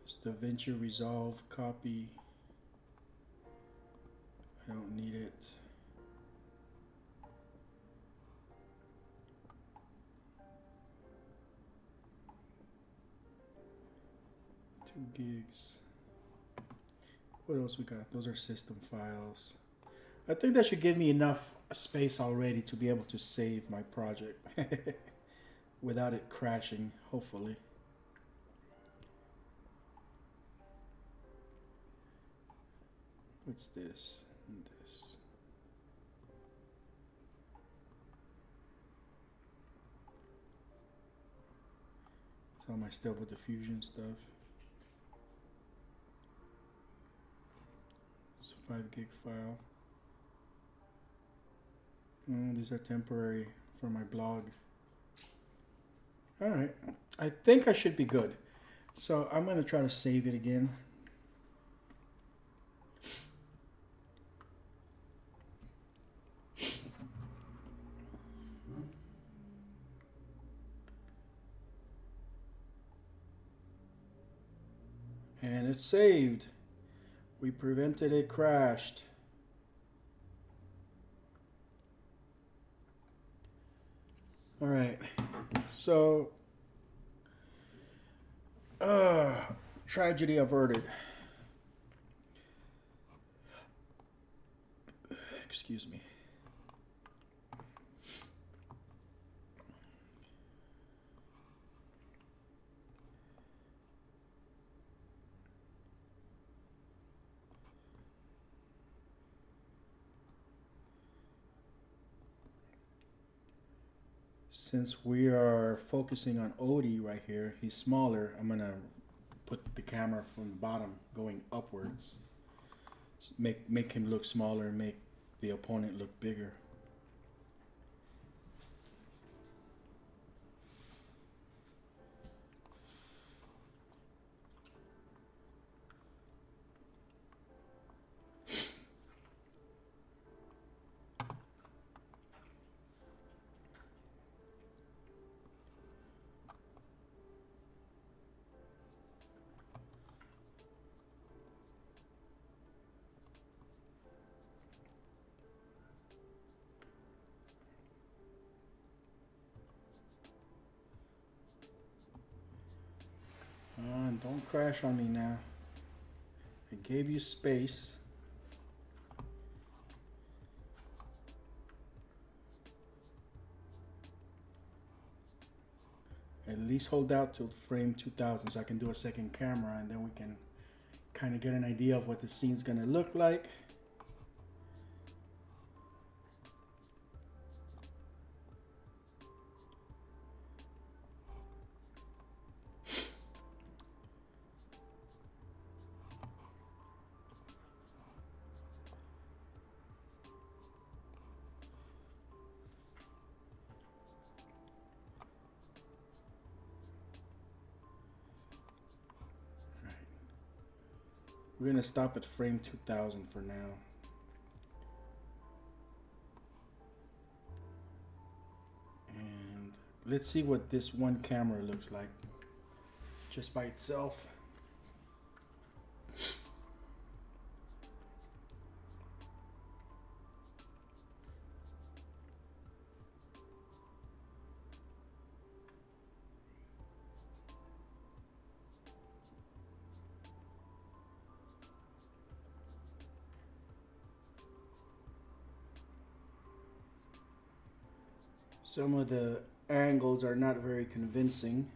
It's the Venture Resolve copy. I don't need it. Gigs. What else we got? Those are system files. I think that should give me enough space already to be able to save my project without it crashing, hopefully. What's this and this? It's all my stable diffusion stuff. 5 gig file. These are temporary for my blog. Alright, I think I should be good. So I'm going to try to save it again. And it's saved. We prevented it crashed. All right, so tragedy averted. Excuse me. Since we are focusing on Odie right here, he's smaller. I'm gonna put the camera from the bottom going upwards. Make him look smaller and make the opponent look bigger. Don't crash on me now. I gave you space. At least hold out till frame 2000 so I can do a second camera and then we can kind of get an idea of what the scene's gonna look like. We're gonna stop at frame 2000 for now. And let's see what this one camera looks like just by itself. Some of the angles are not very convincing.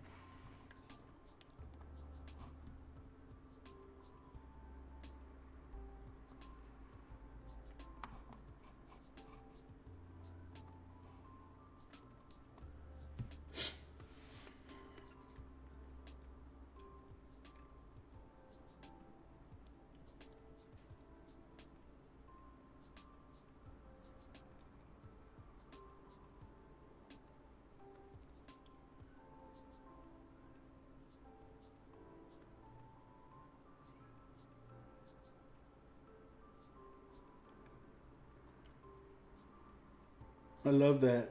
I love that.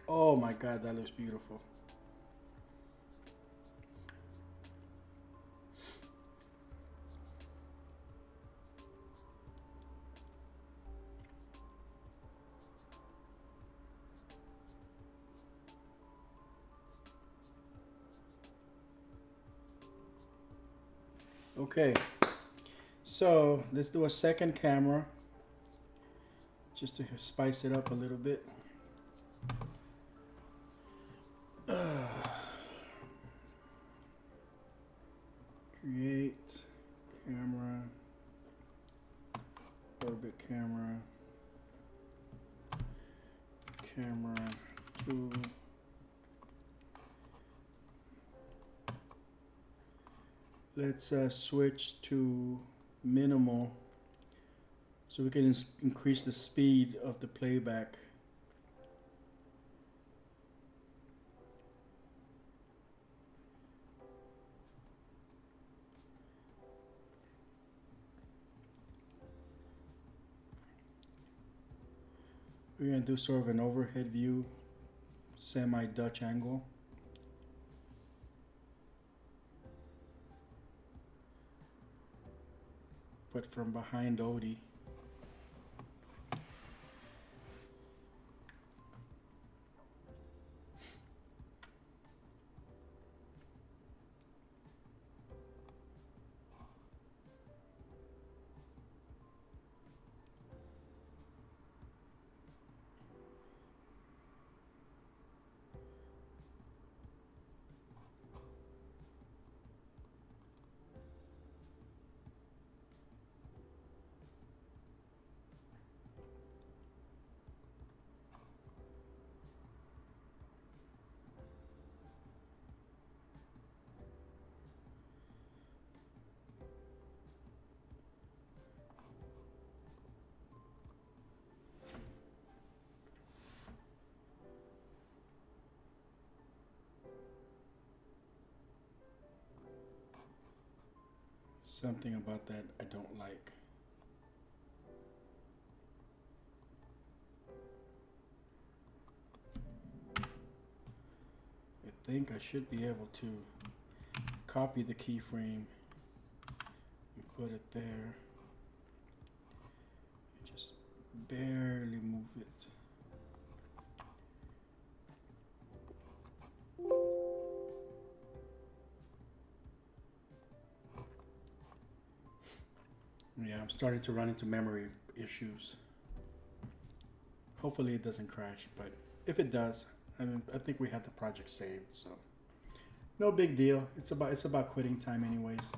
Oh my God, that looks beautiful. Okay, so let's do a second camera just to spice it up a little bit. Create camera, orbit camera, camera 2. Let's switch to minimal so we can increase the speed of the playback. We're going to do sort of an overhead view, semi-Dutch angle. But from behind Odie. Something about that I don't like. I think I should be able to copy the keyframe and put it there. And just barely move it. Yeah, I'm starting to run into memory issues. Hopefully it doesn't crash, but if it does, I think we have the project saved, so no big deal. It's about quitting time anyways.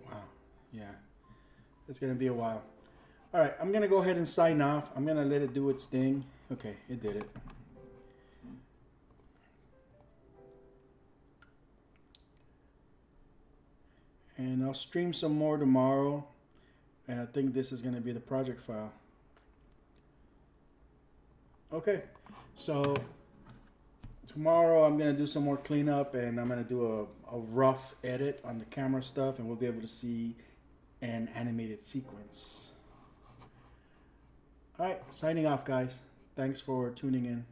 Wow, yeah, it's gonna be a while. All right, I'm gonna go ahead and sign off. I'm gonna let it do its thing. Okay, it did it. And I'll stream some more tomorrow. And I think this is gonna be the project file. Okay, so tomorrow I'm gonna do some more cleanup and I'm gonna do a rough edit on the camera stuff and we'll be able to see an animated sequence. All right, signing off, guys. Thanks for tuning in.